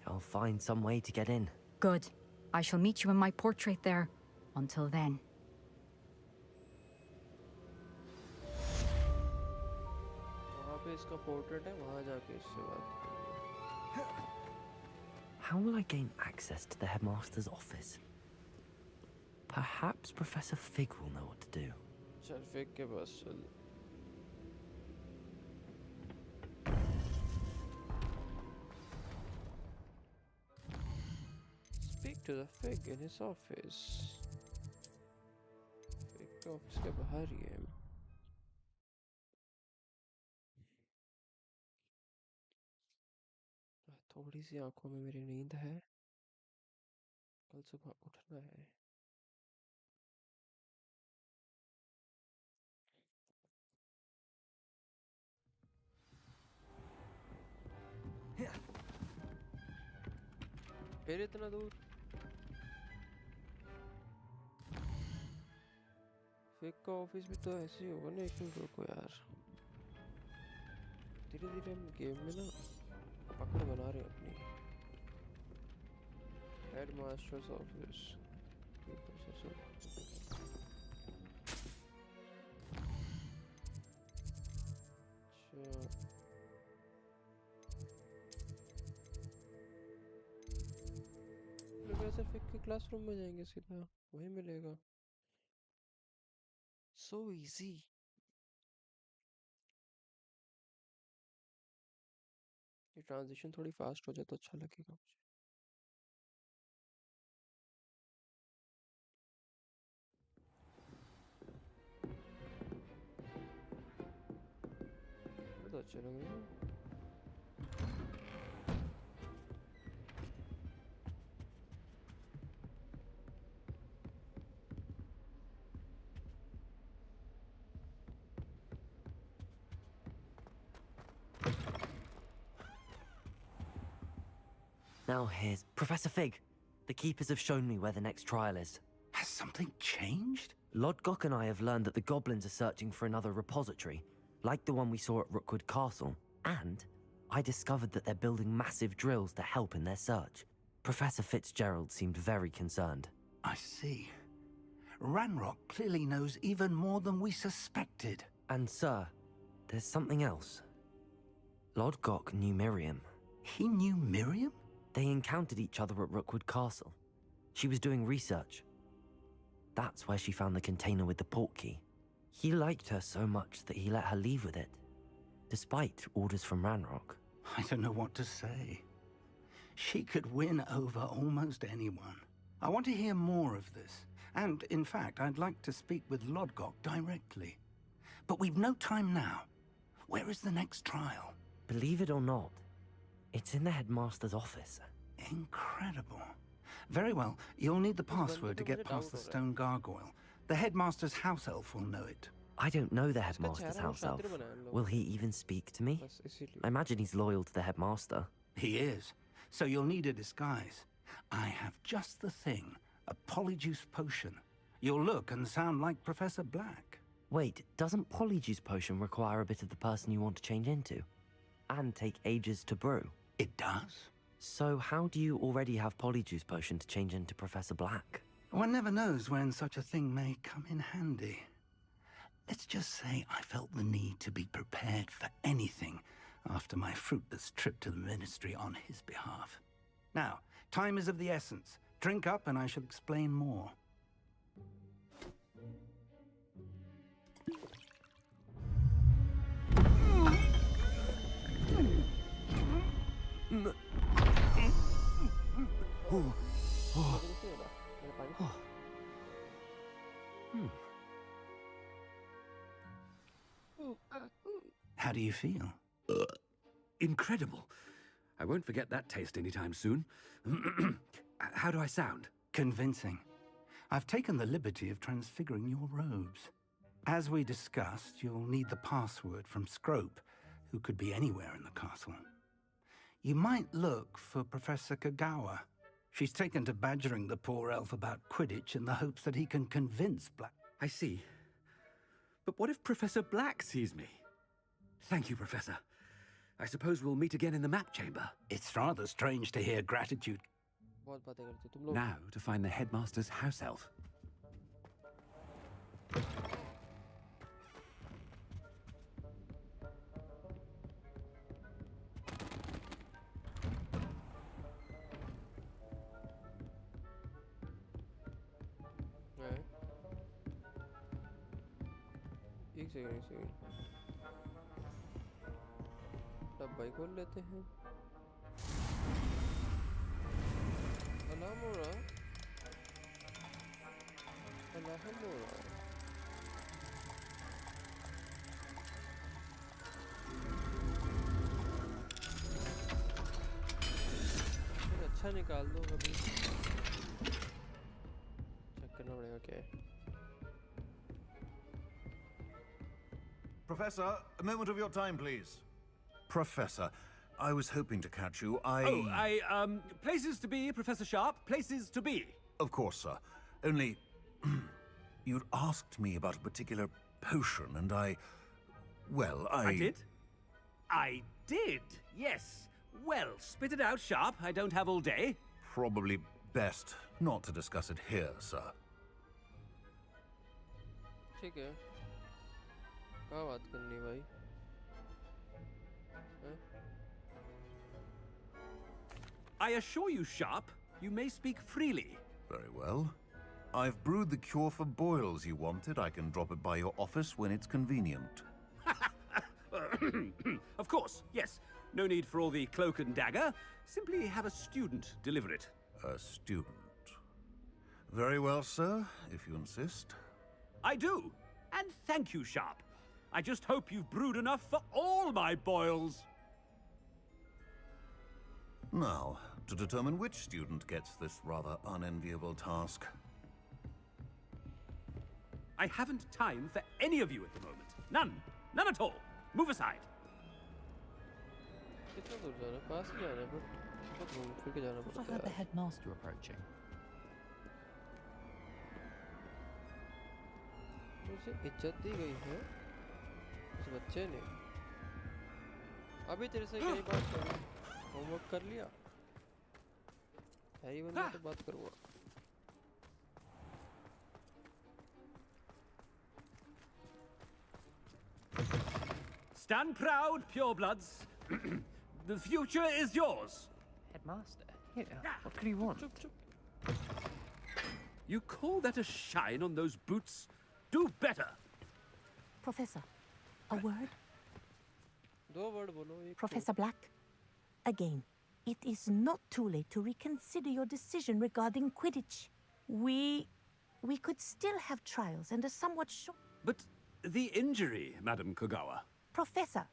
I'll find some way to get in. Good. I shall meet you in my portrait there. Until then. वहाँ पे इसका portrait है, वहाँ जाके इससे बात करेंगे। How will I gain access to the headmaster's office? Perhaps Professor Fig will know what to do. चल फिग के पास चल। Speak to the Fig in his office. Fig के ऑफिस के बाहर ही है। थोड़ी सी आंखों में मेरी नींद है, कल सुबह उठना है। फिर इतना दूर? फिग का ऑफिस भी तो ऐसे ही होगा ना। एक मिनट रुको यार, धीरे धीरे हम गेम में ना पकड़ बना रहे हैं अपनी। Headmasters office. प्रोफेसर फिग के क्लासरूम में जाएंगे, सीधा वही मिलेगा। So easy. ये ट्रांजिशन थोड़ी फास्ट हो जाए तो अच्छा लगेगा मुझे। ये तो अच्छा लग रहा है। Now here's Professor Fig. The keepers have shown me where the next trial is. Has something changed? Lodgok and I have learned that the goblins are searching for another repository, like the one we saw at Rookwood Castle. And I discovered that they're building massive drills to help in their search. Professor Fitzgerald seemed very concerned. I see. Ranrock clearly knows even more than we suspected. And sir, there's something else. Lodgok knew Miriam. He knew Miriam? They encountered each other at Rookwood Castle. She was doing research. That's where she found the container with the portkey. He liked her so much that he let her leave with it, despite orders from Ranrock. I don't know what to say. She could win over almost anyone. I want to hear more of this. And, in fact, I'd like to speak with Lodgok directly. But we've no time now. Where is the next trial? Believe it or not, it's in the headmaster's office. Incredible. Very well. You'll need the password to get past the stone gargoyle. The headmaster's house elf will know it. I don't know the headmaster's house elf. Will he even speak to me? I imagine he's loyal to the headmaster. He is. So you'll need a disguise. I have just the thing. A polyjuice potion. You'll look and sound like Professor Black. Wait, doesn't polyjuice potion require a bit of the person you want to change into? And take ages to brew? It does. So how do you already have polyjuice potion to change into Professor Black? One never knows when such a thing may come in handy. Let's just say I felt the need to be prepared for anything after my fruitless trip to the Ministry on his behalf. Now, time is of the essence. Drink up and I shall explain more. How do you feel? Incredible. I won't forget that taste anytime soon. How do I sound? Convincing. I've taken the liberty of transfiguring your robes. As we discussed, you'll need the password from Scrope, who could be anywhere in the castle. You might look for Professor Kagawa. She's taken to badgering the poor elf about Quidditch in the hopes that he can convince Black... I see. But what if Professor Black sees me? Thank you, Professor. I suppose we'll meet again in the map chamber. It's rather strange to hear gratitude. Now to find the headmaster's house elf. एक second डब्बा ही खोल लेते हैं alarm हो रहा अच्छा निकाल दो कभी चेक करना पड़ेगा क्या है Professor, a moment of your time, please. Professor, I was hoping to catch you. Places to be, Professor Sharp. Places to be. Of course, sir. Only, you'd asked me about a particular potion, and I did? I did, yes. Well, spit it out, Sharp. I don't have all day. Probably best not to discuss it here, sir. ठीक है क्या बात करनी भाई I assure you, Sharp, you may speak freely. Very well. I've brewed the cure for boils you wanted. I can drop it by your office when it's convenient. Of course, yes. No need for all the cloak and dagger. Simply have a student deliver it. A student. Very well, sir, if you insist. I do. And thank you, Sharp. I just hope you've brewed enough for all my boils. Now, to determine which student gets this rather unenviable task. I haven't time for any of you at the moment. None. None at all. Move aside. I heard the headmaster approaching. मुझे इज्जत दी गई है उस बच्चे ने अभी तेरे से कई बात करूं होमवर्क कर लिया हैरी बनने तो बात करूंगा Stand proud, purebloods. The future is yours. Headmaster, here, what could you want? You call that a shine on those boots? Do better. Professor, a word? दो वर्ड बोलो एक Professor Black, again, it is not too late to reconsider your decision regarding Quidditch. We we could still have trials and a somewhat short... But the injury, Madam Kogawa. Professor,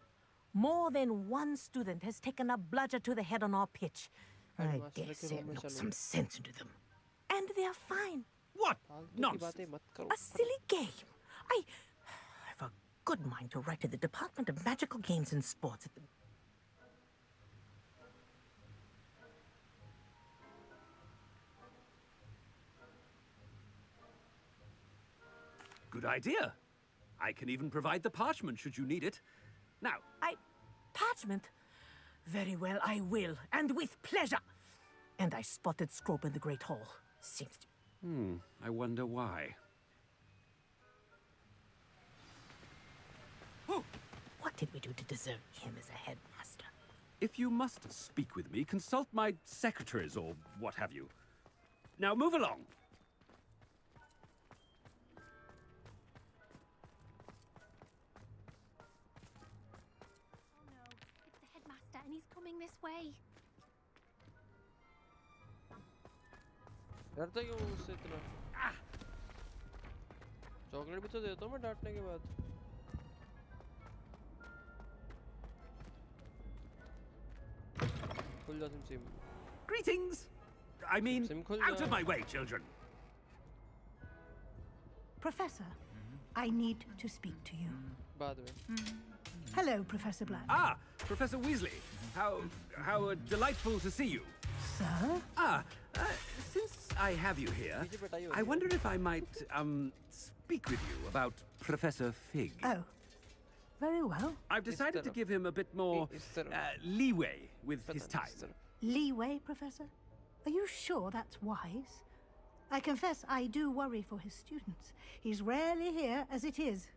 more than one student has taken a bludger to the head on our pitch. I dare say it knocked some sense into them. And they are fine. What nonsense! A silly game. I have a good mind to write to the Department of Magical Games and Sports at the... Good idea. I can even provide the parchment should you need it. Now... Parchment? Very well, I will, and with pleasure. And I spotted Scrope in the Great Hall. Seems to... I wonder why. What did we do to deserve him as a headmaster? If you must speak with me, consult my secretaries or what have you. Now move along. Oh no, it's the headmaster and he's coming this way. डरता क्यों मुझसे इतना? Chocolate भी तो देता हूँ मैं डांटने के बाद. खुल जा SIM. Greetings! I mean, out of my way, children! Professor, I need to speak to you. बाद में. Hello, Professor Black. Ah, Professor Weasley. How delightful to see you. Sir? Since I have you here, I wonder if I might, speak with you about Professor Fig. Oh, very well. I've decided to give him a bit more, leeway with his time. Leeway, Professor? Are you sure that's wise? I confess I do worry for his students. He's rarely here as it is.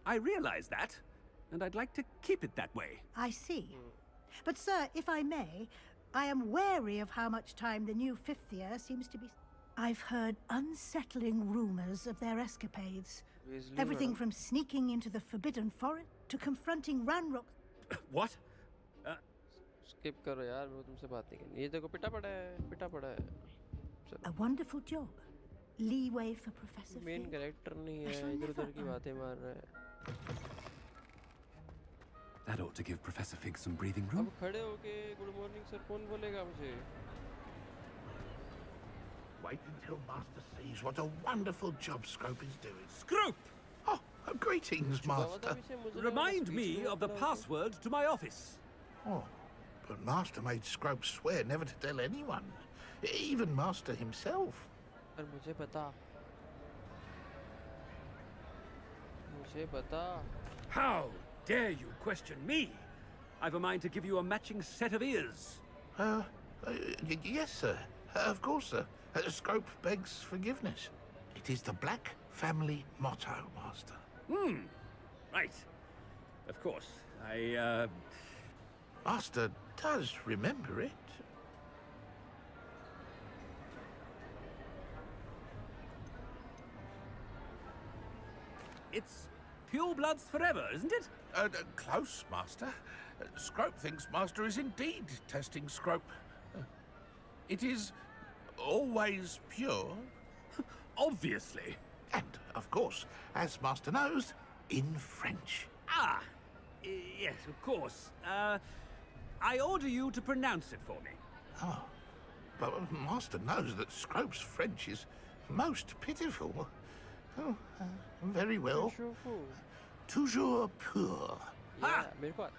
I realize that, and I'd like to keep it that way. I see. But, sir, if I may, I am wary of how much time the new fifth year seems to be... I've heard unsettling rumors of their escapades. Everything from sneaking into the Forbidden Forest to confronting Ranrock... What? Skip करो यार, वो तुमसे बात नहीं करनी. ये देखो पिटा पड़ा है. A wonderful job. Leeway for Professor Main Fig. character नहीं है, इधर-उधर की बातें मार रहा है. That ought to give Professor Fig some breathing room. अब खड़े होके good morning sir कौन बोलेगा मुझे? Wait until Master sees what a wonderful job Scrope is doing. Scrope! Oh, greetings, Master. Remind me of the password to my office. Oh, but Master made Scrope swear never to tell anyone, even Master himself. पर मुझे बता. How dare you question me? I've a mind to give you a matching set of ears. Yes, sir. Of course, sir. Scrope begs forgiveness. It is the Black family motto, Master. Right. Of course. Master does remember it. It's pure bloods forever, isn't it? Close, Master. Scrope thinks Master is indeed testing Scrope. It is always pure. Obviously. And, of course, as Master knows, in French. Ah, yes, of course. I order you to pronounce it for me. Oh, but Master knows that Scrope's French is most pitiful. Oh, very well. Toujours pur. Ah,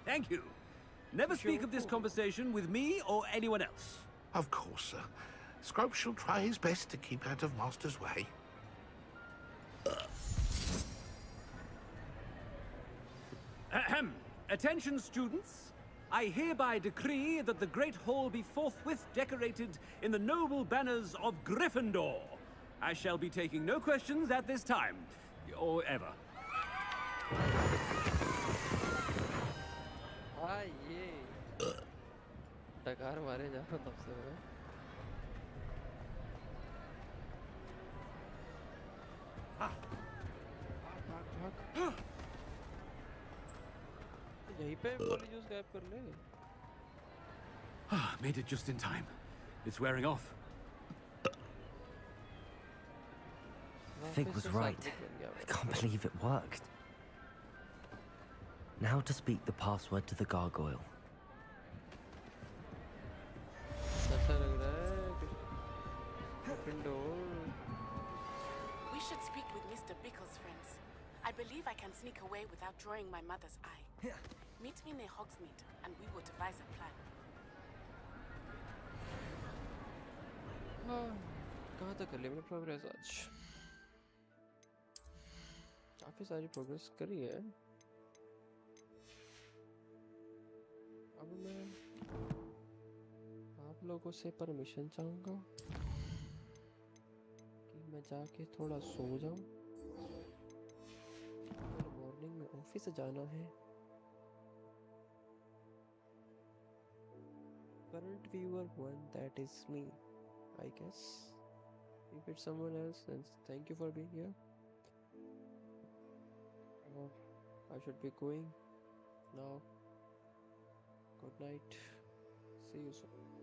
thank you. Never speak of this conversation with me or anyone else. Of course, sir. Scrope shall try his best to keep out of Master's way. Ahem. Attention, students. I hereby decree that the Great Hall be forthwith decorated in the noble banners of Gryffindor. I shall be taking no questions at this time, or ever. हाँ ये डकार मारे जा रहा तब से मैं यहीं पे पॉलीजूस गायब कर ले Made it just in time. It's wearing off. Fig was right. I can't believe it worked. Now to speak the password to the gargoyle. We should speak with Mr. Bickle's friends. I believe I can sneak away without drawing my mother's eye. Meet me near Hogsmeade, and we will devise a plan. कहाँ तक कर लिया मैंने progress आज? काफी सारी progress करी है। अब मैं आप लोगों से परमिशन चाहूँगा कि मैं जाके थोड़ा सो जाऊँ। कल मॉर्निंग में ऑफिस जाना है। Current viewer 1, that is me, I guess. If it's someone else, then thank you for being here. I should be going now. Good night. See you soon.